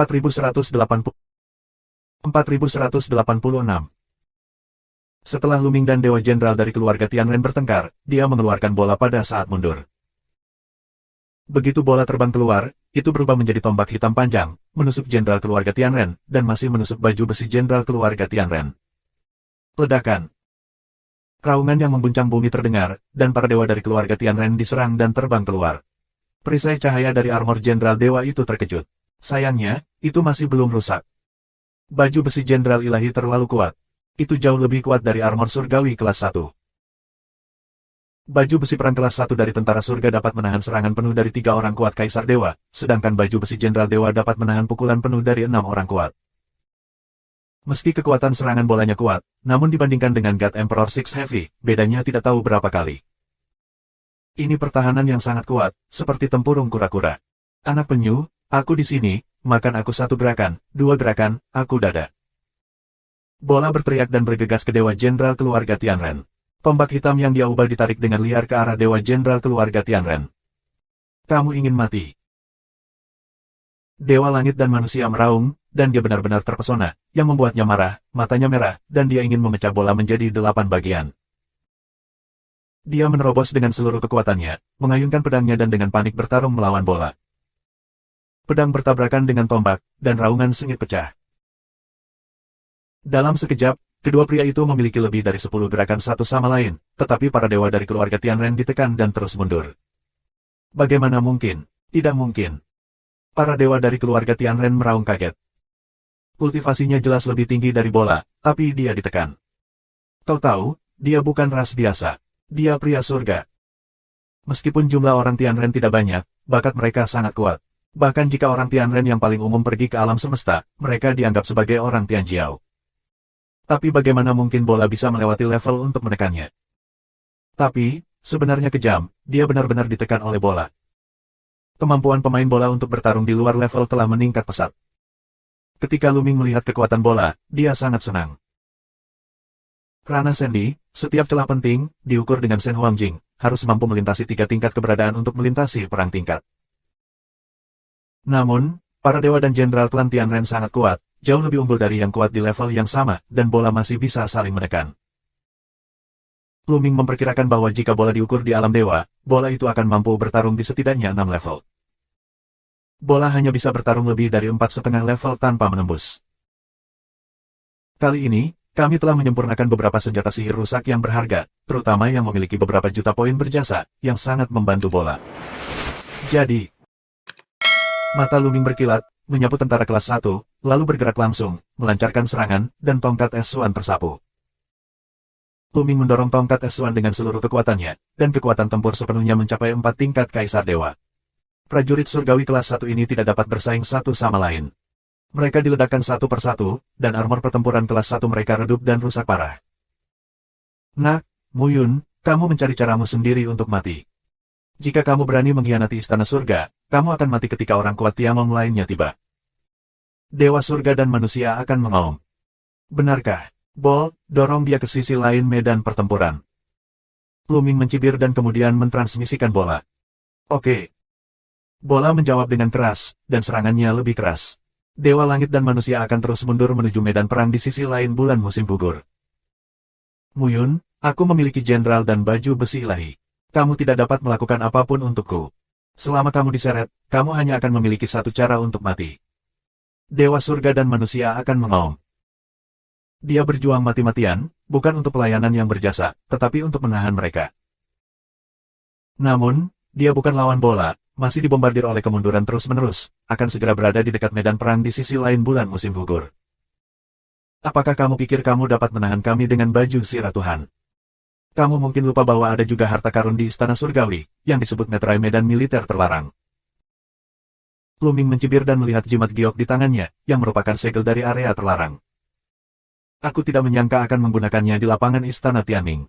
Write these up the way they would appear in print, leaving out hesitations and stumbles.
4180 4186. Setelah Luming dan Dewa Jenderal dari keluarga Tianren bertengkar, dia mengeluarkan bola pada saat mundur. Begitu bola terbang keluar, itu berubah menjadi tombak hitam panjang, menusuk jenderal keluarga Tianren, dan masih menusuk baju besi jenderal keluarga Tianren. Ledakan. Raungan yang mengguncang bumi terdengar, dan para dewa dari keluarga Tianren diserang dan terbang keluar. Perisai cahaya dari armor jenderal dewa itu terkejut. Sayangnya, itu masih belum rusak. Baju besi jenderal ilahi terlalu kuat. Itu jauh lebih kuat dari armor surgawi kelas 1. Baju besi perang kelas 1 dari tentara surga dapat menahan serangan penuh dari 3 orang kuat kaisar dewa, sedangkan baju besi jenderal dewa dapat menahan pukulan penuh dari 6 orang kuat. Meski kekuatan serangan bolanya kuat, namun dibandingkan dengan God Emperor Six Heavy, bedanya tidak tahu berapa kali. Ini pertahanan yang sangat kuat, seperti tempurung kura-kura. Anak penyu, aku di sini, makan aku 1 gerakan, 2 gerakan, aku dada. Bola berteriak dan bergegas ke Dewa Jenderal keluarga Tianren. Tombak hitam yang dia ubah ditarik dengan liar ke arah Dewa Jenderal keluarga Tianren. Kamu ingin mati? Dewa Langit dan Manusia meraung, dan dia benar-benar terpesona, yang membuatnya marah, matanya merah, dan dia ingin memecah bola menjadi 8 bagian. Dia menerobos dengan seluruh kekuatannya, mengayunkan pedangnya dan dengan panik bertarung melawan bola. Pedang bertabrakan dengan tombak, dan raungan sengit pecah. Dalam sekejap, kedua pria itu memiliki lebih dari 10 gerakan satu sama lain, tetapi para dewa dari keluarga Tianren ditekan dan terus mundur. Bagaimana mungkin? Tidak mungkin. Para dewa dari keluarga Tianren meraung kaget. Kultivasinya jelas lebih tinggi dari bola, tapi dia ditekan. Kau tahu, dia bukan ras biasa. Dia pria surga. Meskipun jumlah orang Tianren tidak banyak, bakat mereka sangat kuat. Bahkan jika orang Tianren yang paling umum pergi ke alam semesta, mereka dianggap sebagai orang Tianjiao. Tapi bagaimana mungkin bola bisa melewati level untuk menekannya? Tapi, sebenarnya kejam, dia benar-benar ditekan oleh bola. Kemampuan pemain bola untuk bertarung di luar level telah meningkat pesat. Ketika Luming melihat kekuatan bola, dia sangat senang. Rana Sandy, setiap celah penting, diukur dengan Shen Huangjing, harus mampu melintasi 3 tingkat keberadaan untuk melintasi perang tingkat. Namun, para dewa dan jenderal klan Tianren sangat kuat, jauh lebih unggul dari yang kuat di level yang sama, dan bola masih bisa saling menekan. Luming memperkirakan bahwa jika bola diukur di alam dewa, bola itu akan mampu bertarung di setidaknya 6 level. Bola hanya bisa bertarung lebih dari 4,5 level tanpa menembus. Kali ini, kami telah menyempurnakan beberapa senjata sihir rusak yang berharga, terutama yang memiliki beberapa juta poin berjasa, yang sangat membantu bola. Jadi, mata Luming berkilat, menyapu tentara kelas 1, lalu bergerak langsung, melancarkan serangan, dan tongkat es Suan tersapu. Luming mendorong tongkat es Suan dengan seluruh kekuatannya, dan kekuatan tempur sepenuhnya mencapai 4 tingkat kaisar dewa. Prajurit surgawi kelas 1 ini tidak dapat bersaing satu sama lain. Mereka diledakkan satu persatu, dan armor pertempuran kelas 1 mereka redup dan rusak parah. Nak, Muyun, kamu mencari caramu sendiri untuk mati. Jika kamu berani mengkhianati istana surga, kamu akan mati ketika orang kuat Tiamong lainnya tiba. Dewa surga dan manusia akan mengaum. Benarkah? Bol, dorong dia ke sisi lain medan pertempuran. Luming mencibir dan kemudian mentransmisikan bola. Oke. Bola menjawab dengan keras, dan serangannya lebih keras. Dewa langit dan manusia akan terus mundur menuju medan perang di sisi lain bulan musim gugur. Muyun, aku memiliki jenderal dan baju besi ilahi. Kamu tidak dapat melakukan apapun untukku. Selama kamu diseret, kamu hanya akan memiliki satu cara untuk mati. Dewa surga dan manusia akan mengaum. Dia berjuang mati-matian, bukan untuk pelayanan yang berjasa, tetapi untuk menahan mereka. Namun, dia bukan lawan bola, masih dibombardir oleh kemunduran terus-menerus, akan segera berada di dekat medan perang di sisi lain bulan musim gugur. Apakah kamu pikir kamu dapat menahan kami dengan baju sirah Tuhan? Kamu mungkin lupa bahwa ada juga harta karun di istana surgawi, yang disebut meterai medan militer terlarang. Luming mencibir dan melihat jimat giok di tangannya, yang merupakan segel dari area terlarang. Aku tidak menyangka akan menggunakannya di lapangan istana Tianming.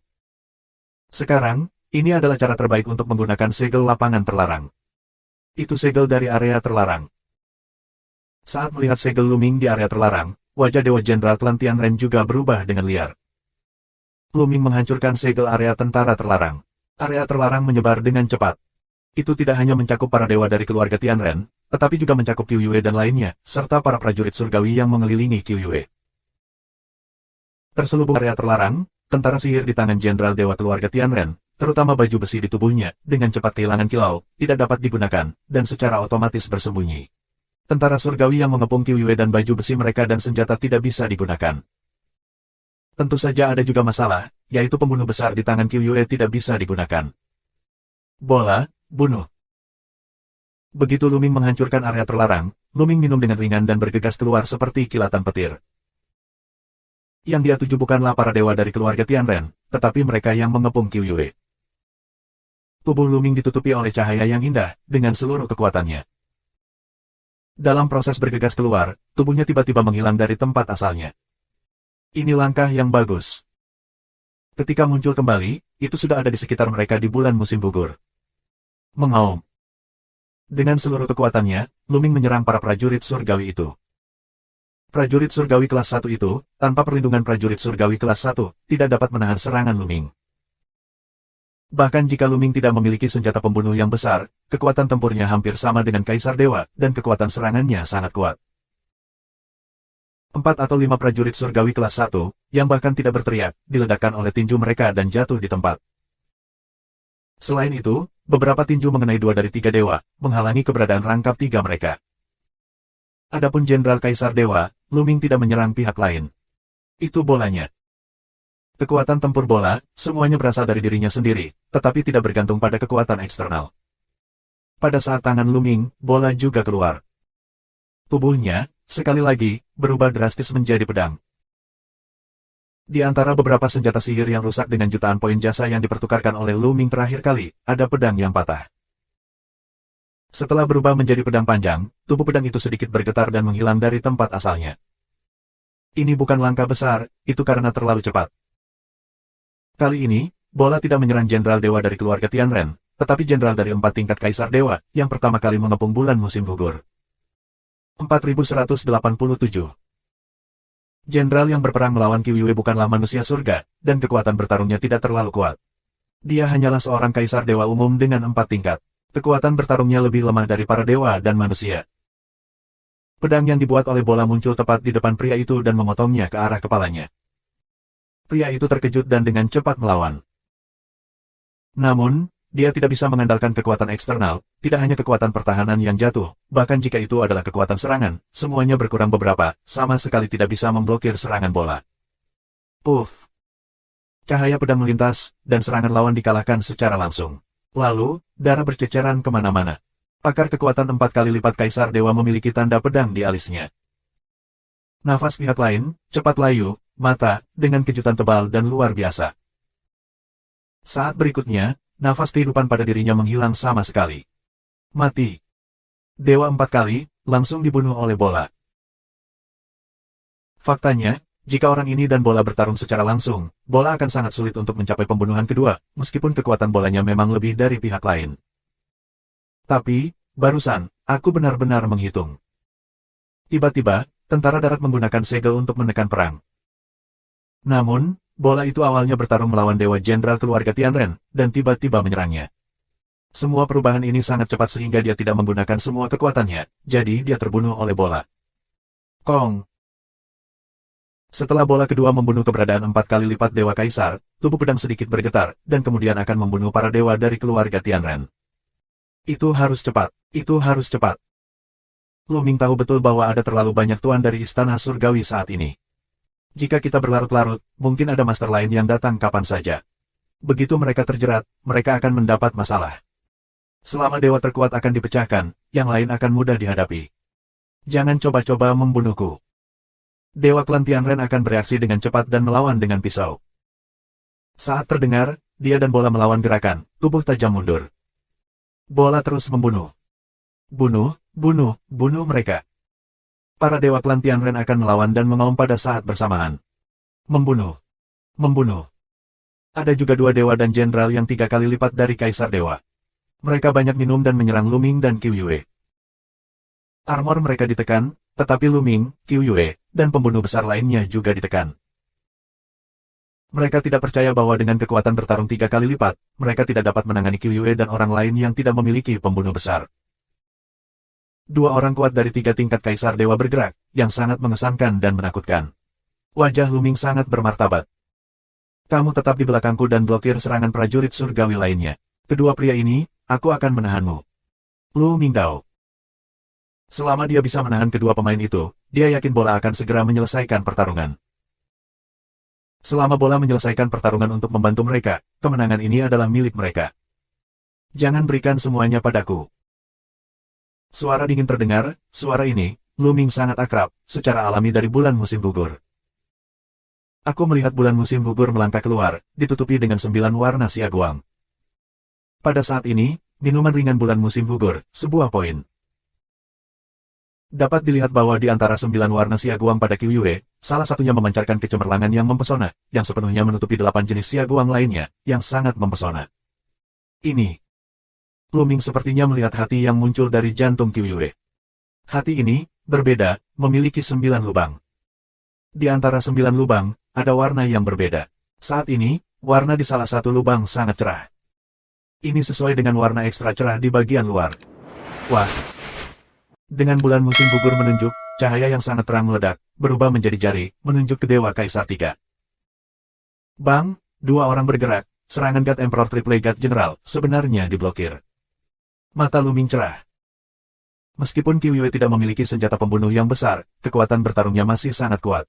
Sekarang, ini adalah cara terbaik untuk menggunakan segel lapangan terlarang. Itu segel dari area terlarang. Saat melihat segel Luming di area terlarang, wajah Dewa Jenderal Klan Tianren juga berubah dengan liar. Luming menghancurkan segel area tentara terlarang. Area terlarang menyebar dengan cepat. Itu tidak hanya mencakup para dewa dari keluarga Tianren, tetapi juga mencakup Qiuyue dan lainnya, serta para prajurit surgawi yang mengelilingi Qiuyue. Terselubung area terlarang, tentara sihir di tangan Jenderal Dewa Keluarga Tianren, terutama baju besi di tubuhnya, dengan cepat kehilangan kilau, tidak dapat digunakan, dan secara otomatis bersembunyi. Tentara surgawi yang mengepung Qiuyue dan baju besi mereka dan senjata tidak bisa digunakan. Tentu saja ada juga masalah, yaitu pembunuh besar di tangan Qiuyue tidak bisa digunakan. Bola, bunuh. Begitu Luming menghancurkan area terlarang, Luming minum dengan ringan dan bergegas keluar seperti kilatan petir. Yang dia tuju bukanlah para dewa dari keluarga Tianren, tetapi mereka yang mengepung Qiuyue. Tubuh Luming ditutupi oleh cahaya yang indah, dengan seluruh kekuatannya. Dalam proses bergegas keluar, tubuhnya tiba-tiba menghilang dari tempat asalnya. Ini langkah yang bagus. Ketika muncul kembali, itu sudah ada di sekitar mereka di bulan musim gugur. Mengaum. Dengan seluruh kekuatannya, Luming menyerang para prajurit surgawi itu. Prajurit surgawi kelas 1 itu, tanpa perlindungan prajurit surgawi kelas 1, tidak dapat menahan serangan Luming. Bahkan jika Luming tidak memiliki senjata pembunuh yang besar, kekuatan tempurnya hampir sama dengan Kaisar Dewa, dan kekuatan serangannya sangat kuat. 4 atau 5 prajurit surgawi kelas 1, yang bahkan tidak berteriak, diledakkan oleh tinju mereka dan jatuh di tempat. Selain itu, beberapa tinju mengenai 2 dari 3 dewa, menghalangi keberadaan rangkap 3 mereka. Adapun Jenderal Kaisar Dewa, Luming tidak menyerang pihak lain. Itu bolanya. Kekuatan tempur bola, semuanya berasal dari dirinya sendiri, tetapi tidak bergantung pada kekuatan eksternal. Pada saat tangan Luming, bola juga keluar. Tubuhnya, sekali lagi, berubah drastis menjadi pedang. Di antara beberapa senjata sihir yang rusak dengan jutaan poin jasa yang dipertukarkan oleh Luming terakhir kali, ada pedang yang patah. Setelah berubah menjadi pedang panjang, tubuh pedang itu sedikit bergetar dan menghilang dari tempat asalnya. Ini bukan langkah besar, itu karena terlalu cepat. Kali ini, bola tidak menyerang Jenderal Dewa dari keluarga Tianren, tetapi Jenderal dari 4 tingkat Kaisar Dewa, yang pertama kali mengepung bulan musim gugur. 4187. Jenderal yang berperang melawan Qiuyue bukanlah manusia surga, dan kekuatan bertarungnya tidak terlalu kuat. Dia hanyalah seorang Kaisar Dewa umum dengan 4 tingkat. Kekuatan bertarungnya lebih lemah dari para dewa dan manusia. Pedang yang dibuat oleh bola muncul tepat di depan pria itu dan memotongnya ke arah kepalanya. Pria itu terkejut dan dengan cepat melawan. Namun, dia tidak bisa mengandalkan kekuatan eksternal, tidak hanya kekuatan pertahanan yang jatuh, bahkan jika itu adalah kekuatan serangan, semuanya berkurang beberapa, sama sekali tidak bisa memblokir serangan bola. Puff! Cahaya pedang melintas, dan serangan lawan dikalahkan secara langsung. Lalu, darah berceceran kemana-mana. Pakar kekuatan 4 kali lipat Kaisar Dewa memiliki tanda pedang di alisnya. Nafas pihak lain, cepat layu, mata, dengan kejutan tebal dan luar biasa. Saat berikutnya, nafas kehidupan pada dirinya menghilang sama sekali. Mati. Dewa 4 kali, langsung dibunuh oleh bola. Faktanya, jika orang ini dan bola bertarung secara langsung, bola akan sangat sulit untuk mencapai pembunuhan kedua, meskipun kekuatan bolanya memang lebih dari pihak lain. Tapi, barusan, aku benar-benar menghitung. Tiba-tiba, tentara darat menggunakan segel untuk menekan perang. Namun, bola itu awalnya bertarung melawan Dewa Jenderal Keluarga Tianren, dan tiba-tiba menyerangnya. Semua perubahan ini sangat cepat sehingga dia tidak menggunakan semua kekuatannya, jadi dia terbunuh oleh bola. Kong! Setelah bola kedua membunuh keberadaan 4 kali lipat Dewa Kaisar, tubuh pedang sedikit bergetar, dan kemudian akan membunuh para dewa dari keluarga Tianren. Itu harus cepat, itu harus cepat. Luming tahu betul bahwa ada terlalu banyak tuan dari Istana Surgawi saat ini. Jika kita berlarut-larut, mungkin ada master lain yang datang kapan saja. Begitu mereka terjerat, mereka akan mendapat masalah. Selama dewa terkuat akan dipecahkan, yang lain akan mudah dihadapi. Jangan coba-coba membunuhku. Dewa klan Tianren akan bereaksi dengan cepat dan melawan dengan pisau. Saat terdengar, dia dan bola melawan gerakan, tubuh tajam mundur. Bola terus membunuh. Bunuh, bunuh, bunuh mereka. Para dewa klan Tianren akan melawan dan mengaum pada saat bersamaan. Membunuh. Membunuh. Ada juga 2 dewa dan jenderal yang 3 kali lipat dari Kaisar Dewa. Mereka banyak minum dan menyerang Luming dan Qiuyue. Armor mereka ditekan, tetapi Luming, Qiuyue, dan pembunuh besar lainnya juga ditekan. Mereka tidak percaya bahwa dengan kekuatan bertarung 3 kali lipat, mereka tidak dapat menangani Qiuyue dan orang lain yang tidak memiliki pembunuh besar. Dua orang kuat dari tiga tingkat Kaisar Dewa bergerak, yang sangat mengesankan dan menakutkan. Wajah Luming sangat bermartabat. Kamu tetap di belakangku dan blokir serangan prajurit surgawi lainnya. Kedua pria ini, aku akan menahanmu. Lu Mingdao. Selama dia bisa menahan kedua pemain itu, dia yakin bola akan segera menyelesaikan pertarungan. Selama bola menyelesaikan pertarungan untuk membantu mereka, kemenangan ini adalah milik mereka. Jangan berikan semuanya padaku. Suara dingin terdengar, suara ini, Luming sangat akrab, secara alami dari bulan musim gugur. Aku melihat bulan musim gugur melangkah keluar, ditutupi dengan 9 warna siaguang. Pada saat ini, minuman ringan bulan musim gugur, sebuah poin. Dapat dilihat bahwa di antara 9 warna siaguang pada Qiuyue, salah satunya memancarkan kecemerlangan yang mempesona, yang sepenuhnya menutupi 8 jenis siaguang lainnya, yang sangat mempesona. Ini. Luming sepertinya melihat hati yang muncul dari jantung Qiuyue. Hati ini, berbeda, memiliki 9 lubang. Di antara 9 lubang, ada warna yang berbeda. Saat ini, warna di salah satu lubang sangat cerah. Ini sesuai dengan warna ekstra cerah di bagian luar. Wah! Dengan bulan musim gugur menunjuk, cahaya yang sangat terang meledak, berubah menjadi jari, menunjuk ke Dewa Kaisar 3. Bang, dua orang bergerak, serangan God Emperor Triple God General, sebenarnya diblokir. Mata Luming cerah. Meskipun Qiuyue tidak memiliki senjata pembunuh yang besar, kekuatan bertarungnya masih sangat kuat.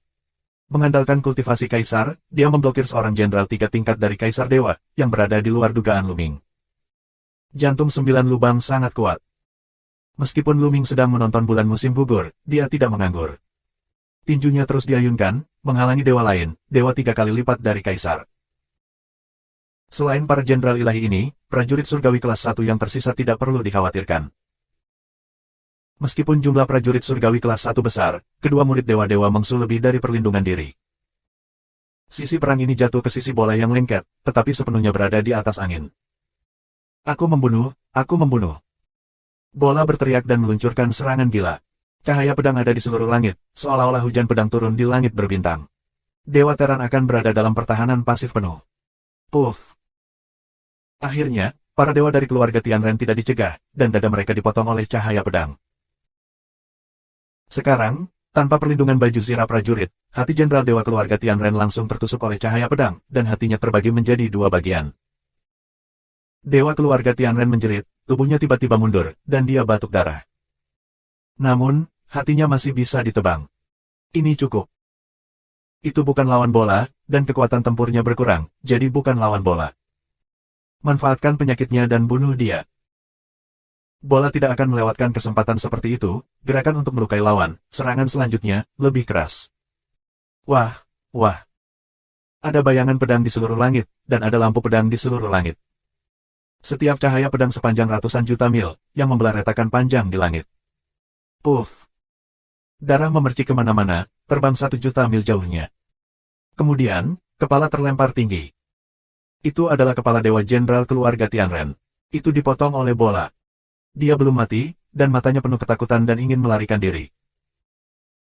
Mengandalkan kultivasi Kaisar, dia memblokir seorang jenderal 3 tingkat dari Kaisar Dewa, yang berada di luar dugaan Luming. Jantung 9 lubang sangat kuat. Meskipun Luming sedang menonton bulan musim gugur, dia tidak menganggur. Tinjunya terus diayunkan, menghalangi dewa lain, dewa 3 kali lipat dari Kaisar. Selain para jenderal ilahi ini, prajurit surgawi kelas 1 yang tersisa tidak perlu dikhawatirkan. Meskipun jumlah prajurit surgawi kelas 1 besar, kedua murid dewa-dewa Mengsu lebih dari perlindungan diri. Sisi perang ini jatuh ke sisi bola yang lengket, tetapi sepenuhnya berada di atas angin. Aku membunuh, aku membunuh. Bola berteriak dan meluncurkan serangan gila. Cahaya pedang ada di seluruh langit, seolah-olah hujan pedang turun di langit berbintang. Dewa Teran akan berada dalam pertahanan pasif penuh. Puff! Akhirnya, para dewa dari keluarga Tianren tidak dicegah, dan dada mereka dipotong oleh cahaya pedang. Sekarang, tanpa perlindungan baju zirah prajurit, hati jenderal dewa keluarga Tianren langsung tertusuk oleh cahaya pedang, dan hatinya terbagi menjadi 2 bagian. Dewa keluarga Tianren menjerit, tubuhnya tiba-tiba mundur, dan dia batuk darah. Namun, hatinya masih bisa ditebang. Ini cukup. Itu bukan lawan bola, dan kekuatan tempurnya berkurang, jadi bukan lawan bola. Manfaatkan penyakitnya dan bunuh dia. Bola tidak akan melewatkan kesempatan seperti itu, gerakan untuk melukai lawan, serangan selanjutnya, lebih keras. Wah, wah. Ada bayangan pedang di seluruh langit, dan ada lampu pedang di seluruh langit. Setiap cahaya pedang sepanjang ratusan juta mil, yang membelah retakan panjang di langit. Puff. Darah memercik kemana-mana, terbang 1 juta mil jauhnya. Kemudian, kepala terlempar tinggi. Itu adalah kepala Dewa Jenderal keluarga Tianren. Itu dipotong oleh bola. Dia belum mati, dan matanya penuh ketakutan dan ingin melarikan diri.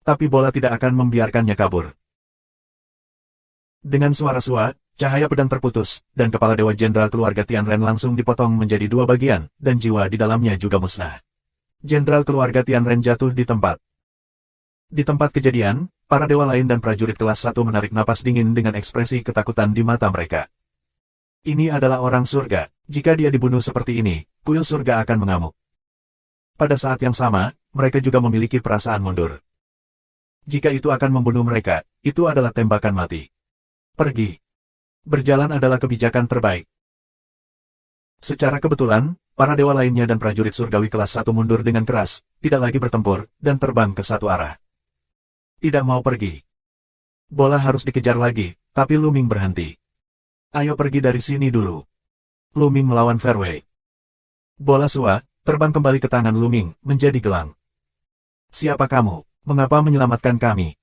Tapi bola tidak akan membiarkannya kabur. Dengan suara-sua, cahaya pedang terputus, dan kepala Dewa Jenderal keluarga Tianren langsung dipotong menjadi 2 bagian, dan jiwa di dalamnya juga musnah. Jenderal keluarga Tianren jatuh di tempat. Di tempat kejadian, para dewa lain dan prajurit kelas 1 menarik napas dingin dengan ekspresi ketakutan di mata mereka. Ini adalah orang surga, jika dia dibunuh seperti ini, kuil surga akan mengamuk. Pada saat yang sama, mereka juga memiliki perasaan mundur. Jika itu akan membunuh mereka, itu adalah tembakan mati. Pergi. Berjalan adalah kebijakan terbaik. Secara kebetulan, para dewa lainnya dan prajurit surgawi kelas 1 mundur dengan keras, tidak lagi bertempur, dan terbang ke satu arah. Tidak mau pergi. Bola harus dikejar lagi, tapi Luming berhenti. Ayo pergi dari sini dulu. Luming melawan Fairway. Bola Sua, terbang kembali ke tangan Luming, menjadi gelang. Siapa kamu? Mengapa menyelamatkan kami?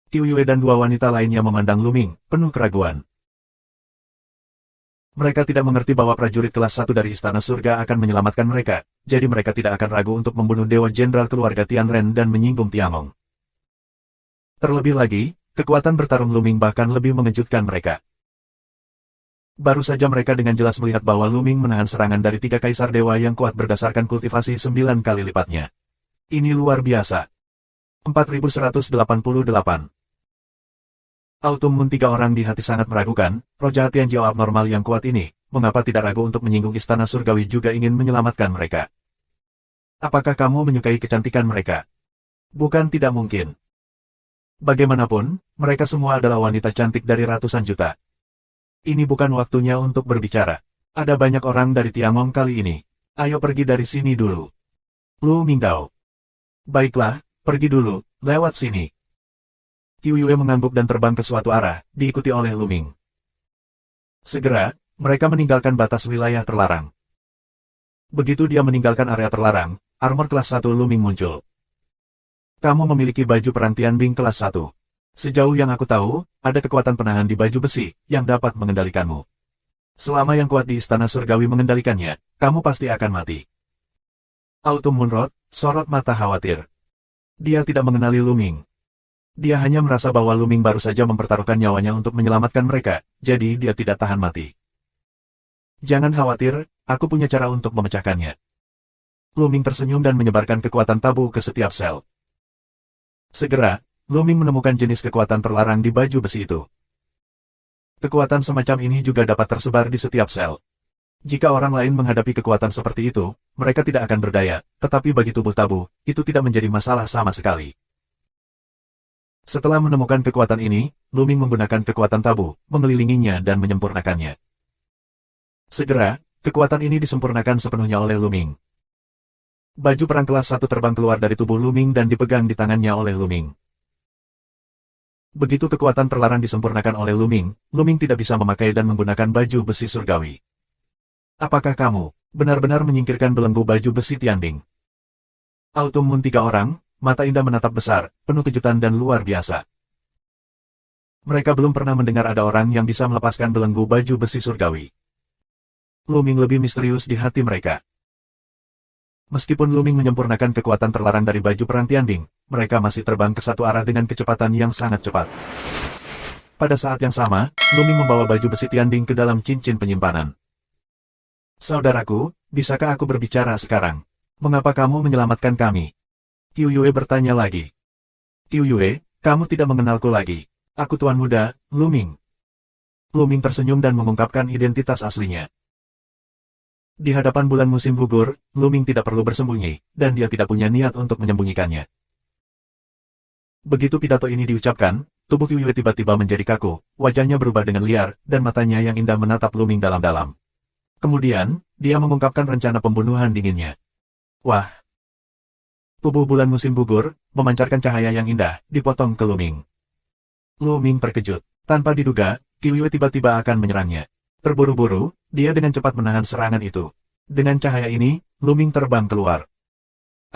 Qiuyue dan 2 wanita lainnya memandang Luming, penuh keraguan. Mereka tidak mengerti bahwa prajurit kelas 1 dari Istana Surga akan menyelamatkan mereka, jadi mereka tidak akan ragu untuk membunuh Dewa Jenderal keluarga Tianren dan menyinggung Tiangong. Terlebih lagi, kekuatan bertarung Luming bahkan lebih mengejutkan mereka. Baru saja mereka dengan jelas melihat bahwa Luming menahan serangan dari 3 kaisar dewa yang kuat berdasarkan kultivasi 9 kali lipatnya. Ini luar biasa. 4188. Autumn Moon, tiga orang di hati sangat meragukan, roh jahat Tianjiao abnormal yang kuat ini, mengapa tidak ragu untuk menyinggung istana surgawi juga ingin menyelamatkan mereka. Apakah kamu menyukai kecantikan mereka? Bukan tidak mungkin. Bagaimanapun, mereka semua adalah wanita cantik dari ratusan juta. Ini bukan waktunya untuk berbicara. Ada banyak orang dari Tiangong kali ini. Ayo pergi dari sini dulu. Lu Mingdao. Baiklah, pergi dulu, lewat sini. Qiu Yue mengangguk dan terbang ke suatu arah, diikuti oleh Lu Ming. Segera, mereka meninggalkan batas wilayah terlarang. Begitu dia meninggalkan area terlarang, armor kelas 1 Lu Ming muncul. Kamu memiliki baju perang Tianbing kelas 1. Sejauh yang aku tahu, ada kekuatan penahan di baju besi, yang dapat mengendalikanmu. Selama yang kuat di istana surgawi mengendalikannya, kamu pasti akan mati. Autumn Moonrod, sorot mata khawatir. Dia tidak mengenali Lu Ming. Dia hanya merasa bahwa Lu Ming baru saja mempertaruhkan nyawanya untuk menyelamatkan mereka, jadi dia tidak tahan mati. Jangan khawatir, aku punya cara untuk memecahkannya. Lu Ming tersenyum dan menyebarkan kekuatan tabu ke setiap sel. Segera, Lu Ming menemukan jenis kekuatan terlarang di baju besi itu. Kekuatan semacam ini juga dapat tersebar di setiap sel. Jika orang lain menghadapi kekuatan seperti itu, mereka tidak akan berdaya, tetapi bagi tubuh tabu, itu tidak menjadi masalah sama sekali. Setelah menemukan kekuatan ini, Lu Ming menggunakan kekuatan tabu, mengelilinginya dan menyempurnakannya. Segera, kekuatan ini disempurnakan sepenuhnya oleh Lu Ming. Baju perang kelas 1 terbang keluar dari tubuh Lu Ming dan dipegang di tangannya oleh Lu Ming. Begitu kekuatan terlarang disempurnakan oleh Lu Ming tidak bisa memakai dan menggunakan baju besi surgawi. Apakah kamu benar-benar menyingkirkan belenggu baju besi Tianbing? Autumn Moon, tiga orang, mata indah menatap besar, penuh kejutan dan luar biasa. Mereka belum pernah mendengar ada orang yang bisa melepaskan belenggu baju besi surgawi. Lu Ming lebih misterius di hati mereka. Meskipun Lu Ming menyempurnakan kekuatan terlarang dari baju perang Tianbing, mereka masih terbang ke satu arah dengan kecepatan yang sangat cepat. Pada saat yang sama, Lu Ming membawa baju besi Tianbing ke dalam cincin penyimpanan. Saudaraku, bisakah aku berbicara sekarang? Mengapa kamu menyelamatkan kami? Qiu Yue bertanya lagi. Qiu Yue, kamu tidak mengenalku lagi. Aku tuan muda, Lu Ming. Lu Ming tersenyum dan mengungkapkan identitas aslinya. Di hadapan bulan musim gugur, Lu Ming tidak perlu bersembunyi, dan dia tidak punya niat untuk menyembunyikannya. Begitu pidato ini diucapkan, tubuh Qiu Yue tiba-tiba menjadi kaku, wajahnya berubah dengan liar, dan matanya yang indah menatap Lu Ming dalam-dalam. Kemudian, dia mengungkapkan rencana pembunuhan dinginnya. Wah! Tubuh bulan musim gugur, memancarkan cahaya yang indah, dipotong ke Lu Ming. Lu Ming terkejut. Tanpa diduga, Qiu Yue tiba-tiba akan menyerangnya. Terburu-buru, dia dengan cepat menahan serangan itu. Dengan cahaya ini, Lu Ming terbang keluar.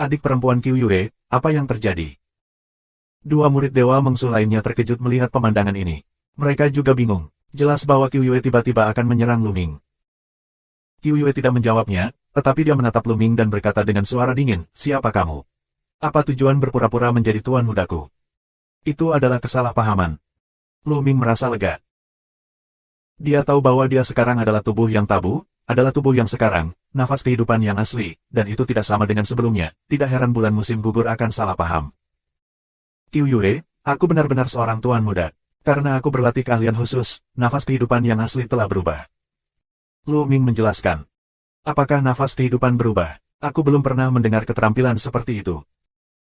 Adik perempuan Qiu Yue, apa yang terjadi? Dua murid dewa mengsu lainnya terkejut melihat pemandangan ini. Mereka juga bingung. Jelas bahwa Qiu Yue tiba-tiba akan menyerang Lu Ming. Qiu Yue tidak menjawabnya, tetapi dia menatap Lu Ming dan berkata dengan suara dingin, siapa kamu? Apa tujuan berpura-pura menjadi tuan mudaku? Itu adalah kesalahpahaman. Lu Ming merasa lega. Dia tahu bahwa dia sekarang adalah tubuh yang tabu, adalah tubuh yang sekarang, nafas kehidupan yang asli, dan itu tidak sama dengan sebelumnya, tidak heran bulan musim gugur akan salah paham. Qiu Yue, aku benar-benar seorang tuan muda. Karena aku berlatih keahlian khusus, nafas kehidupan yang asli telah berubah. Lu Ming menjelaskan. Apakah nafas kehidupan berubah? Aku belum pernah mendengar keterampilan seperti itu.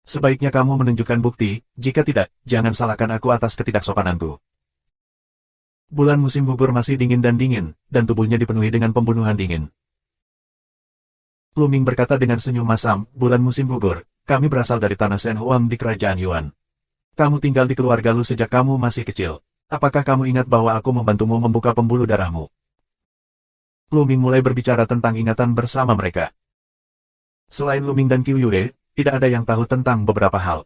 Sebaiknya kamu menunjukkan bukti, jika tidak, jangan salahkan aku atas ketidaksopananku. Bulan musim gugur masih dingin, dan tubuhnya dipenuhi dengan pembunuhan dingin. Lu Ming berkata dengan senyum masam, bulan musim gugur, kami berasal dari tanah Shen Huang di kerajaan Yuan. Kamu tinggal di keluarga Lu sejak kamu masih kecil. Apakah kamu ingat bahwa aku membantumu membuka pembuluh darahmu? Lu Ming mulai berbicara tentang ingatan bersama mereka. Selain Lu Ming dan Qiu Yue, tidak ada yang tahu tentang beberapa hal.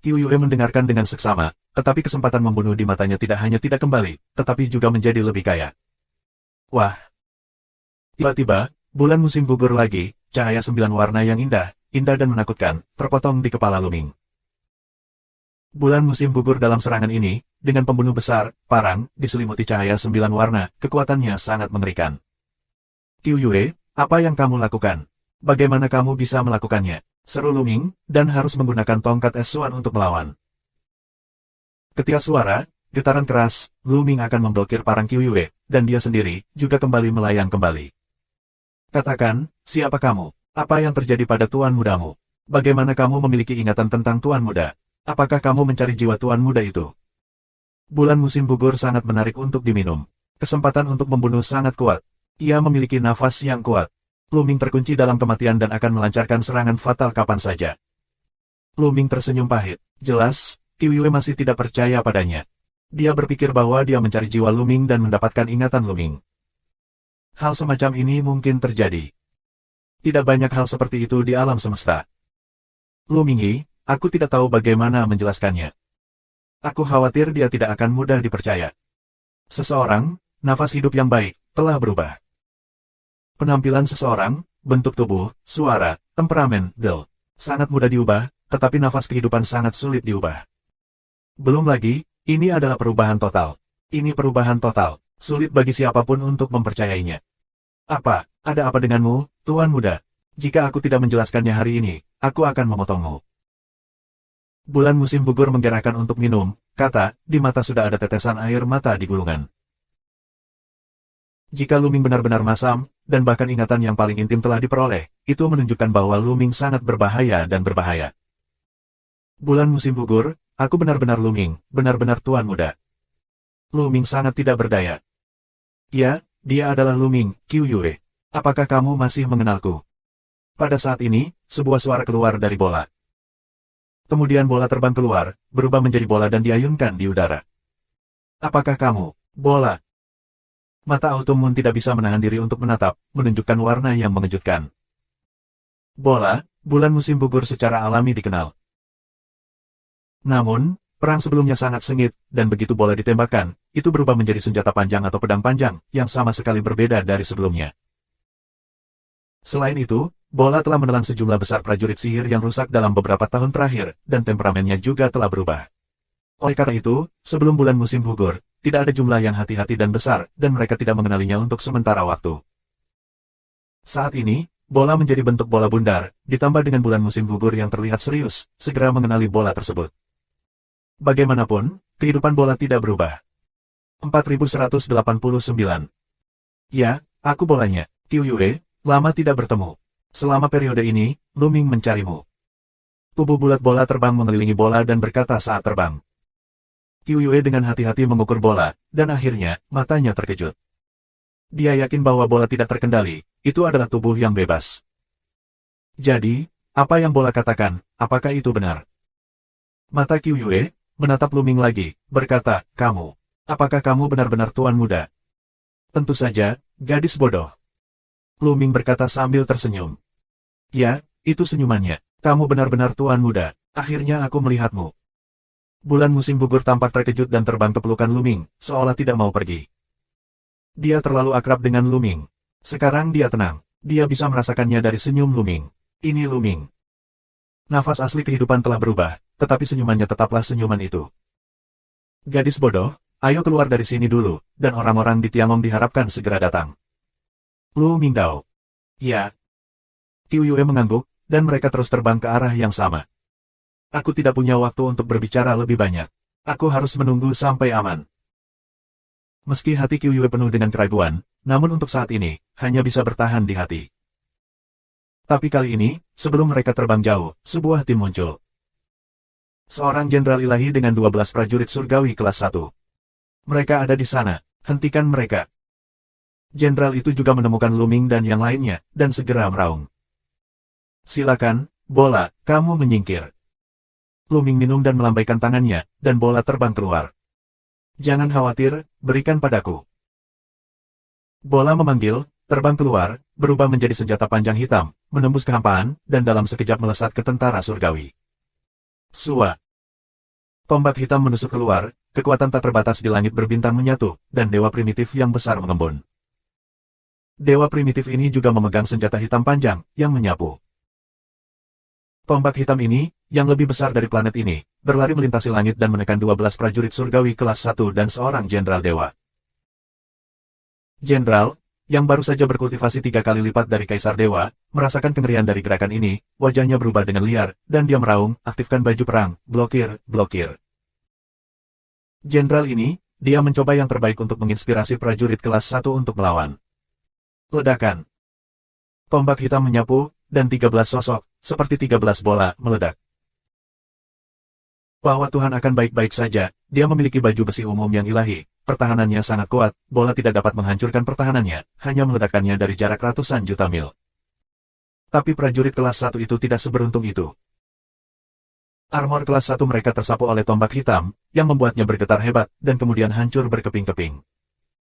Qiu Yue mendengarkan dengan seksama, tetapi kesempatan membunuh di matanya tidak hanya tidak kembali, tetapi juga menjadi lebih kaya. Wah! Tiba-tiba, bulan musim gugur lagi, cahaya 9 warna yang indah dan menakutkan, terpotong di kepala Lu Ming. Bulan musim gugur dalam serangan ini, dengan pembunuh besar, parang, diselimuti cahaya 9 warna, kekuatannya sangat mengerikan. Qiu Yue, apa yang kamu lakukan? Bagaimana kamu bisa melakukannya? seru Luming, dan harus menggunakan tongkat es Suan untuk melawan. Ketika suara, getaran keras, Luming akan memblokir parang Qiuyue, dan dia sendiri juga kembali melayang kembali. Katakan, siapa kamu? Apa yang terjadi pada tuan mudamu? Bagaimana kamu memiliki ingatan tentang tuan muda? Apakah kamu mencari jiwa tuan muda itu? Bulan musim gugur sangat menarik untuk diminum. Kesempatan untuk membunuh sangat kuat. Ia memiliki nafas yang kuat. Luming terkunci dalam kematian dan akan melancarkan serangan fatal kapan saja. Luming tersenyum pahit. Jelas, Qiuyue masih tidak percaya padanya. Dia berpikir bahwa dia mencari jiwa Luming dan mendapatkan ingatan Luming. Hal semacam ini mungkin terjadi. Tidak banyak hal seperti itu di alam semesta. Lumingi, aku tidak tahu bagaimana menjelaskannya. Aku khawatir dia tidak akan mudah dipercaya. Seseorang, nafas hidup yang baik, telah berubah. Penampilan seseorang, bentuk tubuh, suara, temperamen, sangat mudah diubah, tetapi nafas kehidupan sangat sulit diubah. Belum lagi, ini adalah perubahan total. Ini perubahan total, sulit bagi siapapun untuk mempercayainya. Apa, ada apa denganmu, tuan muda? Jika aku tidak menjelaskannya hari ini, aku akan memotongmu. Bulan musim gugur menggerakkan untuk minum, kata, di mata sudah ada tetesan air mata di gulungan. Jika Luming benar-benar masam, dan bahkan ingatan yang paling intim telah diperoleh, itu menunjukkan bahwa Luming sangat berbahaya dan berbahaya. Bulan musim gugur, aku benar-benar Luming, benar-benar tuan muda. Luming sangat tidak berdaya. Ya, dia adalah Luming, Qiuyue. Apakah kamu masih mengenalku? Pada saat ini, sebuah suara keluar dari bola. Kemudian bola terbang keluar, berubah menjadi bola dan diayunkan di udara. Apakah kamu, bola? Mata Autumn tidak bisa menahan diri untuk menatap, menunjukkan warna yang mengejutkan. Bola, bulan musim gugur secara alami dikenal. Namun, perang sebelumnya sangat sengit, dan begitu bola ditembakkan, itu berubah menjadi senjata panjang atau pedang panjang, yang sama sekali berbeda dari sebelumnya. Selain itu, bola telah menelan sejumlah besar prajurit sihir yang rusak dalam beberapa tahun terakhir, dan temperamennya juga telah berubah. Oleh karena itu, sebelum bulan musim gugur, tidak ada jumlah yang hati-hati dan besar, dan mereka tidak mengenalinya untuk sementara waktu. Saat ini, bola menjadi bentuk bola bundar, ditambah dengan bulan musim gugur yang terlihat serius, segera mengenali bola tersebut. Bagaimanapun, kehidupan bola tidak berubah. 4189. Ya, aku bolanya, Qiuyue, lama tidak bertemu. Selama periode ini, Luming mencarimu. Tubuh bulat bola terbang mengelilingi bola dan berkata saat terbang. Qiuyue dengan hati-hati mengukur bola, dan akhirnya, matanya terkejut. Dia yakin bahwa bola tidak terkendali, itu adalah tubuh yang bebas. Jadi, apa yang bola katakan, apakah itu benar? Mata Qiuyue menatap Luming lagi, berkata, kamu. Apakah kamu benar-benar tuan muda? Tentu saja, gadis bodoh. Luming berkata sambil tersenyum. Ya, itu senyumannya. Kamu benar-benar tuan muda. Akhirnya aku melihatmu. Bulan musim gugur tampak terkejut dan terbang ke pelukan Luming, seolah tidak mau pergi. Dia terlalu akrab dengan Luming. Sekarang dia tenang. Dia bisa merasakannya dari senyum Luming. Ini Luming. Nafas asli kehidupan telah berubah, tetapi senyumannya tetaplah senyuman itu. Gadis bodoh, ayo keluar dari sini dulu, dan orang-orang di Tiangong diharapkan segera datang. Lu Mingdao. Ya. Qiuyue mengangguk, dan mereka terus terbang ke arah yang sama. Aku tidak punya waktu untuk berbicara lebih banyak. Aku harus menunggu sampai aman. Meski hati Qiuyue penuh dengan keraguan, namun untuk saat ini, hanya bisa bertahan di hati. Tapi kali ini, sebelum mereka terbang jauh, sebuah tim muncul. Seorang jenderal ilahi dengan 12 prajurit surgawi kelas 1. Mereka ada di sana, hentikan mereka. Jenderal itu juga menemukan Luming dan yang lainnya, dan segera meraung. Silakan, bola, kamu menyingkir. Luming minum dan melambaikan tangannya, dan bola terbang keluar. Jangan khawatir, berikan padaku. Bola memanggil, terbang keluar, berubah menjadi senjata panjang hitam, menembus kehampaan, dan dalam sekejap melesat ke tentara surgawi. Sua. Tombak hitam menusuk keluar, kekuatan tak terbatas di langit berbintang menyatu, dan dewa primitif yang besar mengembun. Dewa primitif ini juga memegang senjata hitam panjang, yang menyapu. Tombak hitam ini, yang lebih besar dari planet ini, berlari melintasi langit dan menekan 12 prajurit surgawi kelas 1 dan seorang jenderal dewa. Jenderal, yang baru saja berkultivasi 3 kali lipat dari Kaisar Dewa, merasakan kengerian dari gerakan ini, wajahnya berubah dengan liar, dan dia meraung, aktifkan baju perang, blokir, blokir. Jenderal ini, dia mencoba yang terbaik untuk menginspirasi prajurit kelas 1 untuk melawan. Ledakan. Tombak hitam menyapu, dan 13 sosok, seperti 13 bola, meledak. Bahwa Tuhan akan baik-baik saja, dia memiliki baju besi umum yang ilahi, pertahanannya sangat kuat, bola tidak dapat menghancurkan pertahanannya, hanya meledakkannya dari jarak ratusan juta mil. Tapi prajurit kelas 1 itu tidak seberuntung itu. Armor kelas 1 mereka tersapu oleh tombak hitam, yang membuatnya bergetar hebat, dan kemudian hancur berkeping-keping.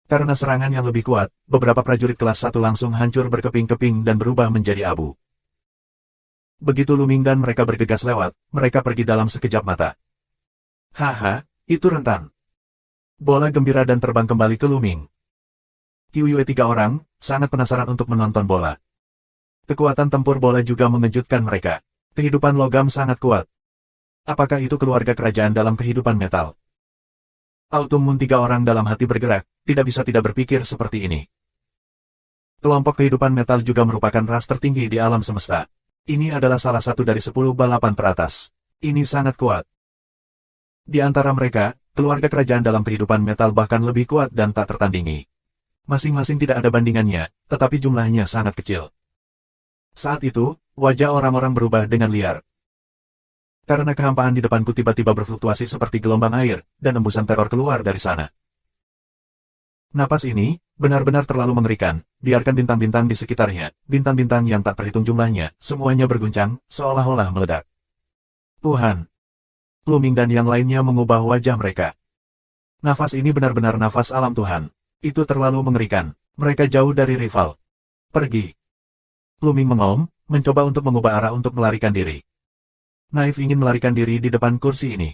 Karena serangan yang lebih kuat, beberapa prajurit kelas 1 langsung hancur berkeping-keping dan berubah menjadi abu. Begitu Luming dan mereka bergegas lewat, mereka pergi dalam sekejap mata. Haha, itu rentan. Bola gembira dan terbang kembali ke Luming. Qiuyue 3 orang, sangat penasaran untuk menonton bola. Kekuatan tempur bola juga mengejutkan mereka. Kehidupan logam sangat kuat. Apakah itu keluarga kerajaan dalam kehidupan metal? Autumn Moon 3 orang dalam hati bergerak, tidak bisa tidak berpikir seperti ini. Kelompok kehidupan metal juga merupakan ras tertinggi di alam semesta. Ini adalah salah satu dari 10 balapan teratas. Ini sangat kuat. Di antara mereka, keluarga kerajaan dalam kehidupan metal bahkan lebih kuat dan tak tertandingi. Masing-masing tidak ada bandingannya, tetapi jumlahnya sangat kecil. Saat itu, wajah orang-orang berubah dengan liar. Karena kehampaan di depanku tiba-tiba berfluktuasi seperti gelombang air, dan embusan teror keluar dari sana. Napas ini, benar-benar terlalu mengerikan, biarkan bintang-bintang di sekitarnya, bintang-bintang yang tak terhitung jumlahnya, semuanya berguncang, seolah-olah meledak. Tuhan! Luming dan yang lainnya mengubah wajah mereka. Nafas ini benar-benar nafas alam Tuhan. Itu terlalu mengerikan, mereka jauh dari rival. Pergi. Luming mengaum, mencoba untuk mengubah arah untuk melarikan diri. Naif ingin melarikan diri di depan kursi ini.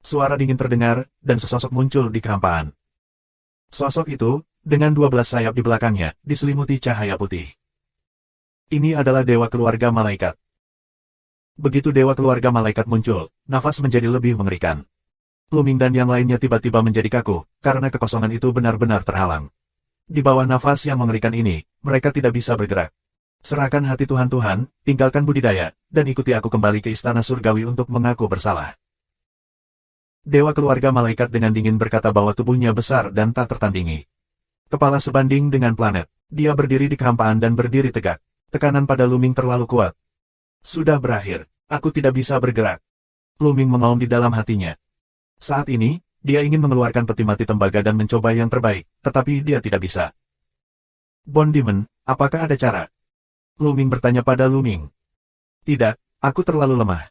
Suara dingin terdengar, dan sesosok muncul di kehampaan. Sosok itu, dengan 12 sayap di belakangnya, diselimuti cahaya putih. Ini adalah Dewa Keluarga Malaikat. Begitu Dewa Keluarga Malaikat muncul, nafas menjadi lebih mengerikan. Luming dan yang lainnya tiba-tiba menjadi kaku, karena kekosongan itu benar-benar terhalang. Di bawah nafas yang mengerikan ini, mereka tidak bisa bergerak. Serahkan hati Tuhan, tinggalkan budidaya, dan ikuti aku kembali ke istana surgawi untuk mengaku bersalah. Dewa Keluarga Malaikat dengan dingin berkata bahwa tubuhnya besar dan tak tertandingi. Kepala sebanding dengan planet, dia berdiri di kehampaan dan berdiri tegak. Tekanan pada Luming terlalu kuat. Sudah berakhir, aku tidak bisa bergerak. Luming mengaum di dalam hatinya. Saat ini, dia ingin mengeluarkan peti mati tembaga dan mencoba yang terbaik, tetapi dia tidak bisa. Bone Demon, apakah ada cara? Luming bertanya pada Luming. Tidak, aku terlalu lemah.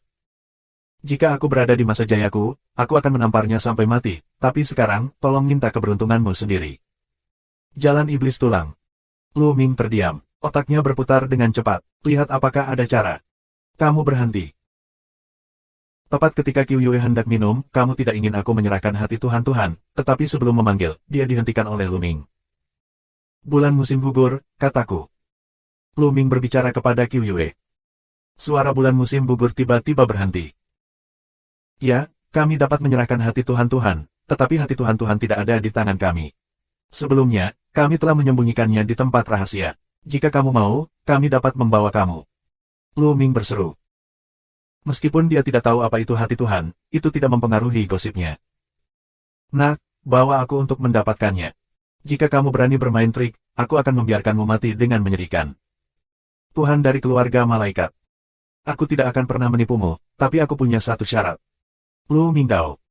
Jika aku berada di masa jayaku, aku akan menamparnya sampai mati, tapi sekarang, tolong minta keberuntunganmu sendiri. Jalan Iblis Tulang. Luming terdiam, otaknya berputar dengan cepat, lihat apakah ada cara. Kamu berhenti. Tepat ketika Qiuyue hendak minum, kamu tidak ingin aku menyerahkan hati Tuhan, tetapi sebelum memanggil, dia dihentikan oleh Luming. Bulan musim gugur, kataku. Luming berbicara kepada Qiuyue. Suara bulan musim gugur tiba-tiba berhenti. Ya, kami dapat menyerahkan hati Tuhan, tetapi hati Tuhan tidak ada di tangan kami. Sebelumnya, kami telah menyembunyikannya di tempat rahasia. Jika kamu mau, kami dapat membawa kamu. Luming berseru. Meskipun dia tidak tahu apa itu hati Tuhan, itu tidak mempengaruhi gosipnya. Nak, bawa aku untuk mendapatkannya. Jika kamu berani bermain trik, aku akan membiarkanmu mati dengan menyedihkan. Tuhan dari keluarga malaikat. Aku tidak akan pernah menipumu, tapi aku punya satu syarat. Luming Dao.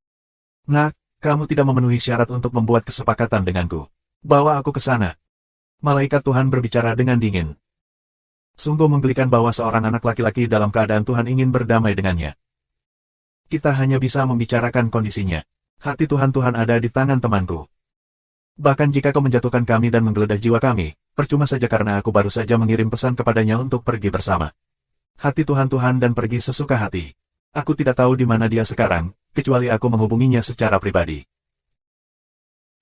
Nak, kamu tidak memenuhi syarat untuk membuat kesepakatan denganku. Bawa aku ke sana. Malaikat Tuhan berbicara dengan dingin. Sungguh menggelikan bahwa seorang anak laki-laki dalam keadaan Tuhan ingin berdamai dengannya. Kita hanya bisa membicarakan kondisinya. Hati Tuhan ada di tangan temanku. Bahkan jika kau menjatuhkan kami dan menggeledah jiwa kami, percuma saja karena aku baru saja mengirim pesan kepadanya untuk pergi bersama. Hati Tuhan dan pergi sesuka hati. Aku tidak tahu di mana dia sekarang, kecuali aku menghubunginya secara pribadi.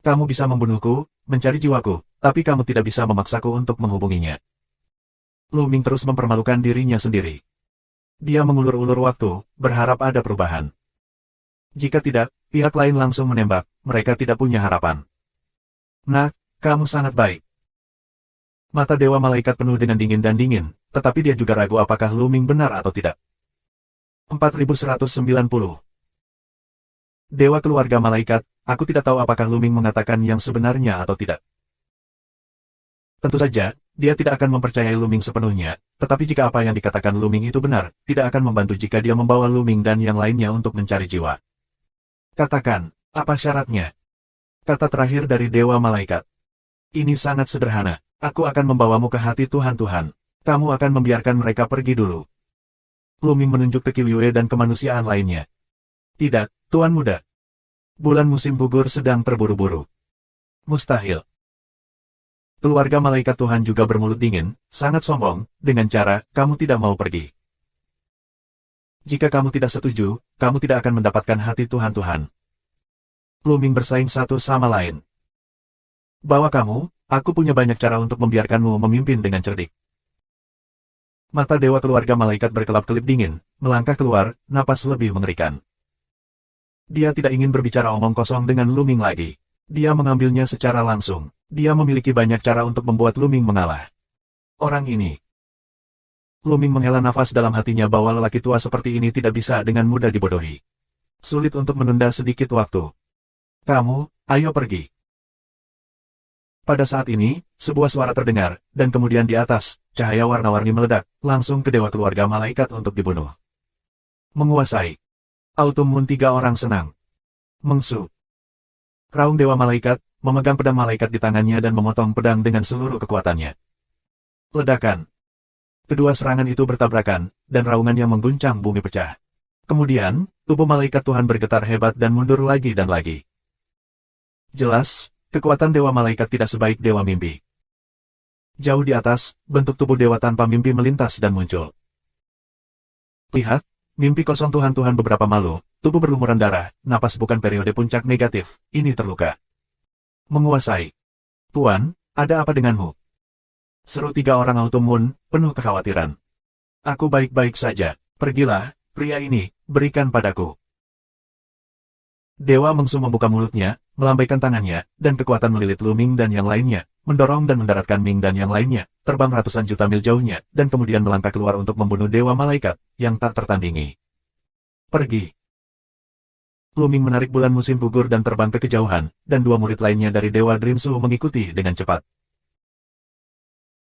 Kamu bisa membunuhku, mencari jiwaku, tapi kamu tidak bisa memaksaku untuk menghubunginya. Luming terus mempermalukan dirinya sendiri. Dia mengulur-ulur waktu, berharap ada perubahan. Jika tidak, pihak lain langsung menembak, mereka tidak punya harapan. Nak, kamu sangat baik. Mata Dewa Malaikat penuh dengan dingin, tetapi dia juga ragu apakah Luming benar atau tidak. 4190. Dewa Keluarga Malaikat, aku tidak tahu apakah Luming mengatakan yang sebenarnya atau tidak. Tentu saja, dia tidak akan mempercayai Luming sepenuhnya, tetapi jika apa yang dikatakan Luming itu benar, tidak akan membantu jika dia membawa Luming dan yang lainnya untuk mencari jiwa. Katakan, apa syaratnya? Kata terakhir dari Dewa Malaikat. Ini sangat sederhana. Aku akan membawamu ke hati Tuhan-Tuhan. Kamu akan membiarkan mereka pergi dulu. Luming menunjuk ke Qiuye dan kemanusiaan lainnya. Tidak, Tuan Muda. Bulan musim gugur sedang terburu-buru. Mustahil. Keluarga Malaikat Tuhan juga bermulut dingin, sangat sombong, dengan cara, kamu tidak mau pergi. Jika kamu tidak setuju, kamu tidak akan mendapatkan hati Tuhan-Tuhan. Luming bersaing satu sama lain. Bawa kamu, aku punya banyak cara untuk membiarkanmu memimpin dengan cerdik. Mata Dewa Keluarga Malaikat berkelap-kelip dingin, melangkah keluar, napas lebih mengerikan. Dia tidak ingin berbicara omong kosong dengan Luming lagi. Dia mengambilnya secara langsung. Dia memiliki banyak cara untuk membuat Luming mengalah. Orang ini. Luming menghela nafas dalam hatinya bahwa lelaki tua seperti ini tidak bisa dengan mudah dibodohi. Sulit untuk menunda sedikit waktu. Kamu, ayo pergi. Pada saat ini, sebuah suara terdengar, dan kemudian di atas, cahaya warna-warni meledak, langsung ke Dewa Keluarga Malaikat untuk dibunuh. Menguasai. Autumn Moon 3 orang senang. Mengsu. Raung Dewa Malaikat, memegang pedang malaikat di tangannya dan memotong pedang dengan seluruh kekuatannya. Ledakan. Kedua serangan itu bertabrakan, dan raungan yang mengguncang bumi pecah. Kemudian, tubuh malaikat Tuhan bergetar hebat dan mundur lagi dan lagi. Jelas, kekuatan Dewa Malaikat tidak sebaik Dewa Mimpi. Jauh di atas, bentuk tubuh Dewa tanpa mimpi melintas dan muncul. Lihat, mimpi kosong Tuhan-Tuhan beberapa malu, tubuh berlumuran darah, napas bukan periode puncak negatif, ini terluka. Menguasai. Tuan, ada apa denganmu? Seru 3 orang Autumn Moon, penuh kekhawatiran. Aku baik-baik saja, pergilah, pria ini, berikan padaku. Dewa Mengsu membuka mulutnya, melambaikan tangannya, dan kekuatan melilit Luming dan yang lainnya, mendorong dan mendaratkan Ming dan yang lainnya, terbang ratusan juta mil jauhnya, dan kemudian melangkah keluar untuk membunuh Dewa Malaikat, yang tak tertandingi. Pergi. Luming menarik bulan musim gugur dan terbang ke kejauhan, dan 2 murid lainnya dari Dewa Dreamsu mengikuti dengan cepat.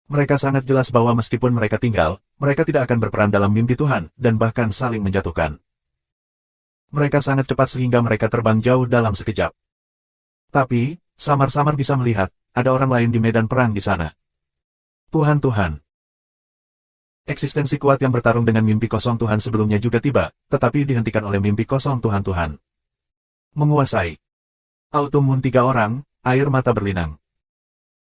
Mereka sangat jelas bahwa meskipun mereka tinggal, mereka tidak akan berperan dalam mimpi Tuhan, dan bahkan saling menjatuhkan. Mereka sangat cepat sehingga mereka terbang jauh dalam sekejap. Tapi, samar-samar bisa melihat, ada orang lain di medan perang di sana. Tuhan-Tuhan. Eksistensi kuat yang bertarung dengan mimpi kosong Tuhan sebelumnya juga tiba, tetapi dihentikan oleh mimpi kosong Tuhan-Tuhan. Menguasai. Autumn Moon 3 orang, air mata berlinang.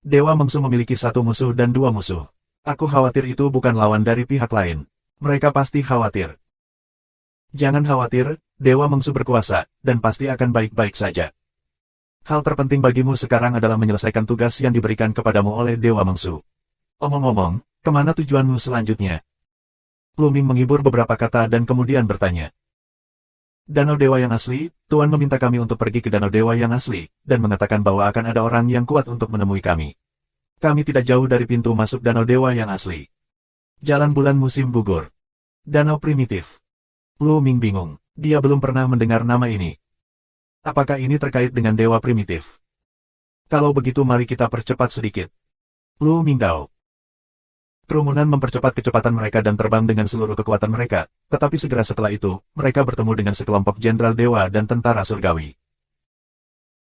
Dewa Mengsu memiliki 1 musuh dan 2 musuh. Aku khawatir itu bukan lawan dari pihak lain. Mereka pasti khawatir. Jangan khawatir, Dewa Mengsu berkuasa, dan pasti akan baik-baik saja. Hal terpenting bagimu sekarang adalah menyelesaikan tugas yang diberikan kepadamu oleh Dewa Mengsu. Omong-omong, kemana tujuanmu selanjutnya? Luming menghibur beberapa kata dan kemudian bertanya. Danau Dewa yang asli, Tuan meminta kami untuk pergi ke Danau Dewa yang asli, dan mengatakan bahwa akan ada orang yang kuat untuk menemui kami. Kami tidak jauh dari pintu masuk Danau Dewa yang asli. Jalan bulan musim gugur. Danau primitif. Luming bingung, dia belum pernah mendengar nama ini. Apakah ini terkait dengan Dewa primitif? Kalau begitu mari kita percepat sedikit. Luming Dao. Kerumunan mempercepat kecepatan mereka dan terbang dengan seluruh kekuatan mereka, tetapi segera setelah itu, mereka bertemu dengan sekelompok jenderal dewa dan tentara surgawi.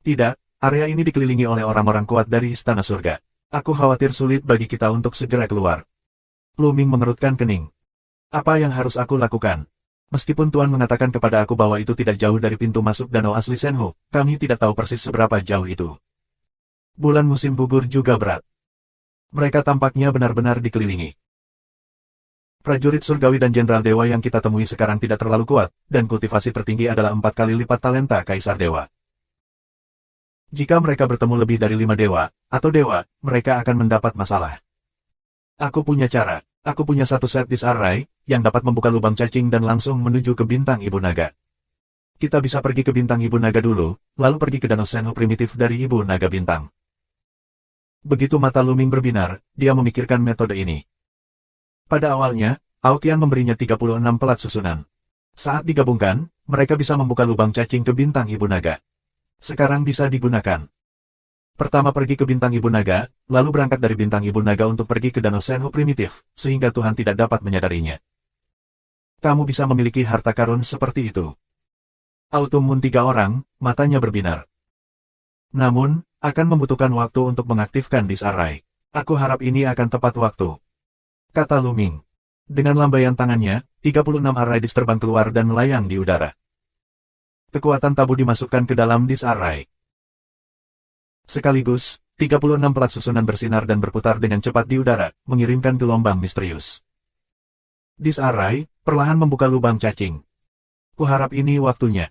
Tidak, area ini dikelilingi oleh orang-orang kuat dari Istana Surga. Aku khawatir sulit bagi kita untuk segera keluar. Luming mengerutkan kening. Apa yang harus aku lakukan? Meskipun Tuan mengatakan kepada aku bahwa itu tidak jauh dari pintu masuk Danau Asli Senhu, kami tidak tahu persis seberapa jauh itu. Bulan musim gugur juga berat. Mereka tampaknya benar-benar dikelilingi. Prajurit surgawi dan jenderal dewa yang kita temui sekarang tidak terlalu kuat, dan kultivasi tertinggi adalah 4 kali lipat talenta Kaisar Dewa. Jika mereka bertemu lebih dari 5 dewa, atau dewa, mereka akan mendapat masalah. Aku punya cara, aku punya 1 set disarray, yang dapat membuka lubang cacing dan langsung menuju ke bintang Ibu Naga. Kita bisa pergi ke bintang Ibu Naga dulu, lalu pergi ke Danau Senhu primitif dari Ibu Naga Bintang. Begitu mata Luming berbinar, dia memikirkan metode ini. Pada awalnya, Aoqian memberinya 36 pelat susunan. Saat digabungkan, mereka bisa membuka lubang cacing ke bintang Ibu Naga. Sekarang bisa digunakan. Pertama pergi ke bintang Ibu Naga, lalu berangkat dari bintang Ibu Naga untuk pergi ke Danau Senhu primitif, sehingga Tuhan tidak dapat menyadarinya. Kamu bisa memiliki harta karun seperti itu. Autumn Moon 3 orang, matanya berbinar. Namun, akan membutuhkan waktu untuk mengaktifkan Disarray. Aku harap ini akan tepat waktu, kata Luming. Dengan lambaian tangannya, 36 array dis terbang keluar dan melayang di udara. Kekuatan tabu dimasukkan ke dalam Disarray. Sekaligus, 36 pelat susunan bersinar dan berputar dengan cepat di udara, mengirimkan gelombang misterius. Disarray perlahan membuka lubang cacing. Kuharap ini waktunya.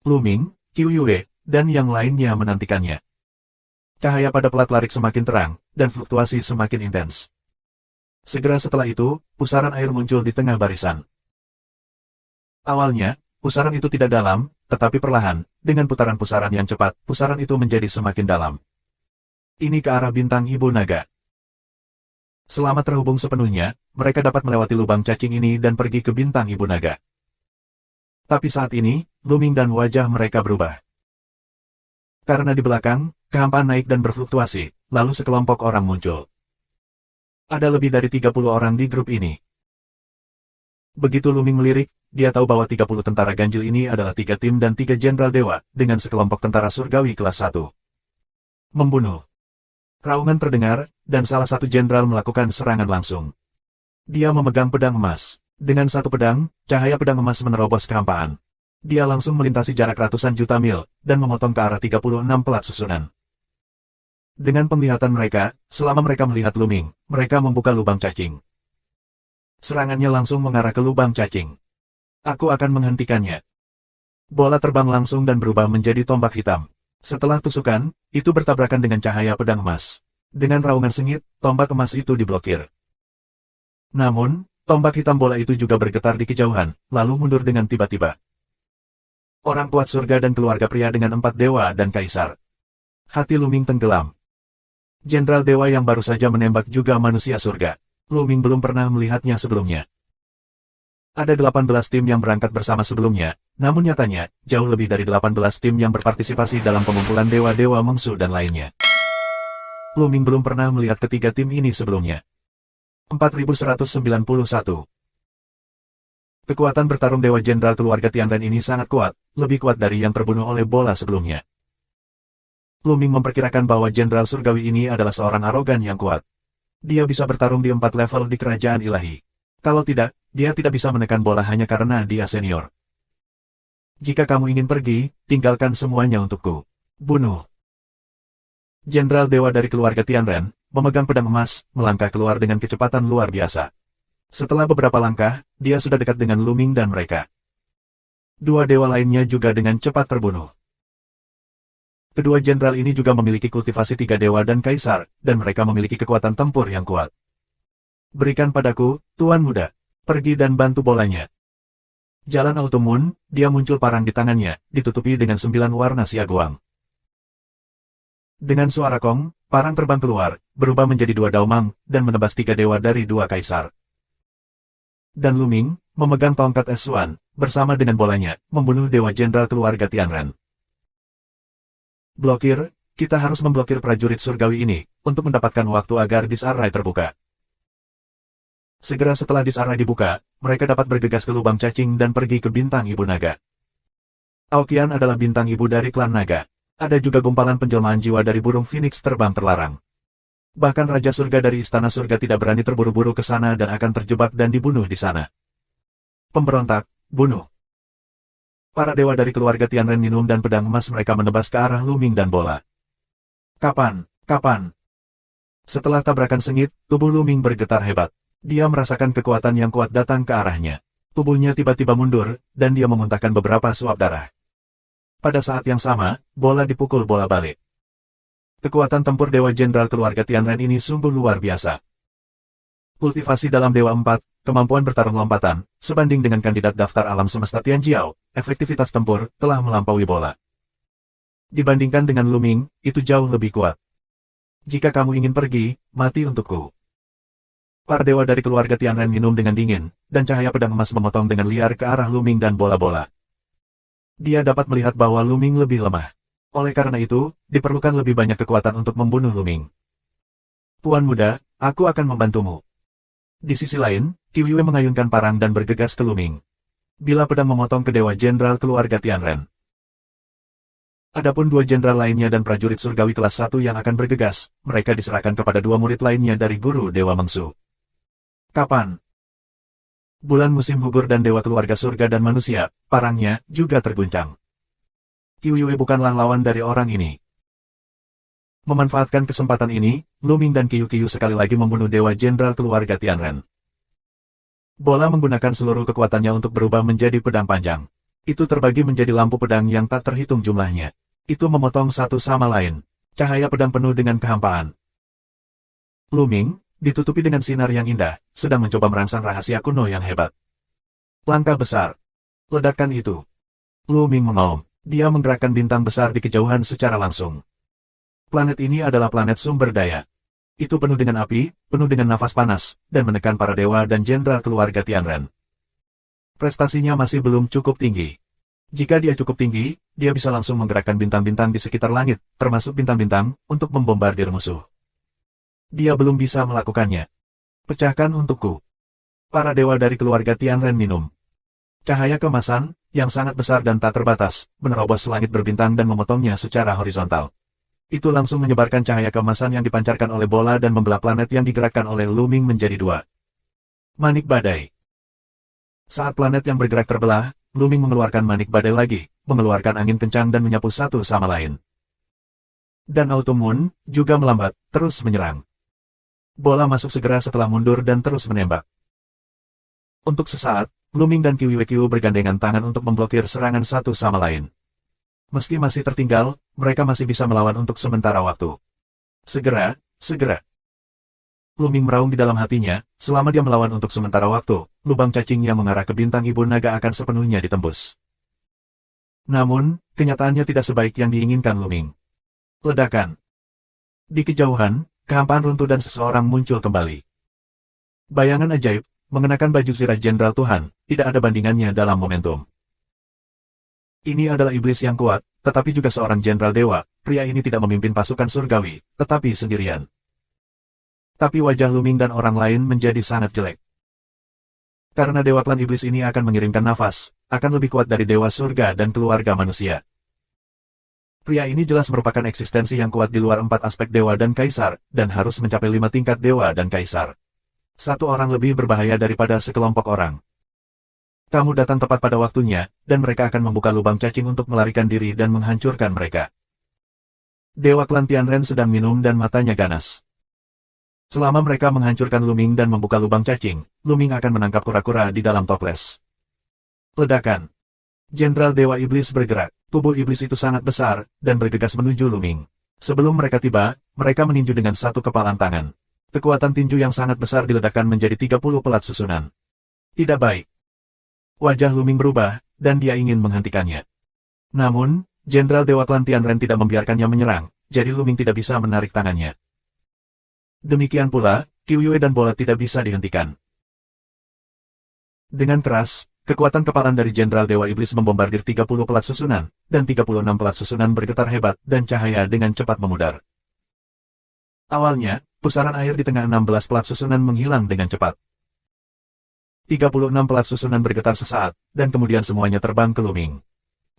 Luming, Qiuyue, dan yang lainnya menantikannya. Cahaya pada pelat larik semakin terang, dan fluktuasi semakin intens. Segera setelah itu, pusaran air muncul di tengah barisan. Awalnya, pusaran itu tidak dalam, tetapi perlahan, dengan putaran pusaran yang cepat, pusaran itu menjadi semakin dalam. Ini ke arah bintang Ibu Naga. Selama terhubung sepenuhnya, mereka dapat melewati lubang cacing ini dan pergi ke bintang Ibu Naga. Tapi saat ini, Luming dan wajah mereka berubah. Karena di belakang, kehampaan naik dan berfluktuasi, lalu sekelompok orang muncul. Ada lebih dari 30 orang di grup ini. Begitu Luming melirik, dia tahu bahwa 30 tentara ganjil ini adalah 3 tim dan 3 jenderal dewa, dengan sekelompok tentara surgawi kelas 1. Membunuh. Raungan terdengar, dan salah satu jenderal melakukan serangan langsung. Dia memegang pedang emas. Dengan satu pedang, cahaya pedang emas menerobos kehampaan. Dia langsung melintasi jarak ratusan juta mil, dan memotong ke arah 36 pelat susunan. Dengan penglihatan mereka, selama mereka melihat Luming, mereka membuka lubang cacing. Serangannya langsung mengarah ke lubang cacing. Aku akan menghentikannya. Bola terbang langsung dan berubah menjadi tombak hitam. Setelah tusukan, itu bertabrakan dengan cahaya pedang emas. Dengan raungan sengit, tombak emas itu diblokir. Namun, tombak hitam bola itu juga bergetar di kejauhan, lalu mundur dengan tiba-tiba. Orang kuat surga dan keluarga pria dengan 4 dewa dan kaisar. Hati Luming tenggelam. Jenderal dewa yang baru saja menembak juga manusia surga. Luming belum pernah melihatnya sebelumnya. Ada 18 tim yang berangkat bersama sebelumnya, namun nyatanya, jauh lebih dari 18 tim yang berpartisipasi dalam pengumpulan dewa-dewa Mengsu dan lainnya. Luming belum pernah melihat ketiga tim ini sebelumnya. 4191. Kekuatan bertarung Dewa Jenderal keluarga Tianren ini sangat kuat, lebih kuat dari yang terbunuh oleh bola sebelumnya. Luming memperkirakan bahwa Jenderal Surgawi ini adalah seorang arogan yang kuat. Dia bisa bertarung di 4 level di kerajaan ilahi. Kalau tidak, dia tidak bisa menekan bola hanya karena dia senior. Jika kamu ingin pergi, tinggalkan semuanya untukku. Bunuh. Jenderal Dewa dari keluarga Tianren, memegang pedang emas, melangkah keluar dengan kecepatan luar biasa. Setelah beberapa langkah, dia sudah dekat dengan Luming dan mereka. Dua dewa lainnya juga dengan cepat terbunuh. Kedua jenderal ini juga memiliki kultivasi 3 dewa dan kaisar, dan mereka memiliki kekuatan tempur yang kuat. Berikan padaku, Tuan Muda. Pergi dan bantu bolanya. Jalan Autumn Moon, dia muncul parang di tangannya, ditutupi dengan 9 warna siaguang. Dengan suara kong, parang terbang keluar, berubah menjadi 2 daumang, dan menebas 3 dewa dari 2 kaisar. Dan Luming, memegang tongkat Es-Suan, bersama dengan bolanya, membunuh dewa jenderal keluarga Tianren. Blokir, kita harus memblokir prajurit surgawi ini, untuk mendapatkan waktu agar Disarray terbuka. Segera setelah Disarray dibuka, mereka dapat bergegas ke lubang cacing dan pergi ke bintang Ibu Naga. Aoqian adalah bintang ibu dari klan naga. Ada juga gumpalan penjelmaan jiwa dari burung Phoenix terbang terlarang. Bahkan Raja Surga dari Istana Surga tidak berani terburu-buru ke sana dan akan terjebak dan dibunuh di sana. Pemberontak, bunuh. Para dewa dari keluarga Tianren minum dan pedang emas mereka menebas ke arah Luming dan bola. Kapan? Setelah tabrakan sengit, tubuh Luming bergetar hebat. Dia merasakan kekuatan yang kuat datang ke arahnya. Tubuhnya tiba-tiba mundur, dan dia memuntahkan beberapa suap darah. Pada saat yang sama, bola dipukul bola balik. Kekuatan tempur Dewa Jenderal keluarga Tianren ini sungguh luar biasa. Kultivasi dalam Dewa 4, kemampuan bertarung lompatan, sebanding dengan kandidat daftar alam semesta Tianjiao, efektivitas tempur telah melampaui bola. Dibandingkan dengan Luming, itu jauh lebih kuat. Jika kamu ingin pergi, mati untukku. Para dewa dari keluarga Tianren minum dengan dingin, dan cahaya pedang emas memotong dengan liar ke arah Luming dan bola-bola. Dia dapat melihat bahwa Luming lebih lemah. Oleh karena itu, diperlukan lebih banyak kekuatan untuk membunuh Luming. Tuan muda, aku akan membantumu. Di sisi lain, Qiu Yue mengayunkan parang dan bergegas ke Luming. Bila pedang memotong ke dewa jenderal keluarga Tianren. Adapun dua jenderal lainnya dan prajurit surgawi kelas 1 yang akan bergegas, mereka diserahkan kepada dua murid lainnya dari guru Dewa Mengsu. Kapan? Bulan musim gugur dan dewa keluarga surga dan manusia, parangnya, juga terguncang. Qiu Yue bukanlah lawan dari orang ini. Memanfaatkan kesempatan ini, Luming dan Qiu sekali lagi membunuh dewa jenderal keluarga Tianren. Bola menggunakan seluruh kekuatannya untuk berubah menjadi pedang panjang. Itu terbagi menjadi lampu pedang yang tak terhitung jumlahnya. Itu memotong satu sama lain. Cahaya pedang penuh dengan kehampaan. Luming, ditutupi dengan sinar yang indah, sedang mencoba merangsang rahasia kuno yang hebat. Langkah besar. Ledakan itu. Luming mengaum. Dia menggerakkan bintang besar di kejauhan secara langsung. Planet ini adalah planet sumber daya. Itu penuh dengan api, penuh dengan nafas panas, dan menekan para dewa dan jenderal keluarga Tianren. Prestasinya masih belum cukup tinggi. Jika dia cukup tinggi, dia bisa langsung menggerakkan bintang-bintang di sekitar langit, termasuk bintang-bintang, untuk membombardir musuh. Dia belum bisa melakukannya. Pecahkan untukku. Para dewa dari keluarga Tianren minum. Cahaya kemasan, yang sangat besar dan tak terbatas, menerobos langit berbintang dan memotongnya secara horizontal. Itu langsung menyebarkan cahaya kemasan yang dipancarkan oleh bola dan membelah planet yang digerakkan oleh Luming menjadi dua. Manik badai. Saat planet yang bergerak terbelah, Luming mengeluarkan manik badai lagi, mengeluarkan angin kencang dan menyapu satu sama lain. Dan Autumn Moon juga melambat, terus menyerang. Bola masuk segera setelah mundur dan terus menembak. Untuk sesaat, Luming dan Qiu bergandengan tangan untuk memblokir serangan satu sama lain. Meski masih tertinggal, mereka masih bisa melawan untuk sementara waktu. Segera. Luming meraung di dalam hatinya, selama dia melawan untuk sementara waktu, lubang cacing yang mengarah ke bintang ibu naga akan sepenuhnya ditembus. Namun, kenyataannya tidak sebaik yang diinginkan Luming. Ledakan. Di kejauhan, kehampaan runtuh dan seseorang muncul kembali. Bayangan ajaib, mengenakan baju zirah jenderal Tuhan, tidak ada bandingannya dalam momentum. Ini adalah iblis yang kuat, tetapi juga seorang jenderal dewa. Pria ini tidak memimpin pasukan surgawi, tetapi sendirian. Tapi wajah Luming dan orang lain menjadi sangat jelek. Karena dewa klan iblis ini akan mengirimkan nafas, akan lebih kuat dari dewa surga dan keluarga manusia. Pria ini jelas merupakan eksistensi yang kuat di luar 4 aspek dewa dan kaisar, dan harus mencapai 5 tingkat dewa dan kaisar. Satu orang lebih berbahaya daripada sekelompok orang. Kamu datang tepat pada waktunya, dan mereka akan membuka lubang cacing untuk melarikan diri dan menghancurkan mereka. Dewa klan Tianren sedang minum dan matanya ganas. Selama mereka menghancurkan Luming dan membuka lubang cacing, Luming akan menangkap kura-kura di dalam toples. Ledakan. Jenderal Dewa Iblis bergerak. Tubuh iblis itu sangat besar, dan bergegas menuju Luming. Sebelum mereka tiba, mereka meninju dengan satu kepalan tangan. Kekuatan tinju yang sangat besar diledakkan menjadi 30 pelat susunan. Tidak baik. Wajah Luming berubah, dan dia ingin menghentikannya. Namun, Jenderal Dewa Klan Tianren tidak membiarkannya menyerang, jadi Luming tidak bisa menarik tangannya. Demikian pula, Qiu Yue dan bola tidak bisa dihentikan. Dengan keras, kekuatan kepalan dari Jenderal Dewa Iblis membombardir 30 pelat susunan, dan 36 pelat susunan bergetar hebat, dan cahaya dengan cepat memudar. Awalnya, pusaran air di tengah 16 pelat susunan menghilang dengan cepat. 36 pelat susunan bergetar sesaat, dan kemudian semuanya terbang ke Luming.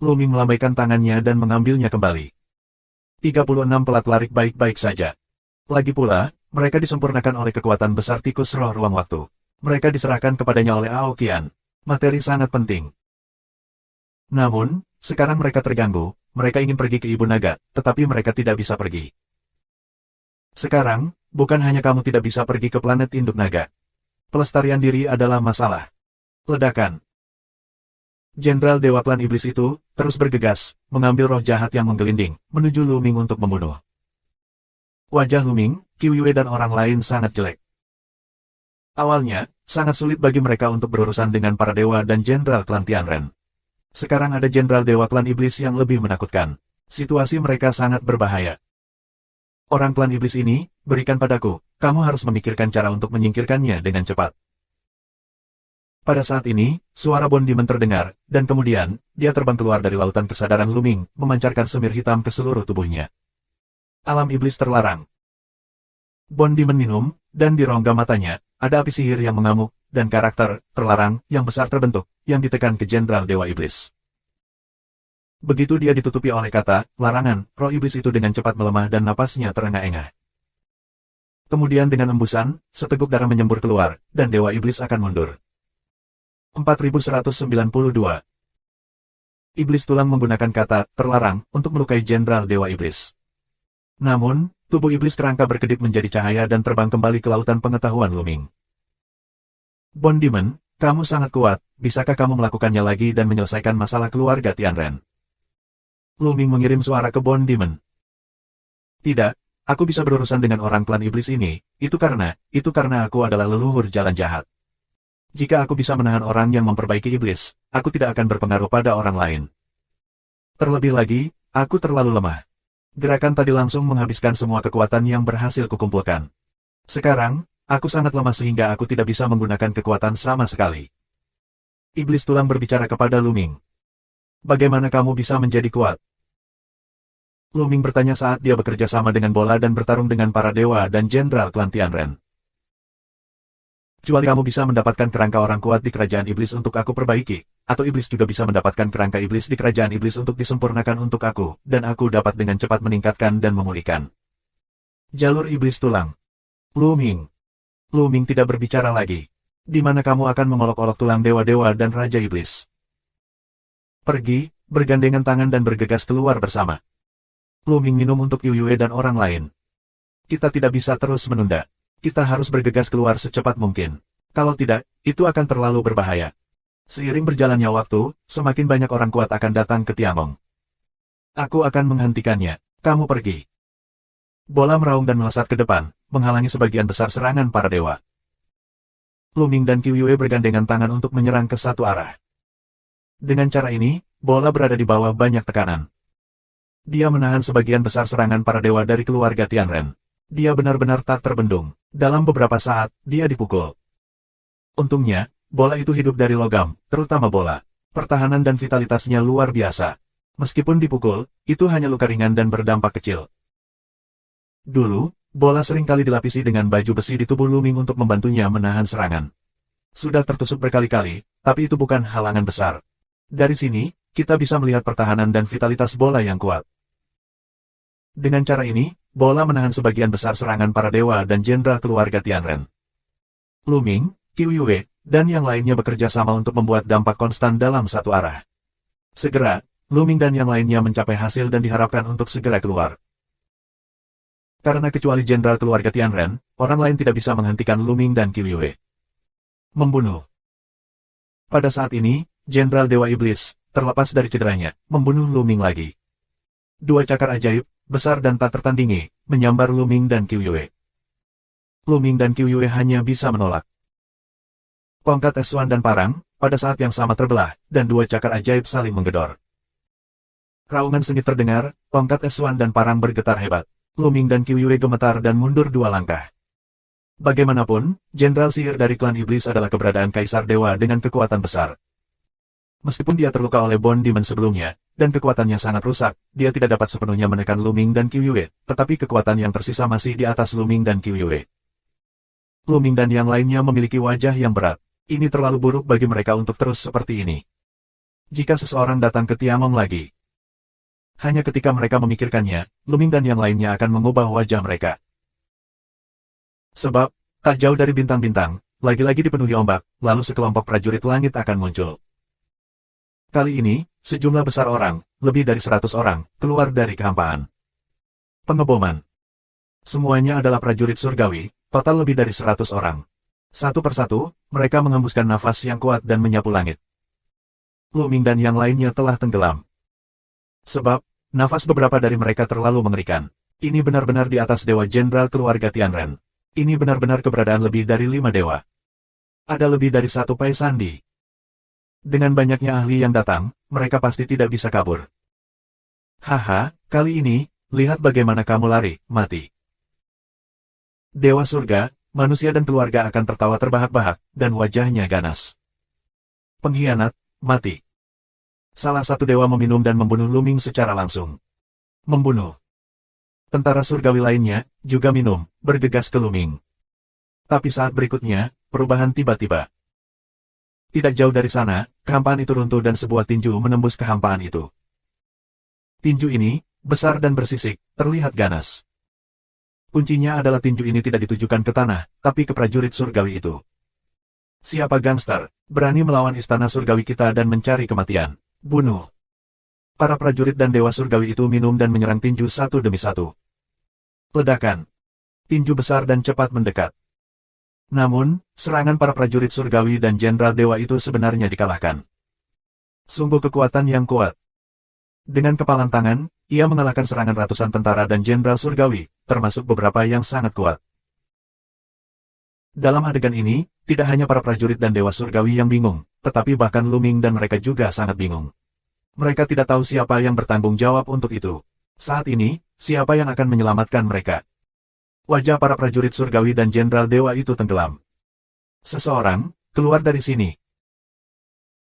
Luming melambaikan tangannya dan mengambilnya kembali. 36 pelat larik baik-baik saja. Lagi pula, mereka disempurnakan oleh kekuatan besar tikus roh ruang waktu. Mereka diserahkan kepadanya oleh Aokian. Materi sangat penting. Namun, sekarang mereka terganggu, mereka ingin pergi ke Ibu Naga, tetapi mereka tidak bisa pergi. Sekarang, bukan hanya kamu tidak bisa pergi ke planet induk naga. Pelestarian diri adalah masalah. Ledakan. Jenderal Dewa Klan Iblis itu, terus bergegas, mengambil roh jahat yang menggelinding, menuju Luming untuk membunuh. Wajah Luming, Qiu Yue dan orang lain sangat jelek. Awalnya, sangat sulit bagi mereka untuk berurusan dengan para dewa dan Jenderal Klan Tianren. Sekarang ada Jenderal Dewa Klan Iblis yang lebih menakutkan. Situasi mereka sangat berbahaya. Orang klan iblis ini, berikan padaku, kamu harus memikirkan cara untuk menyingkirkannya dengan cepat. Pada saat ini, suara Bond Demon terdengar, dan kemudian, dia terbang keluar dari lautan kesadaran Luming, memancarkan semir hitam ke seluruh tubuhnya. Alam iblis terlarang. Bond Demon minum, dan di rongga matanya, ada api sihir yang mengamuk, dan karakter terlarang yang besar terbentuk, yang ditekan ke Jenderal Dewa Iblis. Begitu dia ditutupi oleh kata, larangan, roh iblis itu dengan cepat melemah dan napasnya terengah-engah. Kemudian dengan embusan, seteguk darah menyembur keluar, dan Dewa Iblis akan mundur. 4192. Iblis tulang menggunakan kata, terlarang, untuk melukai Jenderal Dewa Iblis. Namun, tubuh iblis kerangka berkedip menjadi cahaya dan terbang kembali ke lautan pengetahuan Luming. Bond Demon, kamu sangat kuat, bisakah kamu melakukannya lagi dan menyelesaikan masalah keluarga Tianren? Luming mengirim suara ke Bond Demon. Tidak, aku bisa berurusan dengan orang klan iblis ini, itu karena aku adalah leluhur jalan jahat. Jika aku bisa menahan orang yang memperbaiki iblis, aku tidak akan berpengaruh pada orang lain. Terlebih lagi, aku terlalu lemah. Gerakan tadi langsung menghabiskan semua kekuatan yang berhasil kukumpulkan. Sekarang, aku sangat lemah sehingga aku tidak bisa menggunakan kekuatan sama sekali. Iblis tulang berbicara kepada Luming. Bagaimana kamu bisa menjadi kuat? Luming bertanya saat dia bekerja sama dengan bola dan bertarung dengan para dewa dan jenderal klan Tianren. Kecuali kamu bisa mendapatkan kerangka orang kuat di kerajaan iblis untuk aku perbaiki, atau iblis juga bisa mendapatkan kerangka iblis di kerajaan iblis untuk disempurnakan untuk aku, dan aku dapat dengan cepat meningkatkan dan memulihkan. Jalur iblis tulang. Luming. Luming tidak berbicara lagi. Di mana kamu akan memolok-olok tulang dewa-dewa dan raja iblis? Pergi, bergandengan tangan dan bergegas keluar bersama. Luming minum untuk Yue dan orang lain. Kita tidak bisa terus menunda. Kita harus bergegas keluar secepat mungkin. Kalau tidak, itu akan terlalu berbahaya. Seiring berjalannya waktu, semakin banyak orang kuat akan datang ke Tiangong. Aku akan menghentikannya. Kamu pergi. Bola meraung dan melesat ke depan, menghalangi sebagian besar serangan para dewa. Luming dan Yue bergandengan tangan untuk menyerang ke satu arah. Dengan cara ini, bola berada di bawah banyak tekanan. Dia menahan sebagian besar serangan para dewa dari keluarga Tianren. Dia benar-benar tak terbendung. Dalam beberapa saat, dia dipukul. Untungnya, bola itu hidup dari logam, terutama bola. Pertahanan dan vitalitasnya luar biasa. Meskipun dipukul, itu hanya luka ringan dan berdampak kecil. Dulu, bola seringkali dilapisi dengan baju besi di tubuh Luming untuk membantunya menahan serangan. Sudah tertusuk berkali-kali, tapi itu bukan halangan besar. Dari sini, kita bisa melihat pertahanan dan vitalitas bola yang kuat. Dengan cara ini, bola menahan sebagian besar serangan para dewa dan jenderal keluarga Tianren. Luming, Yue, dan yang lainnya bekerja sama untuk membuat dampak konstan dalam satu arah. Segera, Luming dan yang lainnya mencapai hasil dan diharapkan untuk segera keluar. Karena kecuali jenderal keluarga Tianren, orang lain tidak bisa menghentikan Luming dan Yue. Membunuh. Pada saat ini, Jenderal Dewa Iblis, terlepas dari cederanya, membunuh Luming lagi. Dua cakar ajaib, besar dan tak tertandingi, menyambar Luming dan Yue. Luming dan Yue hanya bisa menolak. Tongkat Eswan dan parang, pada saat yang sama terbelah, dan dua cakar ajaib saling menggedor. Raungan sengit terdengar, tongkat Eswan dan parang bergetar hebat. Luming dan Yue gemetar dan mundur dua langkah. Bagaimanapun, Jenderal Sihir dari klan Iblis adalah keberadaan Kaisar Dewa dengan kekuatan besar. Meskipun dia terluka oleh Bond Demon sebelumnya, dan kekuatannya sangat rusak, dia tidak dapat sepenuhnya menekan Luming dan Yue, tetapi kekuatan yang tersisa masih di atas Luming dan Yue. Luming dan yang lainnya memiliki wajah yang berat. Ini terlalu buruk bagi mereka untuk terus seperti ini. Jika seseorang datang ke Tiangong lagi, hanya ketika mereka memikirkannya, Luming dan yang lainnya akan mengubah wajah mereka. Sebab, tak jauh dari bintang-bintang, lagi-lagi dipenuhi ombak, lalu sekelompok prajurit langit akan muncul. Kali ini, sejumlah besar orang, lebih dari 100 orang, keluar dari kehampaan. Pengeboman. Semuanya adalah prajurit surgawi, total lebih dari 100 orang. Satu persatu, mereka menghembuskan nafas yang kuat dan menyapu langit. Luming dan yang lainnya telah tenggelam. Sebab, nafas beberapa dari mereka terlalu mengerikan. Ini benar-benar di atas dewa jenderal keluarga Tianren. Ini benar-benar keberadaan lebih dari 5 dewa. Ada lebih dari 1 Pai Sandi. Dengan banyaknya ahli yang datang, mereka pasti tidak bisa kabur. Haha, kali ini, lihat bagaimana kamu lari, mati. Dewa surga, manusia dan keluarga akan tertawa terbahak-bahak, dan wajahnya ganas. Pengkhianat, mati. Salah satu dewa meminum dan membunuh Luming secara langsung. Membunuh. Tentara surgawi lainnya, juga minum, bergegas ke Luming. Tapi saat berikutnya, perubahan tiba-tiba. Tidak jauh dari sana, kehampaan itu runtuh dan sebuah tinju menembus kehampaan itu. Tinju ini, besar dan bersisik, terlihat ganas. Kuncinya adalah tinju ini tidak ditujukan ke tanah, tapi ke prajurit surgawi itu. Siapa gangster, berani melawan istana surgawi kita dan mencari kematian? Bunuh. Para prajurit dan dewa surgawi itu minum dan menyerang tinju satu demi satu. Ledakan. Tinju besar dan cepat mendekat. Namun, serangan para prajurit surgawi dan jenderal dewa itu sebenarnya dikalahkan. Sungguh kekuatan yang kuat. Dengan kepalan tangan, ia mengalahkan serangan ratusan tentara dan jenderal surgawi, termasuk beberapa yang sangat kuat. Dalam adegan ini, tidak hanya para prajurit dan dewa surgawi yang bingung, tetapi bahkan Luming dan mereka juga sangat bingung. Mereka tidak tahu siapa yang bertanggung jawab untuk itu. Saat ini, siapa yang akan menyelamatkan mereka? Wajah para prajurit surgawi dan jenderal dewa itu tenggelam. Seseorang, keluar dari sini.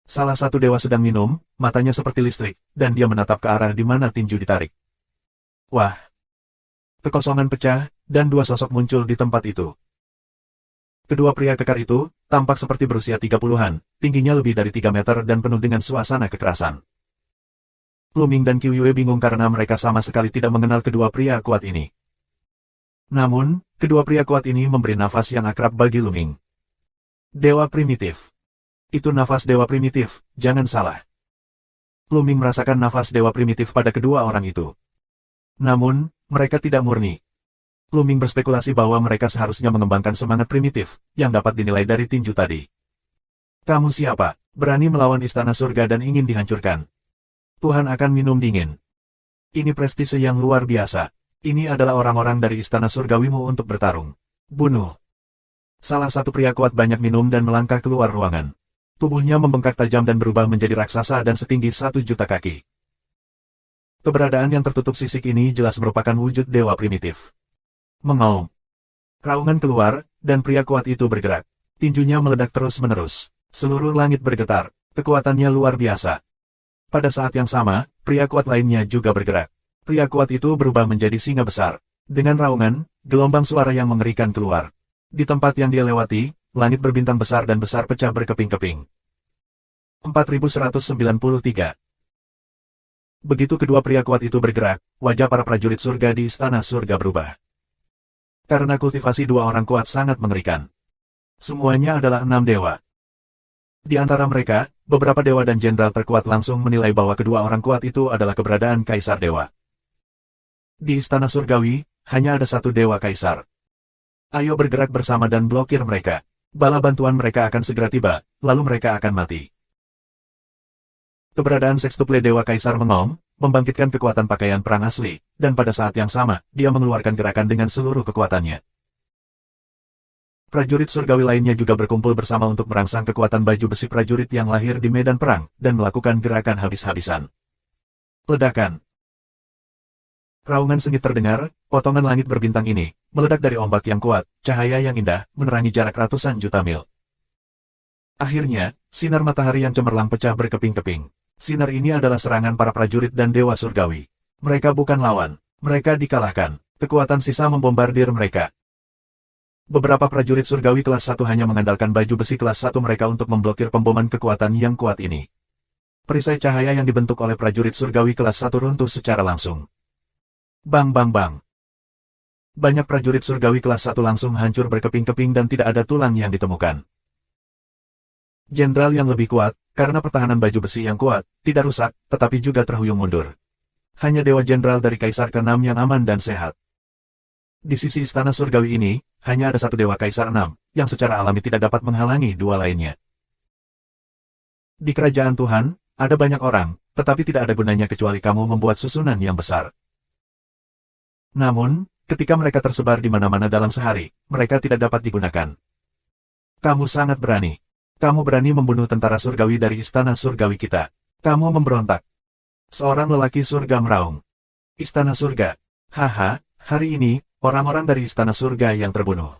Salah satu dewa sedang minum, matanya seperti listrik, dan dia menatap ke arah di mana tinju ditarik. Wah! Kekosongan pecah, dan dua sosok muncul di tempat itu. Kedua pria kekar itu, tampak seperti berusia 30-an, tingginya lebih dari 3 meter dan penuh dengan suasana kekerasan. Luming dan Qiuyue bingung karena mereka sama sekali tidak mengenal kedua pria kuat ini. Namun, kedua pria kuat ini memberi nafas yang akrab bagi Luming. Dewa primitif. Itu nafas dewa primitif, jangan salah. Luming merasakan nafas dewa primitif pada kedua orang itu. Namun, mereka tidak murni. Luming berspekulasi bahwa mereka seharusnya mengembangkan semangat primitif, yang dapat dinilai dari tinju tadi. Kamu siapa? Berani melawan istana surga dan ingin dihancurkan. Tuhan akan minum dingin. Ini prestise yang luar biasa. Ini adalah orang-orang dari istana surgawimu untuk bertarung. Bunuh. Salah satu pria kuat banyak minum dan melangkah keluar ruangan. Tubuhnya membengkak tajam dan berubah menjadi raksasa dan setinggi 1.000.000 kaki. Keberadaan yang tertutup sisik ini jelas merupakan wujud dewa primitif. Mengaum. Raungan keluar, dan pria kuat itu bergerak. Tinjunya meledak terus-menerus. Seluruh langit bergetar. Kekuatannya luar biasa. Pada saat yang sama, pria kuat lainnya juga bergerak. Pria kuat itu berubah menjadi singa besar. Dengan raungan, gelombang suara yang mengerikan keluar. Di tempat yang dia lewati, langit berbintang besar dan besar pecah berkeping-keping. 4193. Begitu kedua pria kuat itu bergerak, wajah para prajurit surga di istana surga berubah. Karena kultivasi dua orang kuat sangat mengerikan. Semuanya adalah 6 dewa. Di antara mereka, beberapa dewa dan jenderal terkuat langsung menilai bahwa kedua orang kuat itu adalah keberadaan Kaisar Dewa. Di istana surgawi, hanya ada satu dewa kaisar. Ayo bergerak bersama dan blokir mereka. Bala bantuan mereka akan segera tiba, lalu mereka akan mati. Keberadaan sekstuple dewa kaisar mengaum, membangkitkan kekuatan pakaian perang asli, dan pada saat yang sama, dia mengeluarkan gerakan dengan seluruh kekuatannya. Prajurit surgawi lainnya juga berkumpul bersama untuk merangsang kekuatan baju besi prajurit yang lahir di medan perang, dan melakukan gerakan habis-habisan. Ledakan. Raungan sengit terdengar, potongan langit berbintang ini, meledak dari ombak yang kuat, cahaya yang indah, menerangi jarak ratusan juta mil. Akhirnya, sinar matahari yang cemerlang pecah berkeping-keping. Sinar ini adalah serangan para prajurit dan dewa surgawi. Mereka bukan lawan, mereka dikalahkan. Kekuatan sisa membombardir mereka. Beberapa prajurit surgawi kelas 1 hanya mengandalkan baju besi kelas 1 mereka untuk memblokir pemboman kekuatan yang kuat ini. Perisai cahaya yang dibentuk oleh prajurit surgawi kelas 1 runtuh secara langsung. Bang bang bang. Banyak prajurit surgawi kelas 1 langsung hancur berkeping-keping dan tidak ada tulang yang ditemukan. Jenderal yang lebih kuat, karena pertahanan baju besi yang kuat, tidak rusak, tetapi juga terhuyung mundur. Hanya dewa jenderal dari Kaisar ke-6 yang aman dan sehat. Di sisi istana surgawi ini, hanya ada satu dewa Kaisar 6, yang secara alami tidak dapat menghalangi dua lainnya. Di kerajaan Tuhan, ada banyak orang, tetapi tidak ada gunanya kecuali kamu membuat susunan yang besar. Namun, ketika mereka tersebar di mana-mana dalam sehari, mereka tidak dapat digunakan. Kamu sangat berani. Kamu berani membunuh tentara surgawi dari istana surgawi kita. Kamu memberontak. Seorang lelaki surga meraung. Istana surga. Haha, Hari ini, orang-orang dari Istana Surga yang terbunuh.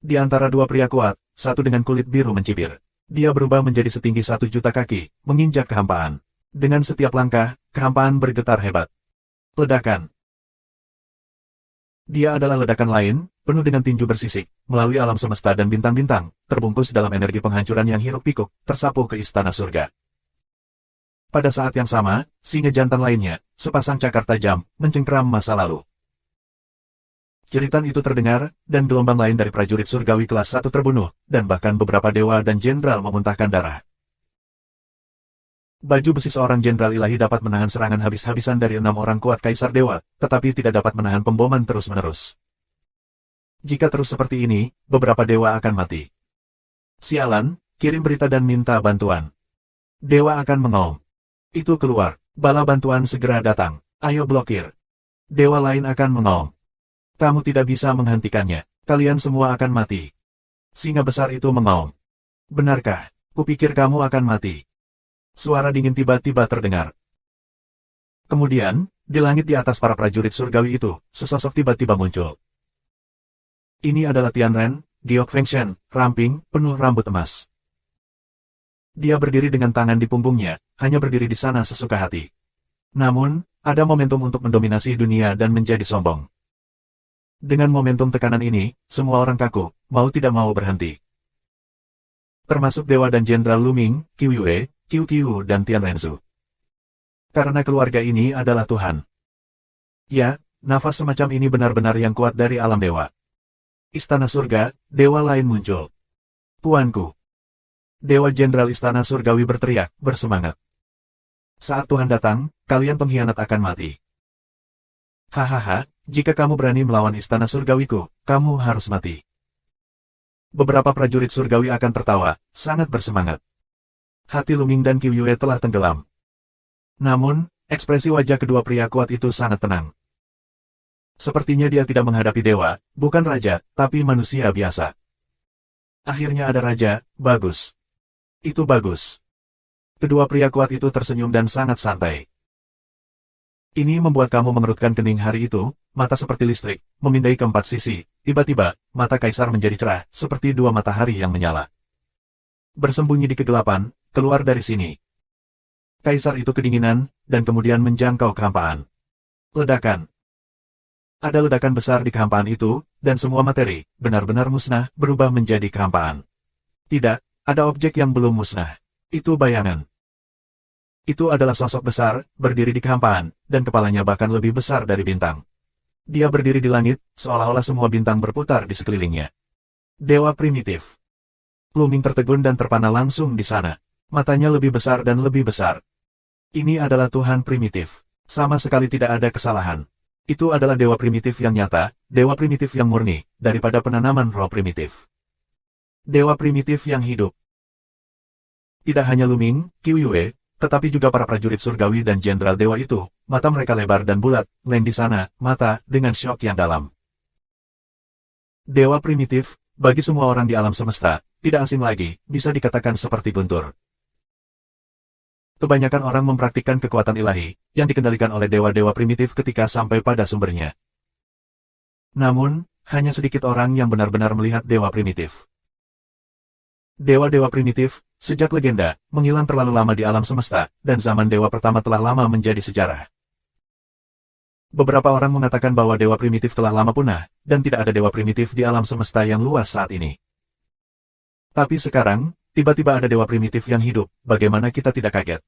Di antara dua pria kuat, satu dengan kulit biru mencibir. Dia berubah menjadi setinggi 1 juta kaki, menginjak kehampaan. Dengan setiap langkah, kehampaan bergetar hebat. Ledakan. Dia adalah ledakan lain, penuh dengan tinju bersisik, melalui alam semesta dan bintang-bintang, terbungkus dalam energi penghancuran yang hiruk-pikuk, tersapu ke Istana Surga. Pada saat yang sama, singa jantan lainnya, sepasang cakar tajam, mencengkeram masa lalu. Jeritan itu terdengar, dan gelombang lain dari prajurit surgawi kelas 1 terbunuh, dan bahkan beberapa dewa dan jenderal memuntahkan darah. Baju besi seorang jenderal ilahi dapat menahan serangan habis-habisan dari 6 orang kuat kaisar dewa, tetapi tidak dapat menahan pemboman terus-menerus. Jika terus seperti ini, beberapa dewa akan mati. Sialan, kirim berita dan minta bantuan. Dewa akan mengaum. Itu keluar, bala bantuan segera datang, ayo blokir. Dewa lain akan mengaum. Kamu tidak bisa menghentikannya, kalian semua akan mati. Singa besar itu mengaum. Benarkah? Kupikir kamu akan mati. Suara dingin tiba-tiba terdengar. Kemudian, di langit di atas para prajurit surgawi itu, sesosok tiba-tiba muncul. Ini adalah Tianren, Giok Fengshen, ramping, penuh rambut emas. Dia berdiri dengan tangan di punggungnya, hanya berdiri di sana sesuka hati. Namun, ada momentum untuk mendominasi dunia dan menjadi sombong. Dengan momentum tekanan ini, semua orang kaku, mau tidak mau berhenti. Termasuk Dewa dan Jenderal Luming, Qiu Yue, Qiu Qiu dan Tian Renzu. Karena keluarga ini adalah Tuhan. Ya, nafas semacam ini benar-benar yang kuat dari alam dewa. Istana Surga, dewa lain muncul. Tuanku. Dewa Jenderal Istana Surgawi berteriak, bersemangat. Saat Tuhan datang, kalian pengkhianat akan mati. Hahaha. Jika kamu berani melawan istana surgawiku, kamu harus mati. Beberapa prajurit surgawi akan tertawa, sangat bersemangat. Hati Luming dan Qiu Yue telah tenggelam. Namun, ekspresi wajah kedua pria kuat itu sangat tenang. Sepertinya dia tidak menghadapi dewa, bukan raja, tapi manusia biasa. Akhirnya ada raja, bagus. Itu bagus. Kedua pria kuat itu tersenyum dan sangat santai. Ini membuat kamu mengerutkan kening hari itu, mata seperti listrik, memindai keempat sisi. Tiba-tiba, mata kaisar menjadi cerah, seperti dua matahari yang menyala. Bersembunyi di kegelapan, keluar dari sini. Kaisar itu kedinginan, dan kemudian menjangkau kehampaan. Ledakan. Ada ledakan besar di kehampaan itu, dan semua materi, benar-benar musnah, berubah menjadi kehampaan. Tidak, ada objek yang belum musnah. Itu bayangan. Itu adalah sosok besar, berdiri di kehampaan, dan kepalanya bahkan lebih besar dari bintang. Dia berdiri di langit, seolah-olah semua bintang berputar di sekelilingnya. Dewa primitif. Luming tertegun dan terpana langsung di sana. Matanya lebih besar dan lebih besar. Ini adalah Tuhan primitif. Sama sekali tidak ada kesalahan. Itu adalah dewa primitif yang nyata, dewa primitif yang murni, daripada penanaman roh primitif. Dewa primitif yang hidup. Tidak hanya Luming, Qiu Yue, tetapi juga para prajurit surgawi dan jenderal dewa itu, mata mereka lebar dan bulat, lain di sana, mata, dengan syok yang dalam. Dewa primitif, bagi semua orang di alam semesta, tidak asing lagi, bisa dikatakan seperti guntur. Kebanyakan orang mempraktikkan kekuatan ilahi, yang dikendalikan oleh dewa-dewa primitif ketika sampai pada sumbernya. Namun, hanya sedikit orang yang benar-benar melihat dewa primitif. Dewa-dewa primitif, sejak legenda, menghilang terlalu lama di alam semesta, dan zaman dewa pertama telah lama menjadi sejarah. Beberapa orang mengatakan bahwa dewa primitif telah lama punah, dan tidak ada dewa primitif di alam semesta yang luas saat ini. Tapi sekarang, tiba-tiba ada dewa primitif yang hidup, bagaimana kita tidak kaget?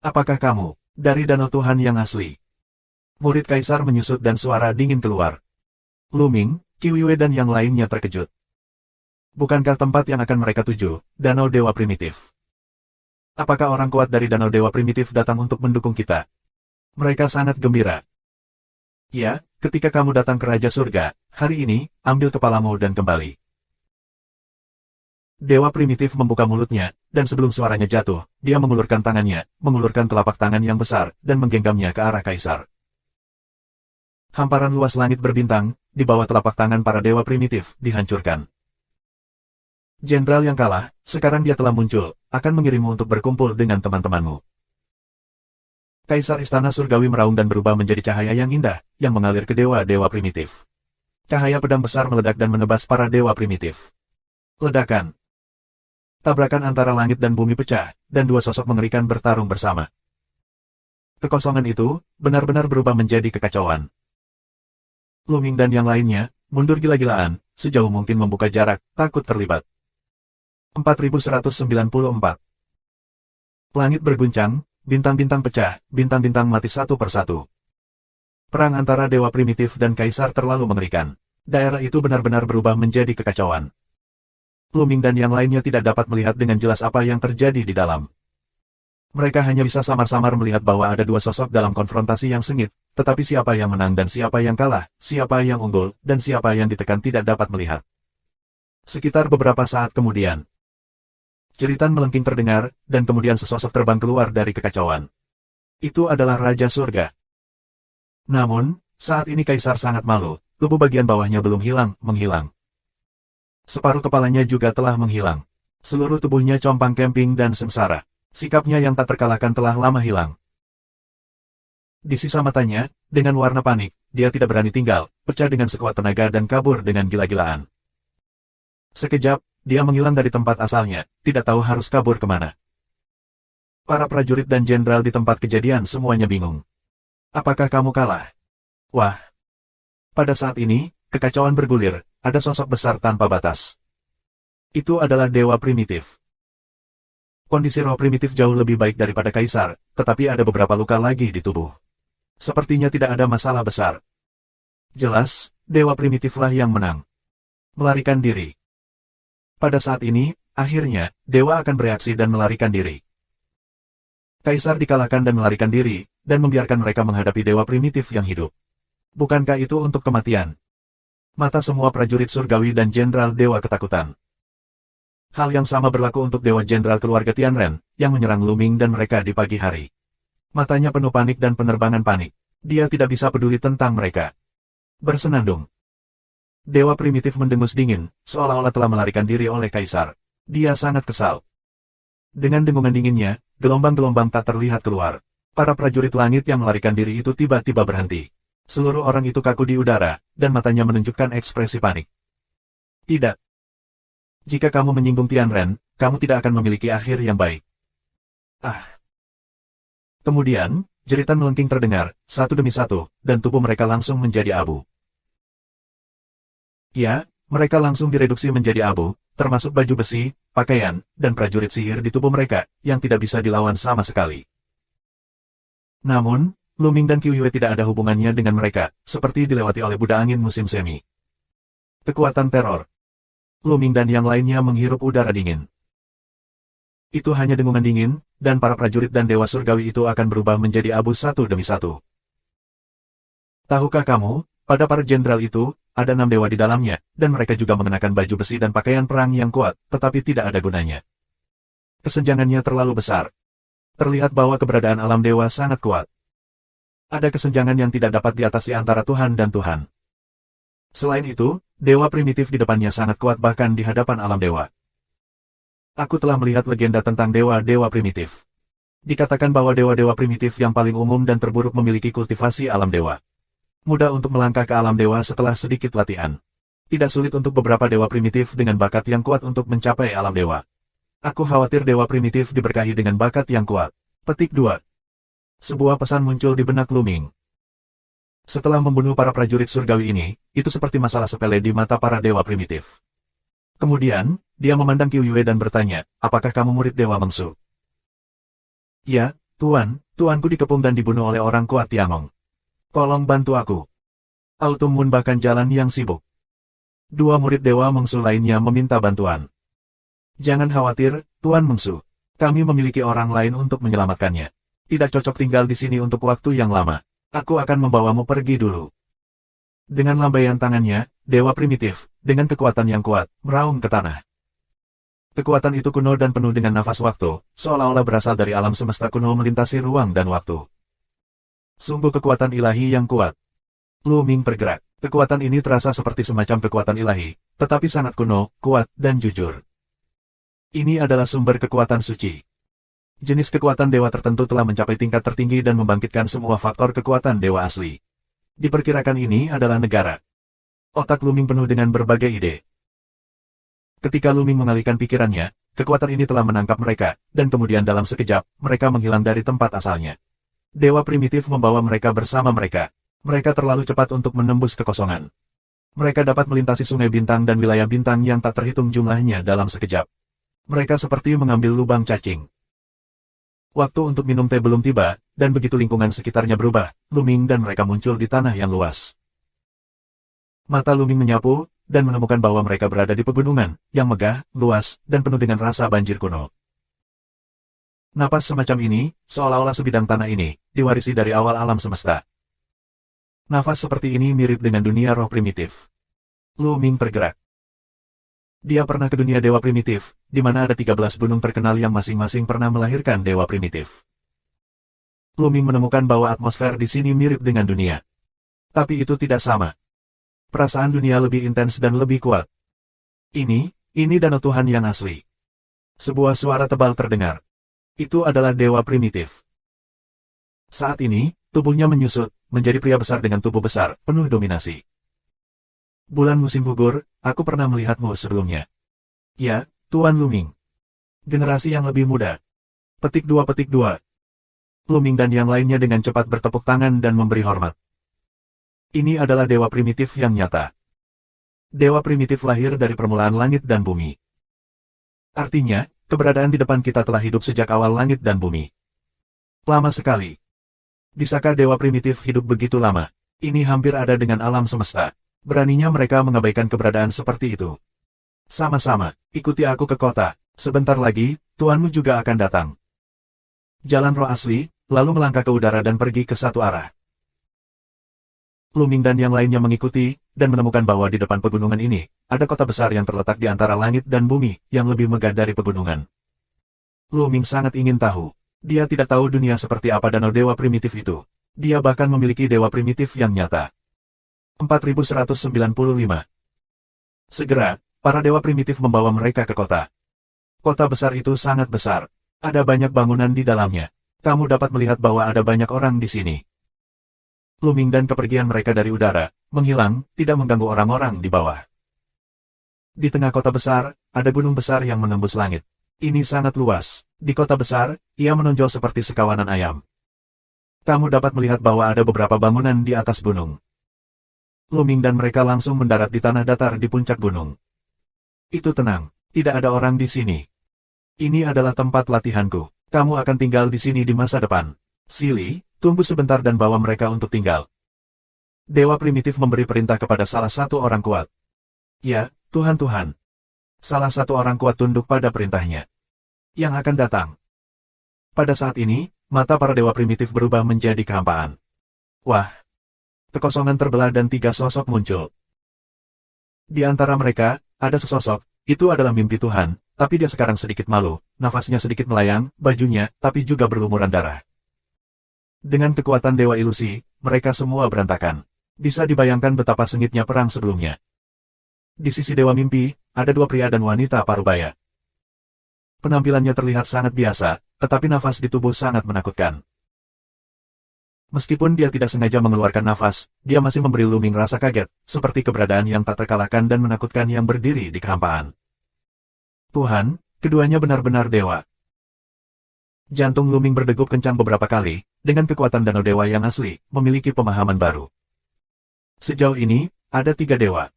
Apakah kamu, dari danau Tuhan yang asli? Murid kaisar menyusut dan suara dingin keluar. Luming, Qiu Yue dan yang lainnya terkejut. Bukankah tempat yang akan mereka tuju, danau dewa primitif? Apakah orang kuat dari danau dewa primitif datang untuk mendukung kita? Mereka sangat gembira. Ya, ketika kamu datang ke Raja Surga, hari ini, ambil kepalamu dan kembali. Dewa primitif membuka mulutnya, dan sebelum suaranya jatuh, dia mengulurkan tangannya, mengulurkan telapak tangan yang besar, dan menggenggamnya ke arah kaisar. Hamparan luas langit berbintang, di bawah telapak tangan para dewa primitif, dihancurkan. Jenderal yang kalah, sekarang dia telah muncul, akan mengirimu untuk berkumpul dengan teman-temanmu. Kaisar Istana Surgawi meraung dan berubah menjadi cahaya yang indah, yang mengalir ke dewa-dewa primitif. Cahaya pedang besar meledak dan menebas para dewa primitif. Ledakan. Tabrakan antara langit dan bumi pecah, dan dua sosok mengerikan bertarung bersama. Kekosongan itu, benar-benar berubah menjadi kekacauan. Luming dan yang lainnya, mundur gila-gilaan, sejauh mungkin membuka jarak, takut terlibat. 4194. Langit berguncang, bintang-bintang pecah, bintang-bintang mati satu persatu. Perang antara dewa primitif dan kaisar terlalu mengerikan. Daerah itu benar-benar berubah menjadi kekacauan. Luming dan yang lainnya tidak dapat melihat dengan jelas apa yang terjadi di dalam. Mereka hanya bisa samar-samar melihat bahwa ada dua sosok dalam konfrontasi yang sengit, tetapi siapa yang menang dan siapa yang kalah, siapa yang unggul, dan siapa yang ditekan tidak dapat melihat. Sekitar beberapa saat kemudian, jeritan melengking terdengar, dan kemudian sesosok terbang keluar dari kekacauan. Itu adalah Raja Surga. Namun, saat ini Kaisar sangat malu, tubuh bagian bawahnya belum menghilang. Separuh kepalanya juga telah menghilang. Seluruh tubuhnya compang-camping dan sengsara. Sikapnya yang tak terkalahkan telah lama hilang. Di sisa matanya, dengan warna panik, dia tidak berani tinggal, pecah dengan sekuat tenaga dan kabur dengan gila-gilaan. Sekejap, dia menghilang dari tempat asalnya, tidak tahu harus kabur kemana. Para prajurit dan jenderal di tempat kejadian semuanya bingung. Apakah kamu kalah? Wah! Pada saat ini, kekacauan bergulir, ada sosok besar tanpa batas. Itu adalah dewa primitif. Kondisi roh primitif jauh lebih baik daripada kaisar, tetapi ada beberapa luka lagi di tubuh. Sepertinya tidak ada masalah besar. Jelas, dewa primitiflah yang menang. Melarikan diri. Pada saat ini, akhirnya, dewa akan bereaksi dan melarikan diri. Kaisar dikalahkan dan melarikan diri, dan membiarkan mereka menghadapi dewa primitif yang hidup. Bukankah itu untuk kematian? Mata semua prajurit surgawi dan jenderal dewa ketakutan. Hal yang sama berlaku untuk dewa jenderal keluarga Tianren, yang menyerang Luming dan mereka di pagi hari. Matanya penuh panik dan penerbangan panik. Dia tidak bisa peduli tentang mereka. Bersenandung. Dewa primitif mendengus dingin, seolah-olah telah melarikan diri oleh kaisar. Dia sangat kesal. Dengan dengungan dinginnya, gelombang-gelombang tak terlihat keluar. Para prajurit langit yang melarikan diri itu tiba-tiba berhenti. Seluruh orang itu kaku di udara, dan matanya menunjukkan ekspresi panik. Tidak. Jika kamu menyinggung Tianren, kamu tidak akan memiliki akhir yang baik. Ah. Kemudian, jeritan melengking terdengar, satu demi satu, dan tubuh mereka langsung menjadi abu. Ya, mereka langsung direduksi menjadi abu, termasuk baju besi, pakaian, dan prajurit sihir di tubuh mereka, yang tidak bisa dilawan sama sekali. Namun, Luming dan Qiuyue tidak ada hubungannya dengan mereka, seperti dilewati oleh Budak Angin musim semi. Kekuatan teror. Luming dan yang lainnya menghirup udara dingin. Itu hanya dengungan dingin, dan para prajurit dan dewa surgawi itu akan berubah menjadi abu satu demi satu. Tahukah kamu, pada para jenderal itu, ada 6 dewa di dalamnya, dan mereka juga mengenakan baju besi dan pakaian perang yang kuat, tetapi tidak ada gunanya. Kesenjangannya terlalu besar. Terlihat bahwa keberadaan alam dewa sangat kuat. Ada kesenjangan yang tidak dapat diatasi antara Tuhan dan Tuhan. Selain itu, dewa primitif di depannya sangat kuat bahkan di hadapan alam dewa. Aku telah melihat legenda tentang dewa-dewa primitif. Dikatakan bahwa dewa-dewa primitif yang paling umum dan terburuk memiliki kultivasi alam dewa. Mudah untuk melangkah ke alam dewa setelah sedikit latihan. Tidak sulit untuk beberapa dewa primitif dengan bakat yang kuat untuk mencapai alam dewa. Aku khawatir dewa primitif diberkahi dengan bakat yang kuat. Petik 2. Sebuah pesan muncul di benak Luming. Setelah membunuh para prajurit surgawi ini, itu seperti masalah sepele di mata para dewa primitif. Kemudian, dia memandang Qiuyue dan bertanya, apakah kamu murid Dewa Mengsu? Ya, Tuan, tuanku dikepung dan dibunuh oleh orang kuat Tiangong. Tolong bantu aku. Autumn Moon bahkan jalan yang sibuk. 2 murid Dewa Mengsu lainnya meminta bantuan. Jangan khawatir, Tuan Mengsu. Kami memiliki orang lain untuk menyelamatkannya. Tidak cocok tinggal di sini untuk waktu yang lama. Aku akan membawamu pergi dulu. Dengan lambaian tangannya, dewa primitif, dengan kekuatan yang kuat, meraung ke tanah. Kekuatan itu kuno dan penuh dengan nafas waktu, seolah-olah berasal dari alam semesta kuno melintasi ruang dan waktu. Sungguh kekuatan ilahi yang kuat. Luming bergerak. Kekuatan ini terasa seperti semacam kekuatan ilahi, tetapi sangat kuno, kuat, dan jujur. Ini adalah sumber kekuatan suci. Jenis kekuatan dewa tertentu telah mencapai tingkat tertinggi dan membangkitkan semua faktor kekuatan dewa asli. Diperkirakan ini adalah negara. Otak Luming penuh dengan berbagai ide. Ketika Luming mengalihkan pikirannya, kekuatan ini telah menangkap mereka, dan kemudian dalam sekejap, mereka menghilang dari tempat asalnya. Dewa primitif membawa mereka bersama mereka. Mereka terlalu cepat untuk menembus kekosongan. Mereka dapat melintasi sungai bintang dan wilayah bintang yang tak terhitung jumlahnya dalam sekejap. Mereka seperti mengambil lubang cacing. Waktu untuk minum teh belum tiba, dan begitu lingkungan sekitarnya berubah, Luming dan mereka muncul di tanah yang luas. Mata Luming menyapu, dan menemukan bahwa mereka berada di pegunungan, yang megah, luas, dan penuh dengan rasa banjir kuno. Napas semacam ini, seolah-olah sebidang tanah ini, diwarisi dari awal alam semesta. Nafas seperti ini mirip dengan dunia roh primitif. Luming tergerak. Dia pernah ke dunia dewa primitif, di mana ada 13 gunung terkenal yang masing-masing pernah melahirkan dewa primitif. Luming menemukan bahwa atmosfer di sini mirip dengan dunia. Tapi itu tidak sama. Perasaan dunia lebih intens dan lebih kuat. Ini danau Tuhan yang asli. Sebuah suara tebal terdengar. Itu adalah dewa primitif. Saat ini, tubuhnya menyusut, menjadi pria besar dengan tubuh besar, penuh dominasi. Bulan musim gugur, aku pernah melihatmu sebelumnya. Ya, Tuan Luming. Generasi yang lebih muda. Petik 2. Luming dan yang lainnya dengan cepat bertepuk tangan dan memberi hormat. Ini adalah dewa primitif yang nyata. Dewa primitif lahir dari permulaan langit dan bumi. Artinya, keberadaan di depan kita telah hidup sejak awal langit dan bumi. Lama sekali. Bisakah dewa primitif hidup begitu lama? Ini hampir ada dengan alam semesta. Beraninya mereka mengabaikan keberadaan seperti itu. Sama-sama, ikuti aku ke kota. Sebentar lagi, tuanmu juga akan datang. Jalan roh asli, lalu melangkah ke udara dan pergi ke satu arah. Luming dan yang lainnya mengikuti, dan menemukan bahwa di depan pegunungan ini, ada kota besar yang terletak di antara langit dan bumi, yang lebih megah dari pegunungan. Luming sangat ingin tahu. Dia tidak tahu dunia seperti apa danau dewa primitif itu. Dia bahkan memiliki dewa primitif yang nyata. 4195. Segera, para dewa primitif membawa mereka ke kota. Kota besar itu sangat besar. Ada banyak bangunan di dalamnya. Kamu dapat melihat bahwa ada banyak orang di sini. Luming dan kepergian mereka dari udara, menghilang, tidak mengganggu orang-orang di bawah. Di tengah kota besar, ada gunung besar yang menembus langit. Ini sangat luas. Di kota besar, ia menonjol seperti sekawanan ayam. Kamu dapat melihat bahwa ada beberapa bangunan di atas gunung. Luming dan mereka langsung mendarat di tanah datar di puncak gunung. Itu tenang, tidak ada orang di sini. Ini adalah tempat latihanku. Kamu akan tinggal di sini di masa depan. Silly, tunggu sebentar dan bawa mereka untuk tinggal. Dewa primitif memberi perintah kepada salah satu orang kuat. Ya, Tuhan. Salah satu orang kuat tunduk pada perintahnya. Yang akan datang. Pada saat ini, mata para dewa primitif berubah menjadi kehampaan. Wah! Kekosongan terbelah dan 3 sosok muncul. Di antara mereka, ada sesosok, itu adalah mimpi Tuhan, tapi dia sekarang sedikit malu, nafasnya sedikit melayang, bajunya, tapi juga berlumuran darah. Dengan kekuatan dewa ilusi, mereka semua berantakan. Bisa dibayangkan betapa sengitnya perang sebelumnya. Di sisi dewa mimpi, ada 2 pria dan wanita parubaya. Penampilannya terlihat sangat biasa, tetapi nafas di tubuh sangat menakutkan. Meskipun dia tidak sengaja mengeluarkan nafas, dia masih memberi Luming rasa kaget, seperti keberadaan yang tak terkalahkan dan menakutkan yang berdiri di kehampaan. Tuhan, keduanya benar-benar dewa. Jantung Luming berdegup kencang beberapa kali, dengan kekuatan danau dewa yang asli, memiliki pemahaman baru. Sejauh ini, ada 3 dewa.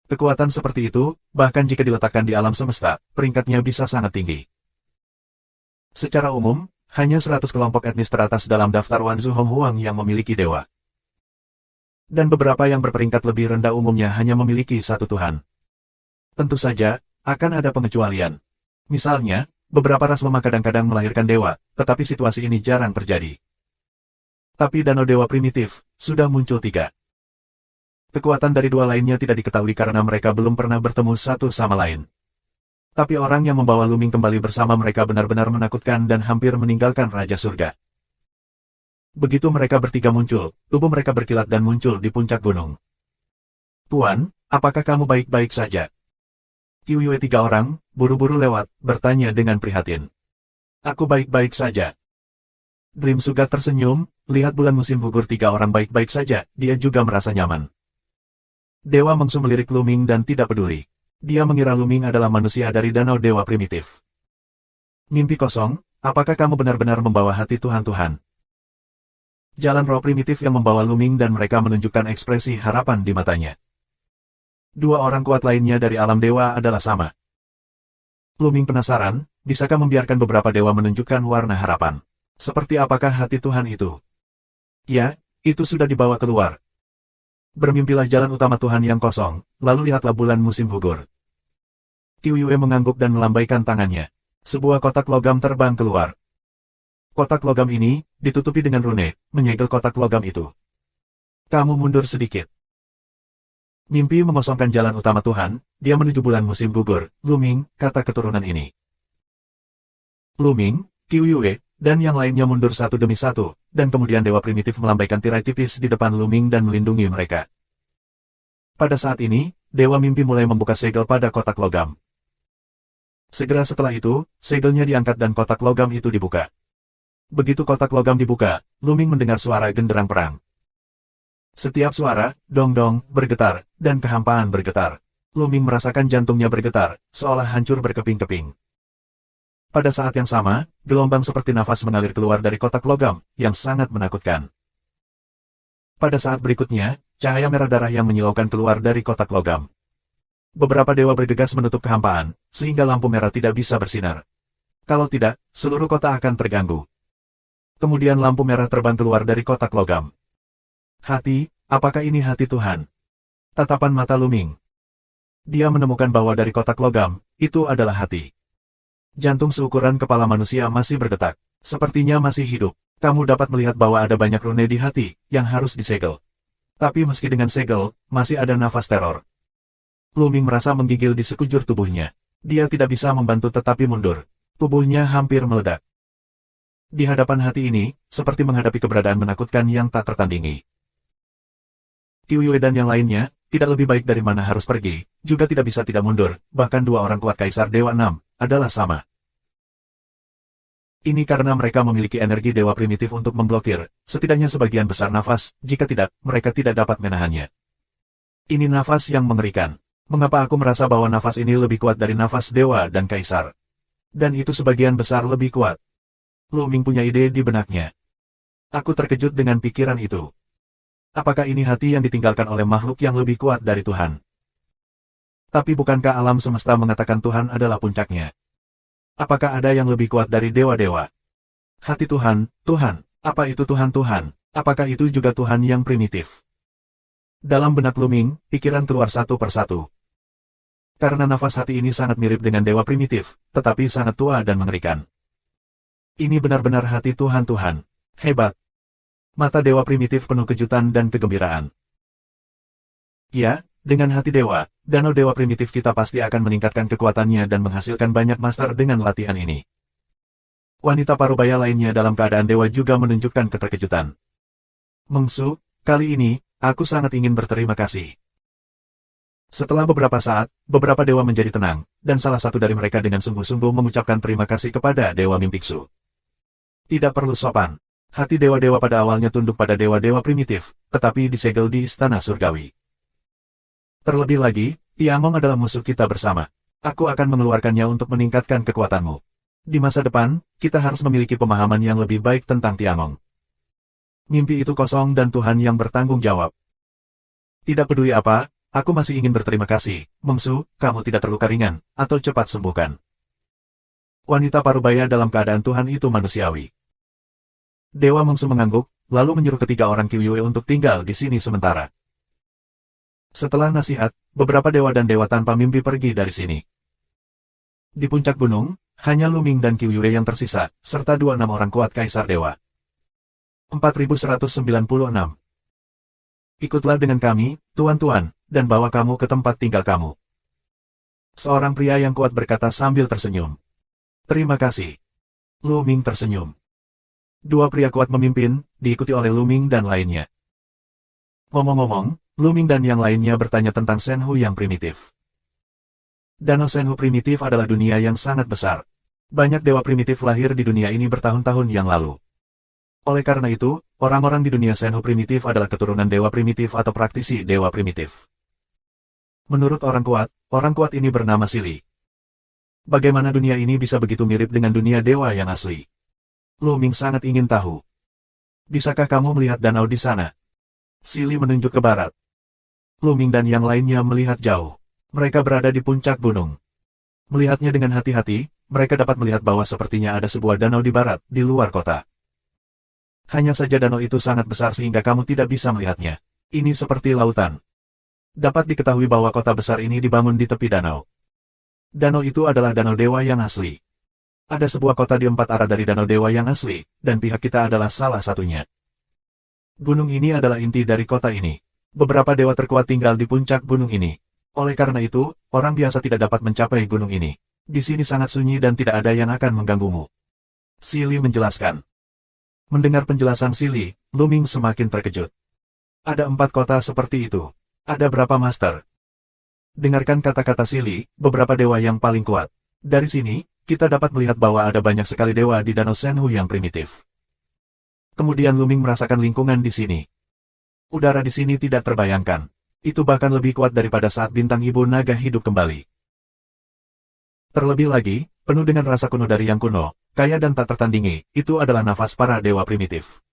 Kekuatan seperti itu, bahkan jika diletakkan di alam semesta, peringkatnya bisa sangat tinggi. Secara umum, hanya 100 kelompok etnis teratas dalam daftar Wanzu Hong Huang yang memiliki dewa. Dan beberapa yang berperingkat lebih rendah umumnya hanya memiliki satu Tuhan. Tentu saja, akan ada pengecualian. Misalnya, beberapa ras lemah kadang-kadang melahirkan dewa, tetapi situasi ini jarang terjadi. Tapi danau dewa primitif, sudah muncul 3. Kekuatan dari 2 lainnya tidak diketahui karena mereka belum pernah bertemu satu sama lain. Tapi orang yang membawa Luming kembali bersama mereka benar-benar menakutkan dan hampir meninggalkan Raja Surga. Begitu mereka bertiga muncul, tubuh mereka berkilat dan muncul di puncak gunung. Tuan, apakah kamu baik-baik saja? Qiuyue 3 orang, buru-buru lewat, bertanya dengan prihatin. Aku baik-baik saja. Dream Sugat tersenyum, lihat bulan musim gugur 3 orang baik-baik saja, dia juga merasa nyaman. Dewa Mengsu melirik Luming dan tidak peduli. Dia mengira Luming adalah manusia dari danau dewa primitif. Mimpi kosong, apakah kamu benar-benar membawa hati Tuhan-Tuhan? Jalan roh primitif yang membawa Luming dan mereka menunjukkan ekspresi harapan di matanya. 2 orang kuat lainnya dari alam dewa adalah sama. Luming penasaran, bisakah membiarkan beberapa dewa menunjukkan warna harapan? Seperti apakah hati Tuhan itu? Ya, itu sudah dibawa keluar. Bermimpilah jalan utama Tuhan yang kosong, lalu lihatlah bulan musim gugur. Qiu Yue mengangguk dan melambaikan tangannya. Sebuah kotak logam terbang keluar. Kotak logam ini, ditutupi dengan rune, menyegel kotak logam itu. Kamu mundur sedikit. Mimpi mengosongkan jalan utama Tuhan, dia menuju bulan musim gugur, Luming, kata keturunan ini. Luming, Qiu Yue, dan yang lainnya mundur satu demi satu, dan kemudian dewa primitif melambaikan tirai tipis di depan Luming dan melindungi mereka. Pada saat ini, dewa mimpi mulai membuka segel pada kotak logam. Segera setelah itu, segelnya diangkat dan kotak logam itu dibuka. Begitu kotak logam dibuka, Luming mendengar suara genderang perang. Setiap suara, dong-dong, bergetar, dan kehampaan bergetar. Luming merasakan jantungnya bergetar, seolah hancur berkeping-keping. Pada saat yang sama, gelombang seperti nafas mengalir keluar dari kotak logam, yang sangat menakutkan. Pada saat berikutnya, cahaya merah darah yang menyilaukan keluar dari kotak logam. Beberapa dewa bergegas menutup kehampaan, sehingga lampu merah tidak bisa bersinar. Kalau tidak, seluruh kota akan terganggu. Kemudian lampu merah terbang keluar dari kotak logam. Hati, apakah ini hati Tuhan? Tatapan mata Luming. Dia menemukan bahwa dari kotak logam, itu adalah hati. Jantung seukuran kepala manusia masih berdetak. Sepertinya masih hidup. Kamu dapat melihat bahwa ada banyak rune di hati, yang harus disegel. Tapi meski dengan segel, masih ada nafas teror. Luming merasa menggigil di sekujur tubuhnya. Dia tidak bisa membantu tetapi mundur. Tubuhnya hampir meledak. Di hadapan hati ini, seperti menghadapi keberadaan menakutkan yang tak tertandingi. Qiu Yue dan yang lainnya, tidak lebih baik dari mana harus pergi, juga tidak bisa tidak mundur, bahkan 2 orang kuat Kaisar Dewa 6, adalah sama. Ini karena mereka memiliki energi dewa primitif untuk memblokir, setidaknya sebagian besar nafas, jika tidak, mereka tidak dapat menahannya. Ini nafas yang mengerikan. Mengapa aku merasa bahwa nafas ini lebih kuat dari nafas dewa dan kaisar? Dan itu sebagian besar lebih kuat. Luming punya ide di benaknya. Aku terkejut dengan pikiran itu. Apakah ini hati yang ditinggalkan oleh makhluk yang lebih kuat dari Tuhan? Tapi bukankah alam semesta mengatakan Tuhan adalah puncaknya? Apakah ada yang lebih kuat dari dewa-dewa? Hati Tuhan, Tuhan, apa itu Tuhan-Tuhan? Apakah itu juga Tuhan yang primitif? Dalam benak Luming, pikiran keluar satu persatu. Karena nafas hati ini sangat mirip dengan dewa primitif, tetapi sangat tua dan mengerikan. Ini benar-benar hati Tuhan-Tuhan. Hebat. Mata dewa primitif penuh kejutan dan kegembiraan. Ya, dengan hati dewa, danau dewa primitif kita pasti akan meningkatkan kekuatannya dan menghasilkan banyak master dengan latihan ini. Wanita parubaya lainnya dalam keadaan dewa juga menunjukkan keterkejutan. Mengsu, kali ini, aku sangat ingin berterima kasih. Setelah beberapa saat, beberapa dewa menjadi tenang, dan salah satu dari mereka dengan sungguh-sungguh mengucapkan terima kasih kepada Dewa Mimpiksu. Tidak perlu sopan. Hati dewa-dewa pada awalnya tunduk pada dewa-dewa primitif, tetapi disegel di istana surgawi. Terlebih lagi, Tiangong adalah musuh kita bersama. Aku akan mengeluarkannya untuk meningkatkan kekuatanmu. Di masa depan, kita harus memiliki pemahaman yang lebih baik tentang Tiangong. Mimpi itu kosong dan Tuhan yang bertanggung jawab. Tidak peduli apa, aku masih ingin berterima kasih, Mengsu, kamu tidak terluka ringan, atau cepat sembuhkan. Wanita parubaya dalam keadaan Tuhan itu manusiawi. Dewa Mengsu mengangguk, lalu menyuruh ketiga orang Qiu Yue untuk tinggal di sini sementara. Setelah nasihat, beberapa dewa dan dewa tanpa mimpi pergi dari sini. Di puncak gunung, hanya Luming dan Qiu Yue yang tersisa, serta 26 orang kuat Kaisar Dewa. 4196. Ikutlah dengan kami, tuan-tuan, dan bawa kamu ke tempat tinggal kamu. Seorang pria yang kuat berkata sambil tersenyum. Terima kasih. Luming tersenyum. Dua pria kuat memimpin, diikuti oleh Luming dan lainnya. Ngomong-ngomong, Luming dan yang lainnya bertanya tentang Shenhu yang primitif. Danau Shenhu primitif adalah dunia yang sangat besar. Banyak dewa primitif lahir di dunia ini bertahun-tahun yang lalu. Oleh karena itu, orang-orang di dunia Senhu primitif adalah keturunan dewa primitif atau praktisi dewa primitif. Menurut orang kuat ini bernama Sili. Bagaimana dunia ini bisa begitu mirip dengan dunia dewa yang asli? Lu Ming sangat ingin tahu. Bisakah kamu melihat danau di sana? Sili menunjuk ke barat. Lu Ming dan yang lainnya melihat jauh. Mereka berada di puncak gunung. Melihatnya dengan hati-hati, mereka dapat melihat bahwa sepertinya ada sebuah danau di barat, di luar kota. Hanya saja danau itu sangat besar sehingga kamu tidak bisa melihatnya. Ini seperti lautan. Dapat diketahui bahwa kota besar ini dibangun di tepi danau. Danau itu adalah danau dewa yang asli. Ada sebuah kota di 4 arah dari danau dewa yang asli, dan pihak kita adalah salah satunya. Gunung ini adalah inti dari kota ini. Beberapa dewa terkuat tinggal di puncak gunung ini. Oleh karena itu, orang biasa tidak dapat mencapai gunung ini. Di sini sangat sunyi dan tidak ada yang akan mengganggumu. Sili menjelaskan. Mendengar penjelasan Sili, Lu Ming semakin terkejut. Ada 4 kota seperti itu. Ada berapa master? Dengarkan kata-kata Sili, beberapa dewa yang paling kuat. Dari sini, kita dapat melihat bahwa ada banyak sekali dewa di Danau Senhu yang primitif. Kemudian Lu Ming merasakan lingkungan di sini. Udara di sini tidak terbayangkan. Itu bahkan lebih kuat daripada saat bintang ibu naga hidup kembali. Terlebih lagi, penuh dengan rasa kuno dari yang kuno, kaya dan tak tertandingi, itu adalah nafas para dewa primitif.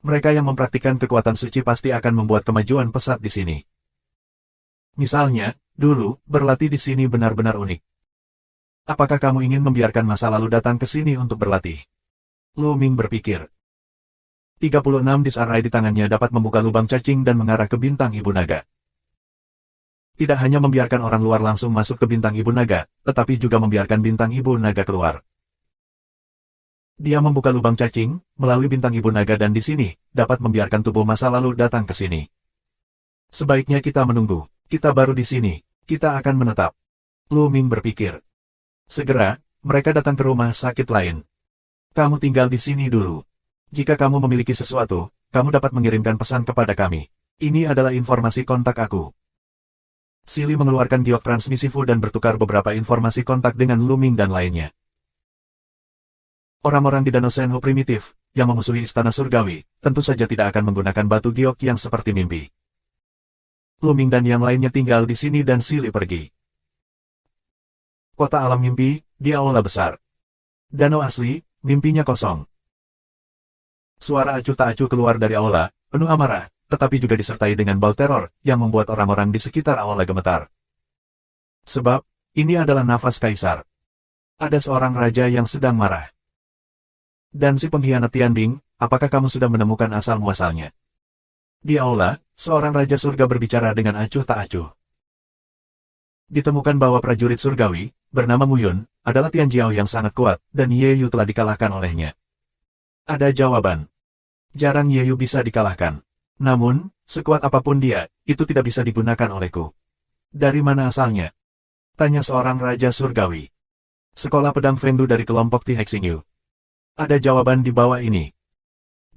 Mereka yang mempraktikkan kekuatan suci pasti akan membuat kemajuan pesat di sini. Misalnya, dulu, berlatih di sini benar-benar unik. Apakah kamu ingin membiarkan masa lalu datang ke sini untuk berlatih? Lu Ming berpikir. 36 disarai di tangannya dapat membuka lubang cacing dan mengarah ke bintang ibu naga. Tidak hanya membiarkan orang luar langsung masuk ke bintang ibu naga, tetapi juga membiarkan bintang ibu naga keluar. Dia membuka lubang cacing, melalui bintang ibu naga dan di sini, dapat membiarkan tubuh masa lalu datang ke sini. Sebaiknya kita menunggu, kita baru di sini, kita akan menetap. Lu Ming berpikir. Segera, mereka datang ke rumah sakit lain. Kamu tinggal di sini dulu. Jika kamu memiliki sesuatu, kamu dapat mengirimkan pesan kepada kami. Ini adalah informasi kontak aku. Sili mengeluarkan giok transmisifu dan bertukar beberapa informasi kontak dengan Lu Ming dan lainnya. Orang-orang di Danau Senhu primitif, yang memusuhi Istana Surgawi, tentu saja tidak akan menggunakan batu giok yang seperti mimpi. Lu Ming dan yang lainnya tinggal di sini dan Sili pergi. Kota alam mimpi, di aula besar. Danau asli, mimpinya kosong. Suara acuh tak acuh keluar dari aula, penuh amarah, tetapi juga disertai dengan bau teror, yang membuat orang-orang di sekitar aula gemetar. Sebab, ini adalah nafas kaisar. Ada seorang raja yang sedang marah. Dan si pengkhianat Tianbing, apakah kamu sudah menemukan asal-muasalnya? Di aula, seorang raja surga berbicara dengan acuh tak acuh. Ditemukan bahwa prajurit surgawi, bernama Muyun, adalah Tian Jiao yang sangat kuat, dan Ye Yu telah dikalahkan olehnya. Ada jawaban. Jarang Ye Yu bisa dikalahkan. Namun, sekuat apapun dia, itu tidak bisa digunakan olehku. Dari mana asalnya? Tanya seorang raja surgawi. Sekolah pedang Fengdu dari kelompok Ti Hexingyu. Ada jawaban di bawah ini.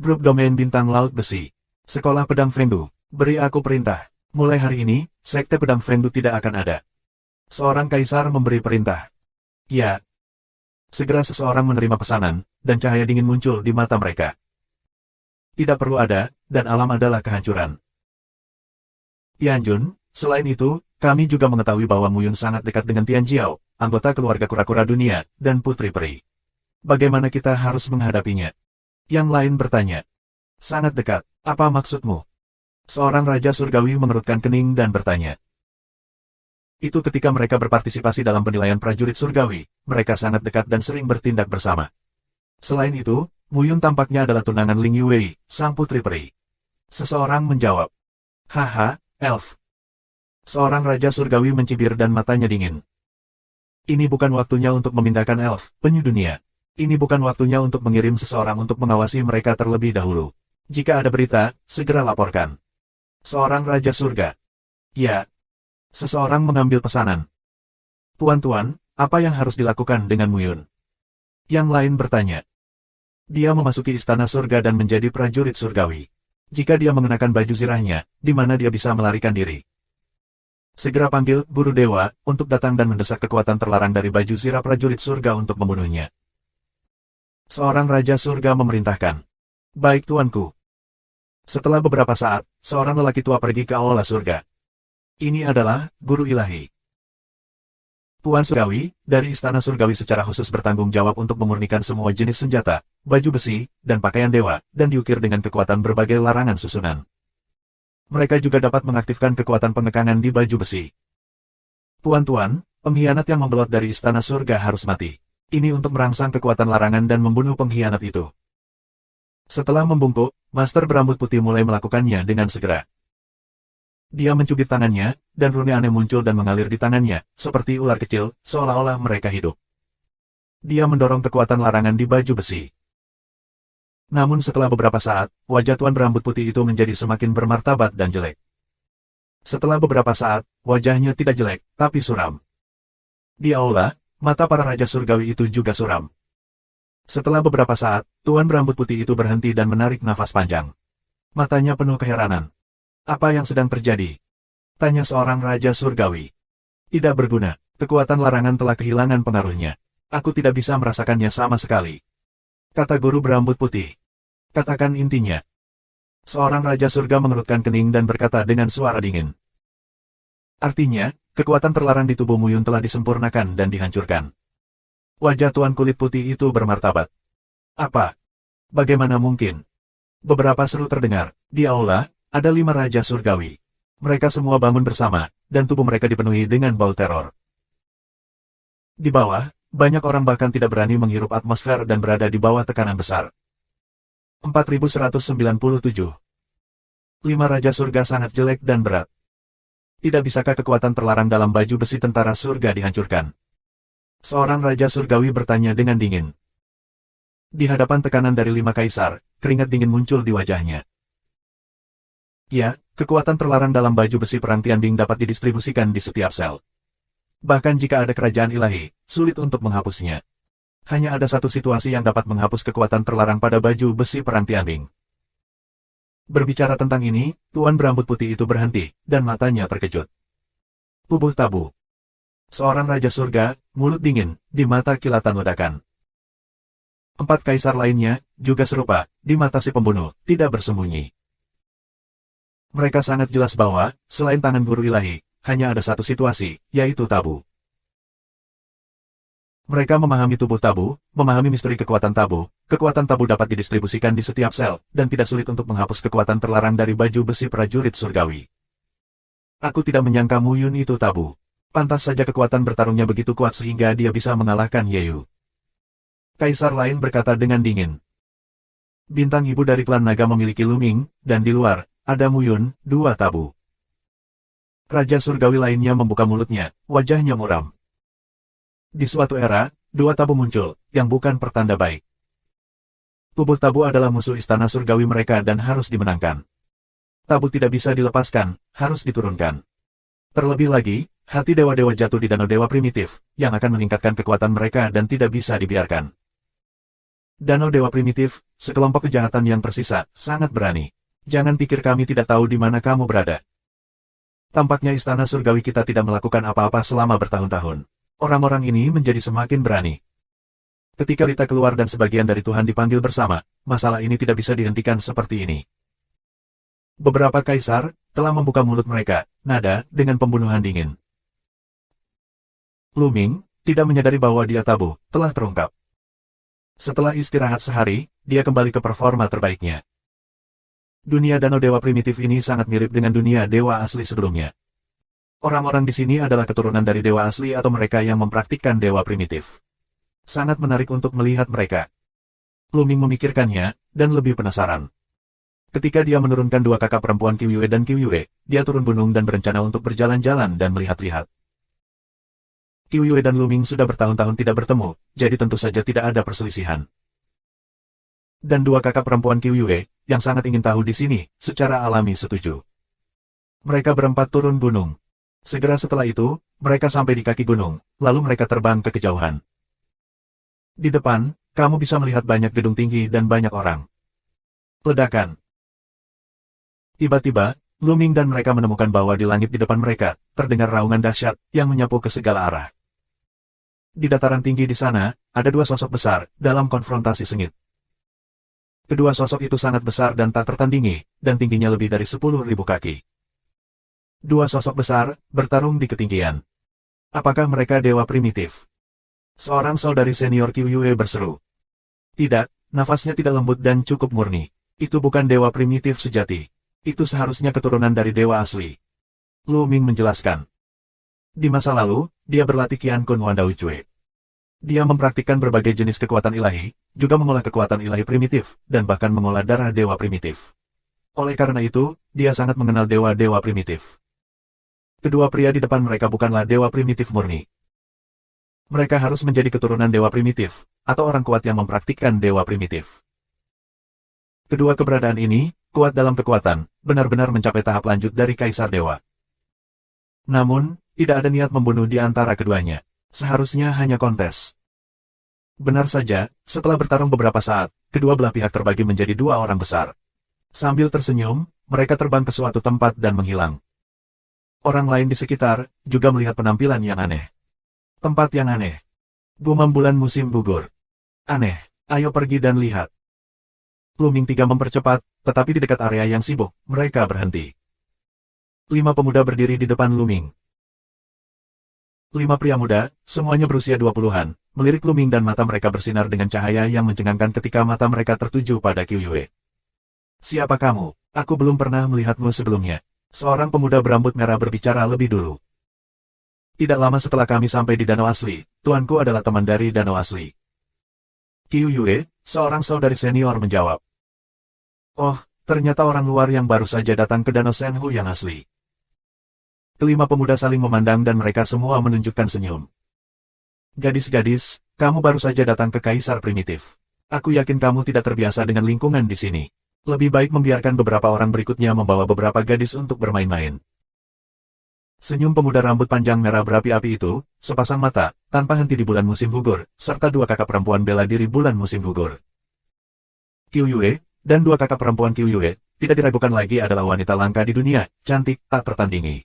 Grup domain bintang laut besi. Sekolah pedang Fengdu, beri aku perintah. Mulai hari ini, sekte pedang Fengdu tidak akan ada. Seorang kaisar memberi perintah. Ya. Segera seseorang menerima pesanan, dan cahaya dingin muncul di mata mereka. Tidak perlu ada, dan alam adalah kehancuran. Tianjun, selain itu, kami juga mengetahui bahwa Muyun sangat dekat dengan Tian Jiao, anggota keluarga kura-kura dunia, dan putri peri. Bagaimana kita harus menghadapinya? Yang lain bertanya. Sangat dekat, apa maksudmu? Seorang raja surgawi mengerutkan kening dan bertanya. Itu ketika mereka berpartisipasi dalam penilaian prajurit surgawi, mereka sangat dekat dan sering bertindak bersama. Selain itu, Muyun tampaknya adalah tunangan Ling Yuwei, sang putri peri. Seseorang menjawab. Haha, elf. Seorang raja surgawi mencibir dan matanya dingin. Ini bukan waktunya untuk memindahkan elf, penyu dunia. Ini bukan waktunya untuk mengirim seseorang untuk mengawasi mereka terlebih dahulu. Jika ada berita, segera laporkan. Seorang raja surga. Ya. Seseorang mengambil pesanan. Tuan-tuan, apa yang harus dilakukan dengan Muyun? Yang lain bertanya. Dia memasuki istana surga dan menjadi prajurit surgawi. Jika dia mengenakan baju zirahnya, di mana dia bisa melarikan diri? Segera panggil Guru Dewa untuk datang dan mendesak kekuatan terlarang dari baju zirah prajurit surga untuk membunuhnya. Seorang Raja Surga memerintahkan. Baik tuanku. Setelah beberapa saat, seorang lelaki tua pergi ke aula surga. Ini adalah Guru Ilahi. Tuan Surgawi, dari Istana Surgawi secara khusus bertanggung jawab untuk memurnikan semua jenis senjata, baju besi, dan pakaian dewa, dan diukir dengan kekuatan berbagai larangan susunan. Mereka juga dapat mengaktifkan kekuatan pengekangan di baju besi. Tuan-tuan, pengkhianat yang membelot dari Istana Surga harus mati. Ini untuk merangsang kekuatan larangan dan membunuh pengkhianat itu. Setelah membungkuk, Master Berambut Putih mulai melakukannya dengan segera. Dia mencubit tangannya, dan rune aneh muncul dan mengalir di tangannya, seperti ular kecil, seolah-olah mereka hidup. Dia mendorong kekuatan larangan di baju besi. Namun setelah beberapa saat, wajah Tuan Berambut Putih itu menjadi semakin bermartabat dan jelek. Setelah beberapa saat, wajahnya tidak jelek, tapi suram. Di aula, mata para Raja Surgawi itu juga suram. Setelah beberapa saat, Tuan Berambut Putih itu berhenti dan menarik nafas panjang. Matanya penuh keheranan. Apa yang sedang terjadi? Tanya seorang Raja Surgawi. Tidak berguna, kekuatan larangan telah kehilangan pengaruhnya. Aku tidak bisa merasakannya sama sekali. Kata Guru Berambut Putih. Katakan intinya. Seorang Raja Surga mengerutkan kening dan berkata dengan suara dingin. Artinya, kekuatan terlarang di tubuh Muyun telah disempurnakan dan dihancurkan. Wajah Tuan Kulit Putih itu bermartabat. Apa? Bagaimana mungkin? Beberapa seru terdengar. Di aula, ada 5 Raja Surgawi. Mereka semua bangun bersama, dan tubuh mereka dipenuhi dengan bau teror. Di bawah, banyak orang bahkan tidak berani menghirup atmosfer dan berada di bawah tekanan besar. 4197. 5 Raja Surga sangat jelek dan berat. Tidak bisakah kekuatan terlarang dalam baju besi tentara surga dihancurkan? Seorang Raja Surgawi bertanya dengan dingin. Di hadapan tekanan dari 5 kaisar, keringat dingin muncul di wajahnya. Ya, kekuatan terlarang dalam baju besi perang Tianbing dapat didistribusikan di setiap sel. Bahkan jika ada kerajaan ilahi, sulit untuk menghapusnya. Hanya ada satu situasi yang dapat menghapus kekuatan terlarang pada baju besi perang Tianbing. Berbicara tentang ini, Tuan Berambut Putih itu berhenti, dan matanya terkejut. Tubuh tabu. Seorang Raja Surga, mulut dingin, di mata kilatan ledakan. 4 kaisar lainnya, juga serupa, di mata si pembunuh, tidak bersembunyi. Mereka sangat jelas bahwa, selain tangan Guru Ilahi, hanya ada satu situasi, yaitu tabu. Mereka memahami tubuh tabu, memahami misteri kekuatan tabu dapat didistribusikan di setiap sel, dan tidak sulit untuk menghapus kekuatan terlarang dari baju besi prajurit surgawi. Aku tidak menyangka Muyun itu tabu. Pantas saja kekuatan bertarungnya begitu kuat sehingga dia bisa mengalahkan Yeyu. Kaisar lain berkata dengan dingin. Bintang ibu dari klan naga memiliki Luming, dan di luar, ada Muyun, 2 tabu. Raja Surgawi lainnya membuka mulutnya, wajahnya muram. Di suatu era, 2 tabu muncul, yang bukan pertanda baik. Tubuh tabu adalah musuh istana surgawi mereka dan harus dimenangkan. Tabu tidak bisa dilepaskan, harus diturunkan. Terlebih lagi, hati dewa-dewa jatuh di danau dewa primitif, yang akan meningkatkan kekuatan mereka dan tidak bisa dibiarkan. Danau dewa primitif, sekelompok kejahatan yang tersisa, sangat berani. Jangan pikir kami tidak tahu di mana kamu berada. Tampaknya istana surgawi kita tidak melakukan apa-apa selama bertahun-tahun. Orang-orang ini menjadi semakin berani. Ketika berita keluar dan sebagian dari Tuhan dipanggil bersama, masalah ini tidak bisa dihentikan seperti ini. Beberapa kaisar telah membuka mulut mereka, nada, dengan pembunuhan dingin. Luming, tidak menyadari bahwa dia tabu, telah terungkap. Setelah istirahat sehari, dia kembali ke performa terbaiknya. Dunia danau dewa primitif ini sangat mirip dengan dunia dewa asli sebelumnya. Orang-orang di sini adalah keturunan dari dewa asli atau mereka yang mempraktikkan dewa primitif. Sangat menarik untuk melihat mereka. Luming memikirkannya, dan lebih penasaran. Ketika dia menurunkan 2 kakak perempuan Qiuyue dan Qiuyue, dia turun gunung dan berencana untuk berjalan-jalan dan melihat-lihat. Qiuyue dan Luming sudah bertahun-tahun tidak bertemu, jadi tentu saja tidak ada perselisihan. Dan 2 kakak perempuan Qiuyue, yang sangat ingin tahu di sini, secara alami setuju. Mereka berempat turun gunung. Segera setelah itu, mereka sampai di kaki gunung, lalu mereka terbang ke kejauhan. Di depan, kamu bisa melihat banyak gedung tinggi dan banyak orang. Ledakan. Tiba-tiba, Luming dan mereka menemukan bahwa di langit di depan mereka, terdengar raungan dahsyat, yang menyapu ke segala arah. Di dataran tinggi di sana, ada dua sosok besar, dalam konfrontasi sengit. Kedua sosok itu sangat besar dan tak tertandingi, dan tingginya lebih dari 10.000 kaki. Dua sosok besar, bertarung di ketinggian. Apakah mereka dewa primitif? Seorang saudari senior Qiu Yue berseru. Tidak, nafasnya tidak lembut dan cukup murni. Itu bukan dewa primitif sejati. Itu seharusnya keturunan dari dewa asli. Lu Ming menjelaskan. Di masa lalu, dia berlatih Qian Kun Wan Dao Cue. Dia mempraktikkan berbagai jenis kekuatan ilahi, juga mengolah kekuatan ilahi primitif, dan bahkan mengolah darah dewa primitif. Oleh karena itu, dia sangat mengenal dewa-dewa primitif. Kedua pria di depan mereka bukanlah dewa primitif murni. Mereka harus menjadi keturunan dewa primitif, atau orang kuat yang mempraktikkan dewa primitif. Kedua keberadaan ini, kuat dalam kekuatan, benar-benar mencapai tahap lanjut dari Kaisar Dewa. Namun, tidak ada niat membunuh di antara keduanya. Seharusnya hanya kontes. Benar saja, setelah bertarung beberapa saat, kedua belah pihak terbagi menjadi dua orang besar. Sambil tersenyum, mereka terbang ke suatu tempat dan menghilang. Orang lain di sekitar, juga melihat penampilan yang aneh. Tempat yang aneh. Gumam bulan musim gugur. Aneh, ayo pergi dan lihat. Luming tiga mempercepat, tetapi di dekat area yang sibuk, mereka berhenti. 5 pemuda berdiri di depan Luming. 5 pria muda, semuanya berusia 20-an, melirik Luming dan mata mereka bersinar dengan cahaya yang mencengangkan ketika mata mereka tertuju pada Qiu Yue. Siapa kamu? Aku belum pernah melihatmu sebelumnya. Seorang pemuda berambut merah berbicara lebih dulu. Tidak lama setelah kami sampai di Danau Asli, tuanku adalah teman dari Danau Asli. Qiu Yue, seorang saudari senior menjawab. Oh, ternyata orang luar yang baru saja datang ke Danau Shenhu yang asli. Kelima pemuda saling memandang dan mereka semua menunjukkan senyum. Gadis-gadis, kamu baru saja datang ke Kaisar Primitif. Aku yakin kamu tidak terbiasa dengan lingkungan di sini. Lebih baik membiarkan beberapa orang berikutnya membawa beberapa gadis untuk bermain-main. Senyum pemuda rambut panjang merah berapi-api itu, sepasang mata, tanpa henti di bulan musim gugur, serta dua kakak perempuan bela diri bulan musim gugur. Qiu Yue, dan dua kakak perempuan Qiu Yue, tidak diragukan lagi adalah wanita langka di dunia, cantik, tak tertandingi.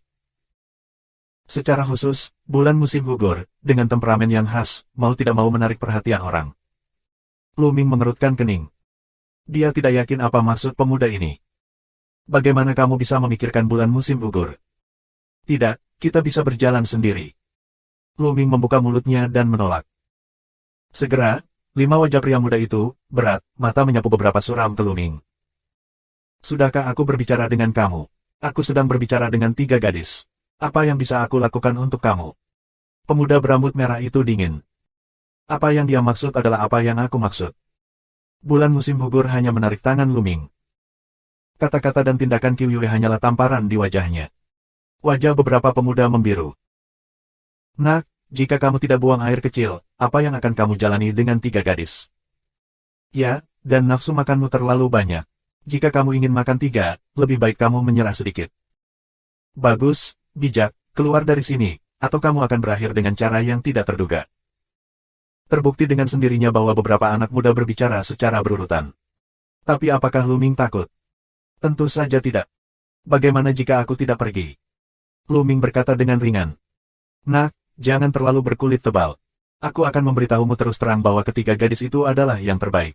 Secara khusus, bulan musim gugur, dengan temperamen yang khas, mau tidak mau menarik perhatian orang. Luming mengerutkan kening. Dia tidak yakin apa maksud pemuda ini. Bagaimana kamu bisa memikirkan bulan musim gugur? Tidak, kita bisa berjalan sendiri. Luming membuka mulutnya dan menolak. Segera, 5 wajah pria muda itu, berat, mata menyapu beberapa suram ke Luming. Sudahkah aku berbicara dengan kamu? Aku sedang berbicara dengan 3 gadis. Apa yang bisa aku lakukan untuk kamu? Pemuda berambut merah itu dingin. Apa yang dia maksud adalah apa yang aku maksud. Bulan musim gugur hanya menarik tangan Luming. Kata-kata dan tindakan Qiu Yue hanyalah tamparan di wajahnya. Wajah beberapa pemuda membiru. Nak, jika kamu tidak buang air kecil, apa yang akan kamu jalani dengan 3 gadis? Ya, dan nafsu makanmu terlalu banyak. Jika kamu ingin makan 3, lebih baik kamu menyerah sedikit. Bagus, bijak, keluar dari sini, atau kamu akan berakhir dengan cara yang tidak terduga. Terbukti dengan sendirinya bahwa beberapa anak muda berbicara secara berurutan. Tapi apakah Luming takut? Tentu saja tidak. Bagaimana jika aku tidak pergi? Luming berkata dengan ringan. Nak, jangan terlalu berkulit tebal. Aku akan memberitahumu terus terang bahwa ketiga gadis itu adalah yang terbaik.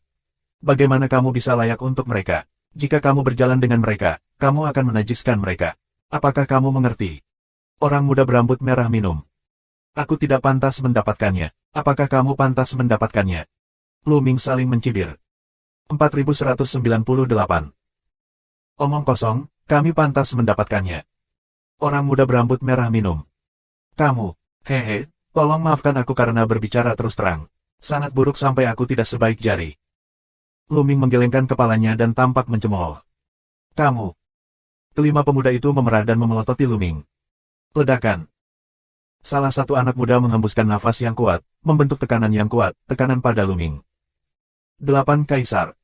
Bagaimana kamu bisa layak untuk mereka? Jika kamu berjalan dengan mereka, kamu akan menajiskan mereka. Apakah kamu mengerti? Orang muda berambut merah minum. Aku tidak pantas mendapatkannya. Apakah kamu pantas mendapatkannya? Luming saling mencibir. 4198. Omong kosong, kami pantas mendapatkannya. Orang muda berambut merah minum. Kamu, hehe, tolong maafkan aku karena berbicara terus terang. Sangat buruk sampai aku tidak sebaik jari. Luming menggelengkan kepalanya dan tampak mencemooh. Kamu. Kelima pemuda itu memerah dan memelototi Luming. Ledakan. Salah satu anak muda menghembuskan nafas yang kuat, membentuk tekanan yang kuat, tekanan pada Luming. 8 Kaisar.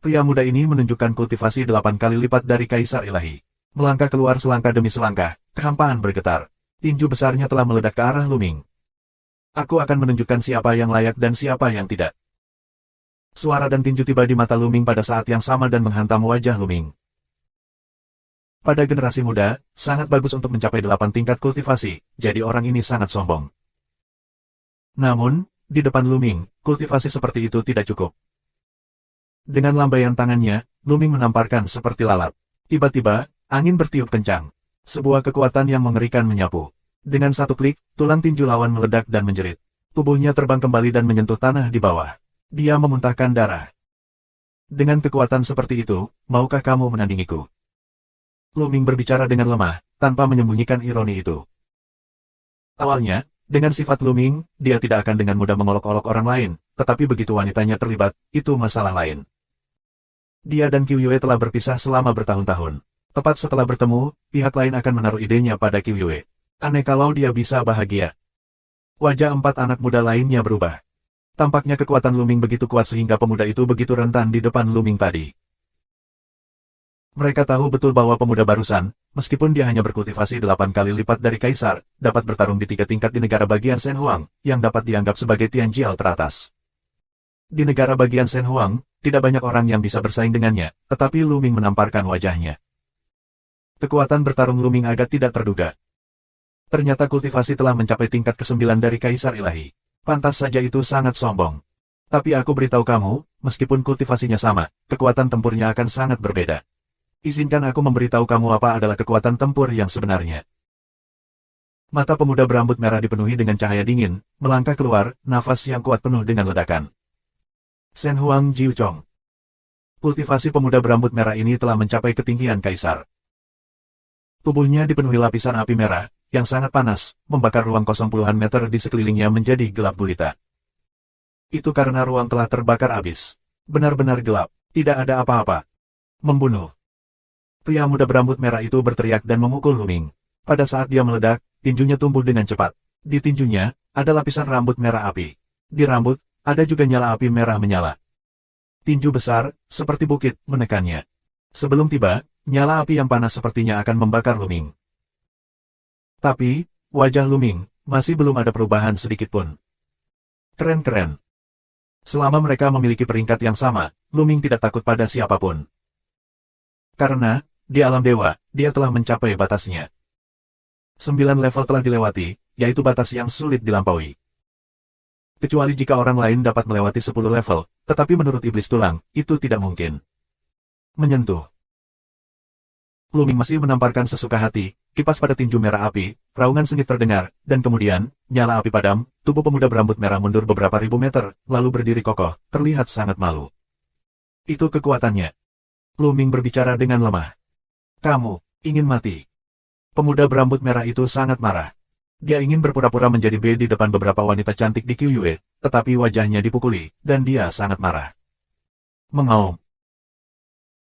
Pria muda ini menunjukkan kultivasi 8 kali lipat dari Kaisar Ilahi. Melangkah keluar selangkah demi selangkah, kehampaan bergetar. Tinju besarnya telah meledak ke arah Luming. Aku akan menunjukkan siapa yang layak dan siapa yang tidak. Suara dan tinju tiba di mata Luming pada saat yang sama dan menghantam wajah Luming. Pada generasi muda, sangat bagus untuk mencapai 8 tingkat kultivasi, jadi orang ini sangat sombong. Namun, di depan Luming, kultivasi seperti itu tidak cukup. Dengan lambaian tangannya, Luming menamparkan seperti lalat. Tiba-tiba, angin bertiup kencang. Sebuah kekuatan yang mengerikan menyapu. Dengan satu klik, tulang tinju lawan meledak dan menjerit. Tubuhnya terbang kembali dan menyentuh tanah di bawah. Dia memuntahkan darah. Dengan kekuatan seperti itu, maukah kamu menandingiku? Luming berbicara dengan lemah, tanpa menyembunyikan ironi itu. Awalnya, dengan sifat Luming, dia tidak akan dengan mudah mengolok-olok orang lain, tetapi begitu wanitanya terlibat, itu masalah lain. Dia dan Qiuyue telah berpisah selama bertahun-tahun. Tepat setelah bertemu, pihak lain akan menaruh idenya pada Qiuyue. Aneh kalau dia bisa bahagia. Wajah 4 anak muda lainnya berubah. Tampaknya kekuatan Luming begitu kuat sehingga pemuda itu begitu rentan di depan Luming tadi. Mereka tahu betul bahwa pemuda barusan, meskipun dia hanya berkultivasi 8 kali lipat dari Kaisar, dapat bertarung di 3 tingkat di negara bagian Shenhuang, yang dapat dianggap sebagai Tianjiao teratas. Di negara bagian Shenhuang, tidak banyak orang yang bisa bersaing dengannya, tetapi Luming menamparkan wajahnya. Kekuatan bertarung Luming agak tidak terduga. Ternyata kultivasi telah mencapai tingkat ke-9 dari Kaisar Ilahi. Pantas saja itu sangat sombong. Tapi aku beritahu kamu, meskipun kultivasinya sama, kekuatan tempurnya akan sangat berbeda. Izinkan aku memberitahu kamu apa adalah kekuatan tempur yang sebenarnya. Mata pemuda berambut merah dipenuhi dengan cahaya dingin, melangkah keluar, nafas yang kuat penuh dengan ledakan. Shenhuang Jiuchong. Kultivasi pemuda berambut merah ini telah mencapai ketinggian Kaisar. Tubuhnya dipenuhi lapisan api merah, yang sangat panas, membakar ruang kosong puluhan meter di sekelilingnya menjadi gelap gulita. Itu karena ruang telah terbakar habis. Benar-benar gelap, tidak ada apa-apa. Membunuh. Pria muda berambut merah itu berteriak dan memukul Luming. Pada saat dia meledak, tinjunya tumbuh dengan cepat. Di tinjunya, ada lapisan rambut merah api. Di rambut, ada juga nyala api merah menyala. Tinju besar, seperti bukit, menekannya. Sebelum tiba, nyala api yang panas sepertinya akan membakar Luming. Tapi, wajah Luming, masih belum ada perubahan sedikitpun. Keren-keren. Selama mereka memiliki peringkat yang sama, Luming tidak takut pada siapapun. Karena, di alam dewa, dia telah mencapai batasnya. 9 level telah dilewati, yaitu batas yang sulit dilampaui. Kecuali jika orang lain dapat melewati 10 level, tetapi menurut iblis tulang, itu tidak mungkin. Menyentuh. Luming masih menamparkan sesuka hati, kipas pada tinju merah api, raungan sengit terdengar, dan kemudian, nyala api padam, tubuh pemuda berambut merah mundur beberapa ribu meter, lalu berdiri kokoh, terlihat sangat malu. Itu kekuatannya. Luming berbicara dengan lemah. Kamu ingin mati. Pemuda berambut merah itu sangat marah. Dia ingin berpura-pura menjadi B di depan beberapa wanita cantik di Qiuyue, tetapi wajahnya dipukuli, dan dia sangat marah. Mengaum.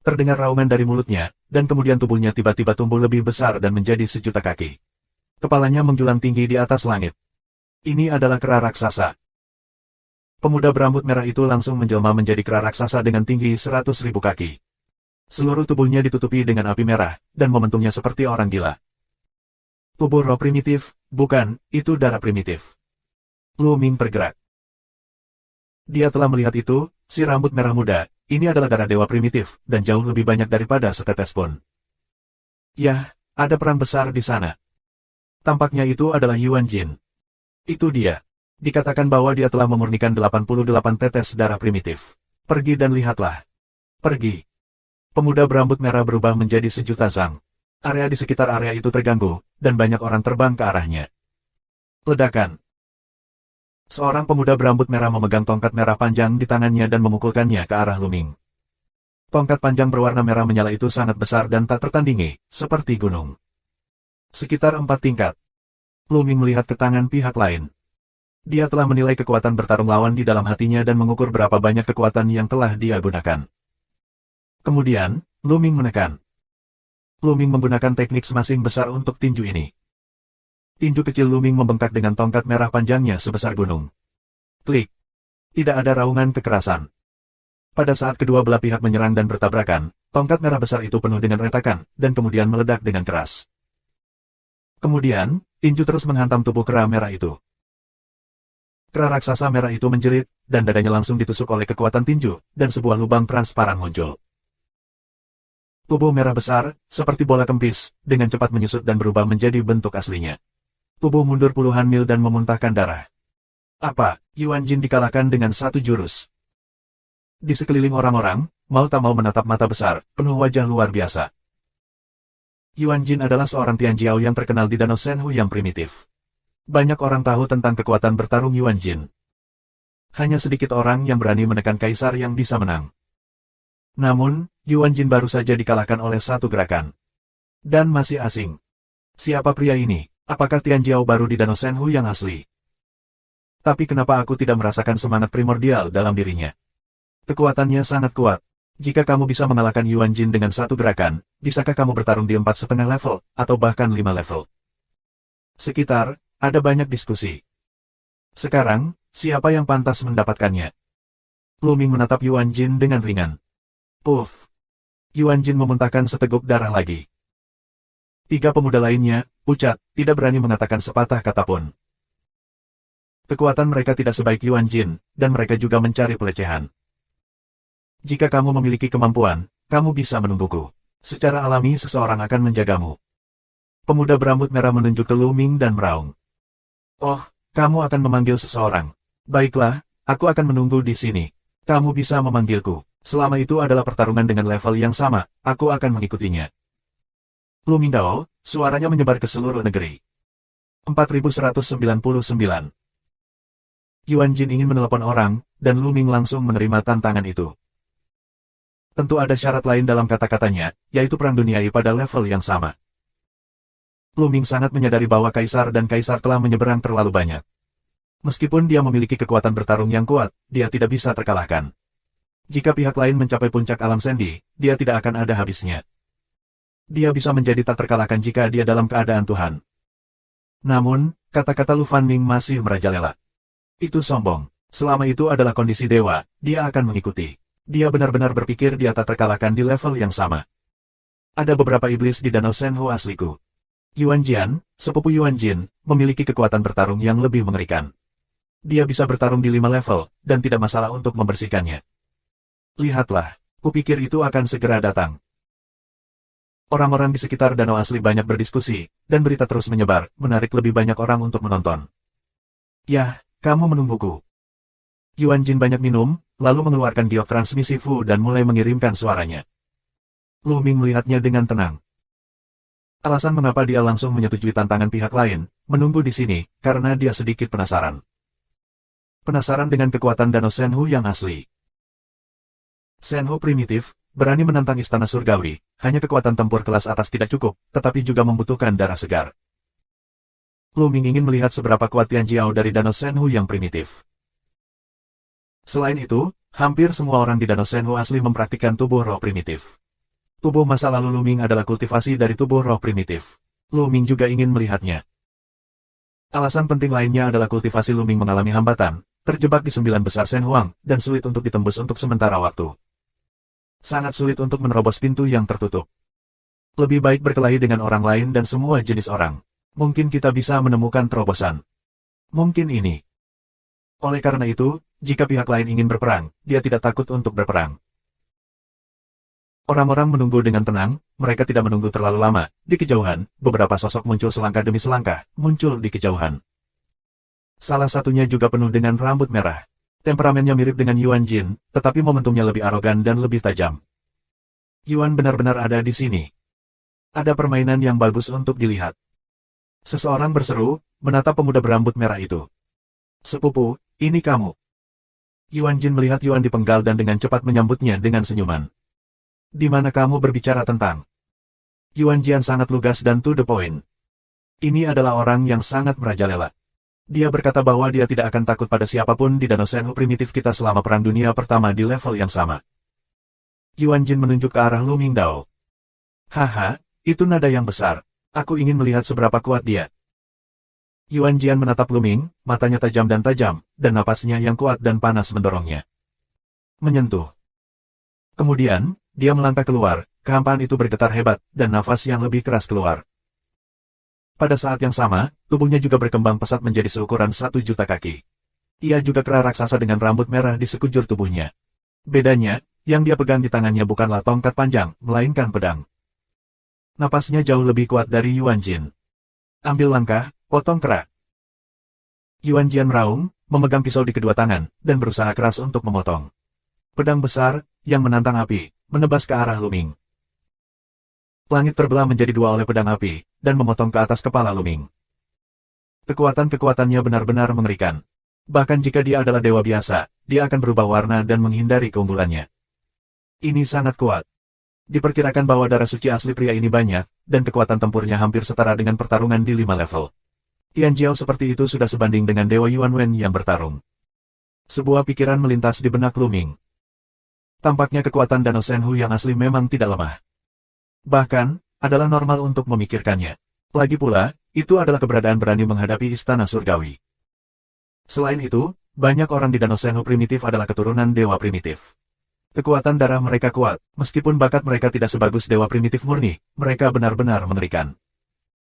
Terdengar raungan dari mulutnya, dan kemudian tubuhnya tiba-tiba tumbuh lebih besar dan menjadi sejuta kaki. Kepalanya menjulang tinggi di atas langit. Ini adalah kera raksasa. Pemuda berambut merah itu langsung menjelma menjadi kera raksasa dengan tinggi 100.000 kaki. Seluruh tubuhnya ditutupi dengan api merah, dan momentumnya seperti orang gila. Tubuh roh primitif, bukan, itu darah primitif. Luming tergerak. Dia telah melihat itu, si rambut merah muda, ini adalah darah dewa primitif, dan jauh lebih banyak daripada setetes pun. Yah, ada perang besar di sana. Tampaknya itu adalah Yuan Jin. Itu dia. Dikatakan bahwa dia telah memurnikan 88 tetes darah primitif. Pergi dan lihatlah. Pergi. Pemuda berambut merah berubah menjadi sejuta zang. Area di sekitar area itu terganggu, dan banyak orang terbang ke arahnya. Ledakan. Seorang pemuda berambut merah memegang tongkat merah panjang di tangannya dan memukulkannya ke arah Luming. Tongkat panjang berwarna merah menyala itu sangat besar dan tak tertandingi, seperti gunung. Sekitar 4 tingkat. Luming melihat ke tangan pihak lain. Dia telah menilai kekuatan bertarung lawan di dalam hatinya dan mengukur berapa banyak kekuatan yang telah dia gunakan. Kemudian, Luming menekan. Luming menggunakan teknik smasing besar untuk tinju ini. Tinju kecil Luming membengkak dengan tongkat merah panjangnya sebesar gunung. Klik. Tidak ada raungan kekerasan. Pada saat kedua belah pihak menyerang dan bertabrakan, tongkat merah besar itu penuh dengan retakan, dan kemudian meledak dengan keras. Kemudian, tinju terus menghantam tubuh kera merah itu. Kera raksasa merah itu menjerit, dan dadanya langsung ditusuk oleh kekuatan tinju, dan sebuah lubang transparan muncul. Tubuh merah besar, seperti bola kempis, dengan cepat menyusut dan berubah menjadi bentuk aslinya. Tubuh mundur puluhan mil dan memuntahkan darah. Apa? Yuan Jin dikalahkan dengan satu jurus. Di sekeliling orang-orang, mau tak mau menatap mata besar, penuh wajah luar biasa. Yuan Jin adalah seorang Tianjiao yang terkenal di Danau Shenhu yang primitif. Banyak orang tahu tentang kekuatan bertarung Yuan Jin. Hanya sedikit orang yang berani menekan kaisar yang bisa menang. Namun, Yuan Jin baru saja dikalahkan oleh satu gerakan. Dan masih asing. Siapa pria ini? Apakah Tianjiao baru di Danau Shenhu yang asli? Tapi kenapa aku tidak merasakan semangat primordial dalam dirinya? Kekuatannya sangat kuat. Jika kamu bisa mengalahkan Yuan Jin dengan satu gerakan, bisakah kamu bertarung di 4,5 level, atau bahkan 5 level? Sekitar, ada banyak diskusi. Sekarang, siapa yang pantas mendapatkannya? Lu Ming menatap Yuan Jin dengan ringan. Puff. Yuan Jin memuntahkan seteguk darah lagi. Tiga pemuda lainnya, pucat, tidak berani mengatakan sepatah kata pun. Kekuatan mereka tidak sebaik Yuan Jin, dan mereka juga mencari pelecehan. Jika kamu memiliki kemampuan, kamu bisa menungguku. Secara alami seseorang akan menjagamu. Pemuda berambut merah menunjuk ke Lu Ming dan meraung. Oh, kamu akan memanggil seseorang. Baiklah, aku akan menunggu di sini. Kamu bisa memanggilku. Selama itu adalah pertarungan dengan level yang sama, aku akan mengikutinya. Lu Mingdao, suaranya menyebar ke seluruh negeri. 4199. Yuan Jin ingin menelepon orang, dan Lu Ming langsung menerima tantangan itu. Tentu ada syarat lain dalam kata-katanya, yaitu perang duniai pada level yang sama. Lu Ming sangat menyadari bahwa kaisar dan kaisar telah menyeberang terlalu banyak. Meskipun dia memiliki kekuatan bertarung yang kuat, dia tidak bisa terkalahkan. Jika pihak lain mencapai puncak alam sendi, dia tidak akan ada habisnya. Dia bisa menjadi tak terkalahkan jika dia dalam keadaan Tuhan. Namun, kata-kata Lu Fanming masih merajalela. Itu sombong. Selama itu adalah kondisi dewa, dia akan mengikuti. Dia benar-benar berpikir dia tak terkalahkan di level yang sama. Ada beberapa iblis di Danau Shenhu asliku. Yuan Jian, sepupu Yuan Jin, memiliki kekuatan bertarung yang lebih mengerikan. Dia bisa bertarung di 5 level, dan tidak masalah untuk membersihkannya. Lihatlah, kupikir itu akan segera datang. Orang-orang di sekitar danau asli banyak berdiskusi, dan berita terus menyebar, menarik lebih banyak orang untuk menonton. Yah, kamu menungguku. Yuan Jin banyak minum, lalu mengeluarkan giok transmisi Fu dan mulai mengirimkan suaranya. Lu Ming melihatnya dengan tenang. Alasan mengapa dia langsung menyetujui tantangan pihak lain, menunggu di sini, karena dia sedikit penasaran. Penasaran dengan kekuatan Danau Shenhu yang asli. Shenhu primitif, berani menantang istana surgawi, hanya kekuatan tempur kelas atas tidak cukup, tetapi juga membutuhkan darah segar. Lu Ming ingin melihat seberapa kuat Tianjiao dari Danau Shenhu yang primitif. Selain itu, hampir semua orang di Danau Shenhu asli mempraktikkan tubuh roh primitif. Tubuh masa lalu Lu Ming adalah kultivasi dari tubuh roh primitif. Lu Ming juga ingin melihatnya. Alasan penting lainnya adalah kultivasi Lu Ming mengalami hambatan, terjebak di 9 besar Shenhuang, dan sulit untuk ditembus untuk sementara waktu. Sangat sulit untuk menerobos pintu yang tertutup. Lebih baik berkelahi dengan orang lain dan semua jenis orang. Mungkin kita bisa menemukan terobosan. Mungkin ini. Oleh karena itu, jika pihak lain ingin berperang, dia tidak takut untuk berperang. Orang-orang menunggu dengan tenang, mereka tidak menunggu terlalu lama. Di kejauhan, beberapa sosok muncul selangkah demi selangkah, muncul di kejauhan. Salah satunya juga penuh dengan rambut merah. Temperamennya mirip dengan Yuan Jin, tetapi momentumnya lebih arogan dan lebih tajam. Yuan benar-benar ada di sini. Ada permainan yang bagus untuk dilihat. Seseorang berseru, menatap pemuda berambut merah itu. Sepupu, ini kamu. Yuan Jin melihat Yuan dipenggal dan dengan cepat menyambutnya dengan senyuman. Di mana kamu berbicara tentang? Yuan Jian sangat lugas dan to the point. Ini adalah orang yang sangat merajalela. Dia berkata bahwa dia tidak akan takut pada siapapun di Danau Shenhu primitif kita selama Perang Dunia Pertama di level yang sama. Yuan Jin menunjuk ke arah Lu Mingdao. Haha, itu nada yang besar. Aku ingin melihat seberapa kuat dia. Yuan Jian menatap Lu Ming, matanya tajam, dan napasnya yang kuat dan panas mendorongnya. Menyentuh. Kemudian, dia melangkah keluar, kehampaan itu bergetar hebat, dan nafas yang lebih keras keluar. Pada saat yang sama, tubuhnya juga berkembang pesat menjadi seukuran 1.000.000 kaki. Ia juga kera raksasa dengan rambut merah di sekujur tubuhnya. Bedanya, Yang dia pegang di tangannya bukanlah tongkat panjang, melainkan pedang. Napasnya jauh lebih kuat dari Yuan Jin. Ambil langkah, potong kerak. Yuan Jian meraung, memegang pisau di kedua tangan, dan berusaha keras untuk memotong. Pedang besar, yang menantang api, menebas ke arah Luming. Langit terbelah menjadi dua oleh pedang api, dan memotong ke atas kepala Luming. Kekuatan-kekuatannya benar-benar mengerikan. Bahkan jika dia adalah dewa biasa, dia akan berubah warna dan menghindari keunggulannya. Ini sangat kuat. Diperkirakan bahwa darah suci asli pria ini banyak, dan kekuatan tempurnya hampir setara dengan pertarungan di 5 level. Tian Jiao seperti itu sudah sebanding dengan Dewa Yuan Wen yang bertarung. Sebuah pikiran melintas di benak Luming. Tampaknya kekuatan Danau Shenhu yang asli memang tidak lemah. Bahkan, adalah normal untuk memikirkannya. Lagi pula, itu adalah keberadaan berani menghadapi istana surgawi. Selain itu, banyak orang di Danau Shenhu primitif adalah keturunan dewa primitif. Kekuatan darah mereka kuat, meskipun bakat mereka tidak sebagus dewa primitif murni, mereka benar-benar mengerikan.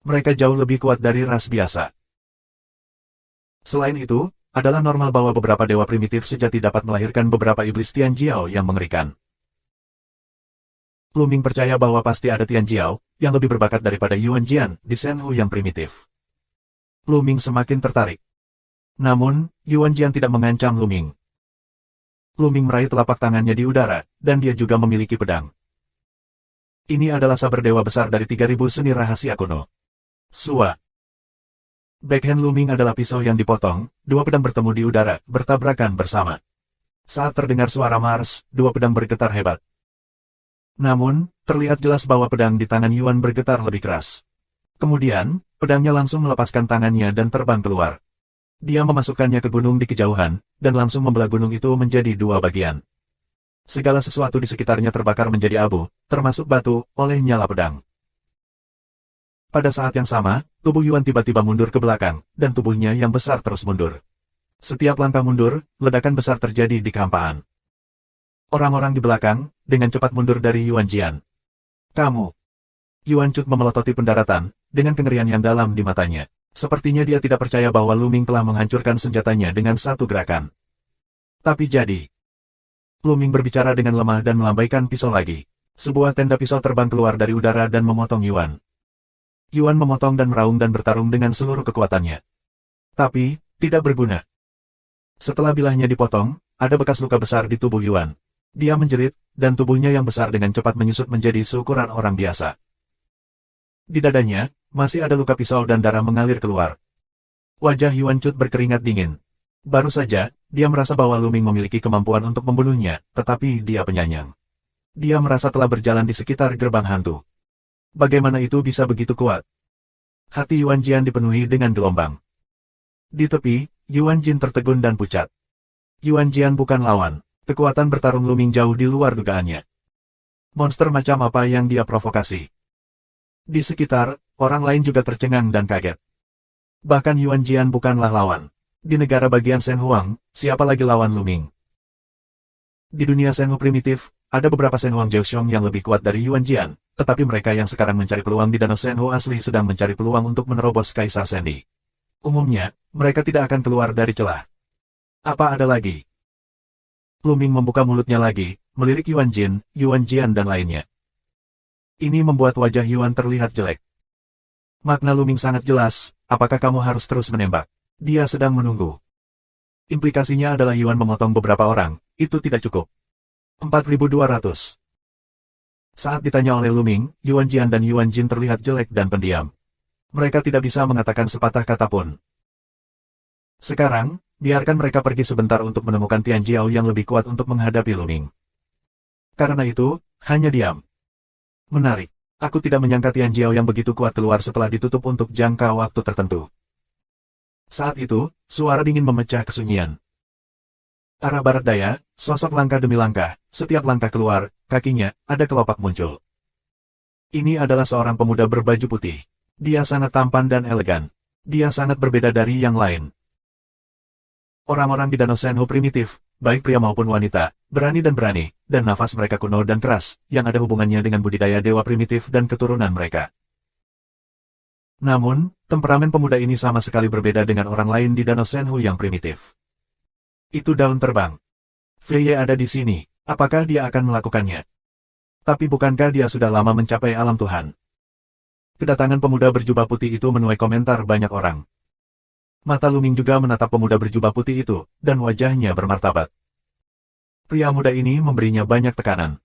Mereka jauh lebih kuat dari ras biasa. Selain itu, adalah normal bahwa beberapa dewa primitif sejati dapat melahirkan beberapa iblis Tian Jiao yang mengerikan. Luming percaya bahwa pasti ada Tian Jiao, yang lebih berbakat daripada Yuan Jian, di Shenhu yang primitif. Luming semakin tertarik. Namun, Yuan Jian tidak mengancam Luming. Luming meraih telapak tangannya di udara, dan dia juga memiliki pedang. Ini adalah saber dewa besar dari 3000 seni rahasia kuno. Sua. Backhand Luming adalah pisau yang dipotong, dua pedang bertemu di udara, bertabrakan bersama. Saat terdengar suara Mars, dua pedang bergetar hebat. Namun, terlihat jelas bahwa pedang di tangan Yuan bergetar lebih keras. Kemudian, pedangnya langsung melepaskan tangannya dan terbang keluar. Dia memasukkannya ke gunung di kejauhan, dan langsung membelah gunung itu menjadi dua bagian. Segala sesuatu di sekitarnya terbakar menjadi abu, termasuk batu, oleh nyala pedang. Pada saat yang sama, tubuh Yuan tiba-tiba mundur ke belakang, dan tubuhnya yang besar terus mundur. Setiap langkah mundur, ledakan besar terjadi di kehampaan. Orang-orang di belakang, dengan cepat mundur dari Yuan Jian. Kamu. Yuan Cut memelototi pendaratan, dengan kengerian yang dalam di matanya. Sepertinya dia tidak percaya bahwa Luming telah menghancurkan senjatanya dengan satu gerakan. Tapi jadi. Luming berbicara dengan lemah dan melambaikan pisau lagi. Sebuah tenda pisau terbang keluar dari udara dan memotong Yuan. Yuan memotong dan meraung dan bertarung dengan seluruh kekuatannya. Tapi, tidak berguna. Setelah bilahnya dipotong, ada bekas luka besar di tubuh Yuan. Dia menjerit, dan tubuhnya yang besar dengan cepat menyusut menjadi seukuran orang biasa. Di dadanya, masih ada luka pisau dan darah mengalir keluar. Wajah Yuan Cut berkeringat dingin. Baru saja, dia merasa bahwa Luming memiliki kemampuan untuk membunuhnya, tetapi dia penyayang. Dia merasa telah berjalan di sekitar gerbang hantu. Bagaimana itu bisa begitu kuat? Hati Yuan Jian dipenuhi dengan gelombang. Di tepi, Yuan Jin tertegun dan pucat. Yuan Jian bukan lawan. Kekuatan bertarung Luming jauh di luar dugaannya. Monster macam apa yang dia provokasi? Di sekitar, orang lain juga tercengang dan kaget. Bahkan Yuan Jian bukanlah lawan. Di negara bagian Shenhuang, siapa lagi lawan Luming? Di dunia Shenhu primitif, ada beberapa Shenhuang Jiaoxiong yang lebih kuat dari Yuan Jian, tetapi mereka yang sekarang mencari peluang di Danau Shenhu asli sedang mencari peluang untuk menerobos Kaisar Shendi. Umumnya, mereka tidak akan keluar dari celah. Apa ada lagi? Luming membuka mulutnya lagi, melirik Yuan Jin, Yuan Jian dan lainnya. Ini membuat wajah Yuan terlihat jelek. Makna Luming sangat jelas, apakah kamu harus terus menembak? Dia sedang menunggu. Implikasinya adalah Yuan memotong beberapa orang, itu tidak cukup. 4.200. Saat ditanya oleh Luming, Yuan Jian dan Yuan Jin terlihat jelek dan pendiam. Mereka tidak bisa mengatakan sepatah kata pun. Sekarang, biarkan mereka pergi sebentar untuk menemukan Tian Jiao yang lebih kuat untuk menghadapi Luming. Karena itu, hanya diam. Menarik. Aku tidak menyangka Tian Jiao yang begitu kuat keluar setelah ditutup untuk jangka waktu tertentu. Saat itu, suara dingin memecah kesunyian. Arah barat daya, sosok langkah demi langkah, setiap langkah keluar, kakinya, ada kelopak muncul. Ini adalah seorang pemuda berbaju putih. Dia sangat tampan dan elegan. Dia sangat berbeda dari yang lain. Orang-orang di Danau Shenhu primitif, baik pria maupun wanita, berani, dan nafas mereka kuno dan keras, yang ada hubungannya dengan budidaya dewa primitif dan keturunan mereka. Namun, temperamen pemuda ini sama sekali berbeda dengan orang lain di Danau Shenhu yang primitif. Itu daun terbang. Fei ada di sini. Apakah dia akan melakukannya? Tapi bukankah dia sudah lama mencapai alam Tuhan? Kedatangan pemuda berjubah putih itu menuai komentar banyak orang. Mata Luming juga menatap pemuda berjubah putih itu, dan wajahnya bermartabat. Pria muda ini memberinya banyak tekanan.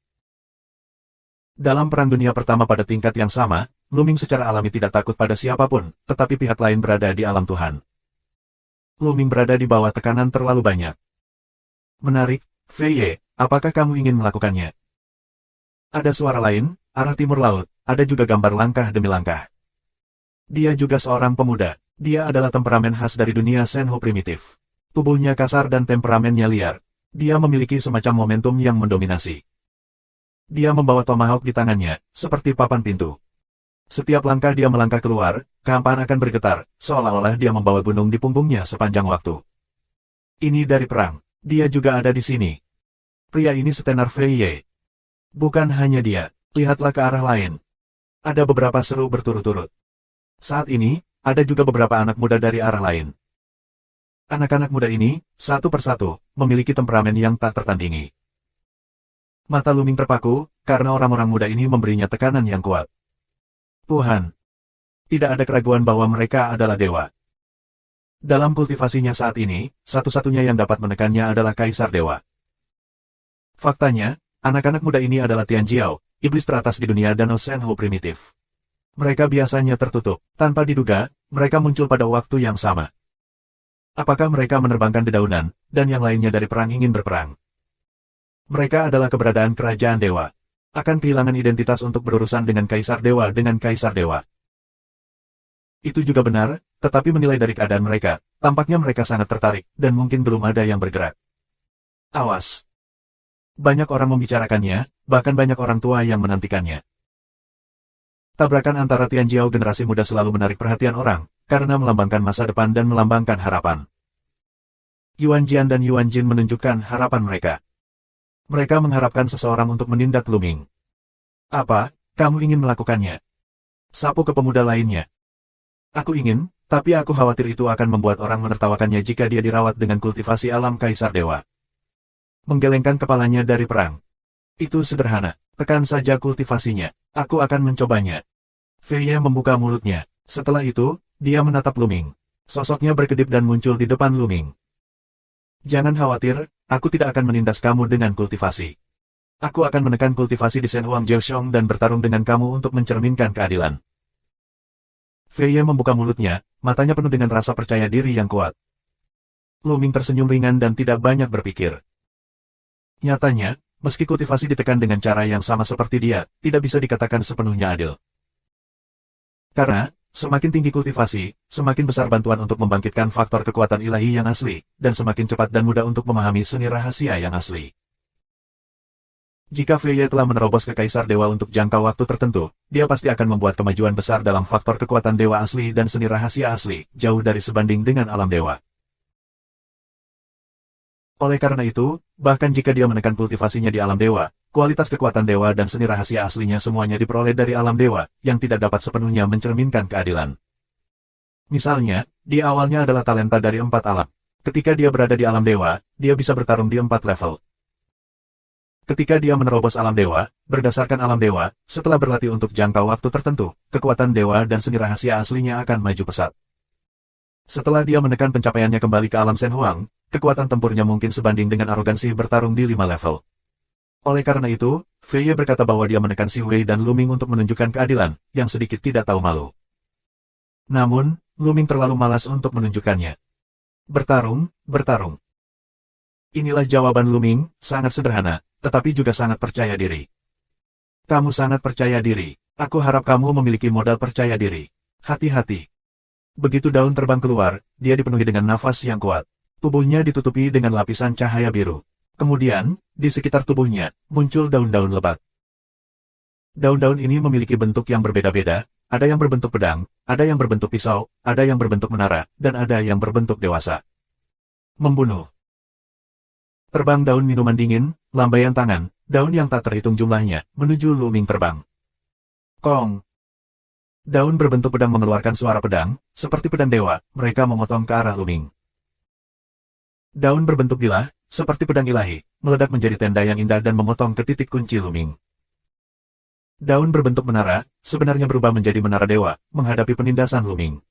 Dalam Perang Dunia Pertama pada tingkat yang sama, Luming secara alami tidak takut pada siapapun, tetapi pihak lain berada di alam Tuhan. Luming berada di bawah tekanan terlalu banyak. Menarik, Fei Ye, apakah kamu ingin melakukannya? Ada suara lain, arah timur laut, ada juga gambar langkah demi langkah. Dia juga seorang pemuda, dia adalah temperamen khas dari dunia Senho primitif. Tubuhnya kasar dan temperamennya liar. Dia memiliki semacam momentum yang mendominasi. Dia membawa tomahawk di tangannya, seperti papan pintu. Setiap langkah dia melangkah keluar, kehampaan akan bergetar, seolah-olah dia membawa gunung di punggungnya sepanjang waktu. Ini dari perang, dia juga ada di sini. Pria ini setenar Fei Ye. Bukan hanya dia, lihatlah ke arah lain. Ada beberapa seru berturut-turut. Saat ini, ada juga beberapa anak muda dari arah lain. Anak-anak muda ini, satu persatu, memiliki temperamen yang tak tertandingi. Mata Luming terpaku, karena orang-orang muda ini memberinya tekanan yang kuat. Tuhan. Tidak ada keraguan bahwa mereka adalah dewa. Dalam kultivasinya saat ini, satu-satunya yang dapat menekannya adalah Kaisar Dewa. Faktanya, anak-anak muda ini adalah Tianjiao, iblis teratas di dunia danau Senho primitif. Mereka biasanya tertutup, tanpa diduga, mereka muncul pada waktu yang sama. Apakah mereka menerbangkan dedaunan, dan yang lainnya dari perang ingin berperang? Mereka adalah keberadaan kerajaan dewa. Akan kehilangan identitas untuk berurusan dengan Kaisar Dewa dengan Kaisar Dewa. Itu juga benar, tetapi menilai dari keadaan mereka, tampaknya mereka sangat tertarik, dan mungkin belum ada yang bergerak. Awas. Banyak orang membicarakannya, bahkan banyak orang tua yang menantikannya. Tabrakan antara Tianjiao generasi muda selalu menarik perhatian orang, karena melambangkan masa depan dan melambangkan harapan. Yuan Jian dan Yuan Jin menunjukkan harapan mereka. Mereka mengharapkan seseorang untuk menindak Luming. Apa, kamu ingin melakukannya? Sapu ke pemuda lainnya. Aku ingin, tapi aku khawatir itu akan membuat orang menertawakannya jika dia dirawat dengan kultivasi alam Kaisar Dewa. Menggelengkan kepalanya dari perang. Itu sederhana, tekan saja kultivasinya, aku akan mencobanya. Fei Ye membuka mulutnya, setelah itu, dia menatap Luming. Sosoknya berkedip dan muncul di depan Luming. Jangan khawatir, aku tidak akan menindas kamu dengan kultivasi. Aku akan menekan kultivasi di Senhuang Jiaoxiong dan bertarung dengan kamu untuk mencerminkan keadilan. Fei Ye membuka mulutnya, matanya penuh dengan rasa percaya diri yang kuat. Luming tersenyum ringan dan tidak banyak berpikir. Nyatanya, meski kultivasi ditekan dengan cara yang sama seperti dia, tidak bisa dikatakan sepenuhnya adil. Karena, semakin tinggi kultivasi, semakin besar bantuan untuk membangkitkan faktor kekuatan ilahi yang asli, dan semakin cepat dan mudah untuk memahami seni rahasia yang asli. Jika Fei Ye telah menerobos ke Kaisar Dewa untuk jangka waktu tertentu, dia pasti akan membuat kemajuan besar dalam faktor kekuatan dewa asli dan seni rahasia asli, jauh dari sebanding dengan alam dewa. Oleh karena itu, bahkan jika dia menekan kultivasinya di alam dewa, kualitas kekuatan dewa dan seni rahasia aslinya semuanya diperoleh dari alam dewa, yang tidak dapat sepenuhnya mencerminkan keadilan. Misalnya, dia awalnya adalah talenta dari 4 alam. Ketika dia berada di alam dewa, dia bisa bertarung di 4 level. Ketika dia menerobos alam dewa, berdasarkan alam dewa, setelah berlatih untuk jangka waktu tertentu, kekuatan dewa dan seni rahasia aslinya akan maju pesat. Setelah dia menekan pencapaiannya kembali ke alam Senhuang, kekuatan tempurnya mungkin sebanding dengan arogansi bertarung di 5 level. Oleh karena itu, Fei Ye berkata bahwa dia menekan Si Wei dan Luming untuk menunjukkan keadilan, yang sedikit tidak tahu malu. Namun, Luming terlalu malas untuk menunjukkannya. Bertarung, bertarung. Inilah jawaban Luming, sangat sederhana, tetapi juga sangat percaya diri. Kamu sangat percaya diri. Aku harap kamu memiliki modal percaya diri. Hati-hati. Begitu daun terbang keluar, dia dipenuhi dengan nafas yang kuat. Tubuhnya ditutupi dengan lapisan cahaya biru. Kemudian, di sekitar tubuhnya, muncul daun-daun lebat. Daun-daun ini memiliki bentuk yang berbeda-beda, ada yang berbentuk pedang, ada yang berbentuk pisau, ada yang berbentuk menara, dan ada yang berbentuk dewasa. Membunuh. Terbang daun minuman dingin, lambaian tangan, daun yang tak terhitung jumlahnya, menuju Luming terbang. Kong. Daun berbentuk pedang mengeluarkan suara pedang, seperti pedang dewa, mereka memotong ke arah Luming. Daun berbentuk bilah, seperti pedang ilahi, meledak menjadi tenda yang indah dan memotong ke titik kunci Luming. Daun berbentuk menara, sebenarnya berubah menjadi menara dewa, menghadapi penindasan Luming.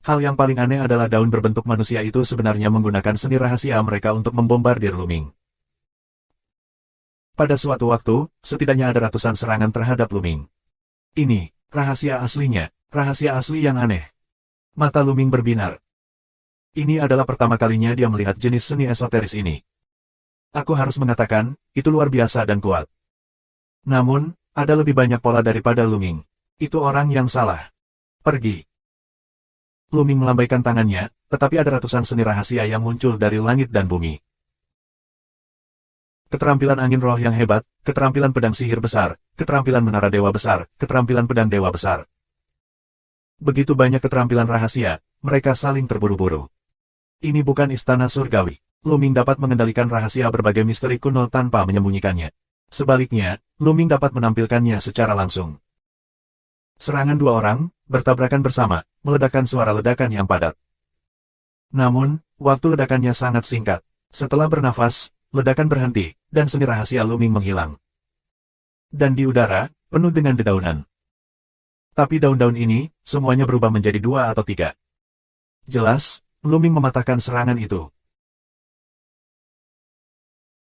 Hal yang paling aneh adalah daun berbentuk manusia itu sebenarnya menggunakan seni rahasia mereka untuk membombardir Luming. Pada suatu waktu, setidaknya ada ratusan serangan terhadap Luming. Ini, rahasia aslinya, rahasia asli yang aneh. Mata Luming berbinar. Ini adalah pertama kalinya dia melihat jenis seni esoteris ini. Aku harus mengatakan, itu luar biasa dan kuat. Namun, ada lebih banyak pola daripada Luming. Itu orang yang salah. Pergi. Luming melambaikan tangannya, tetapi ada ratusan seni rahasia yang muncul dari langit dan bumi. Keterampilan angin roh yang hebat, keterampilan pedang sihir besar, keterampilan menara dewa besar, keterampilan pedang dewa besar. Begitu banyak keterampilan rahasia, mereka saling terburu-buru. Ini bukan istana surgawi. Luming dapat mengendalikan rahasia berbagai misteri kuno tanpa menyembunyikannya. Sebaliknya, Luming dapat menampilkannya secara langsung. Serangan dua orang, bertabrakan bersama, meledakkan suara ledakan yang padat. Namun, waktu ledakannya sangat singkat. Setelah bernafas, ledakan berhenti, dan seni rahasia Luming menghilang. Dan di udara, penuh dengan dedaunan. Tapi daun-daun ini, semuanya berubah menjadi 2 atau 3. Jelas, Luming mematahkan serangan itu.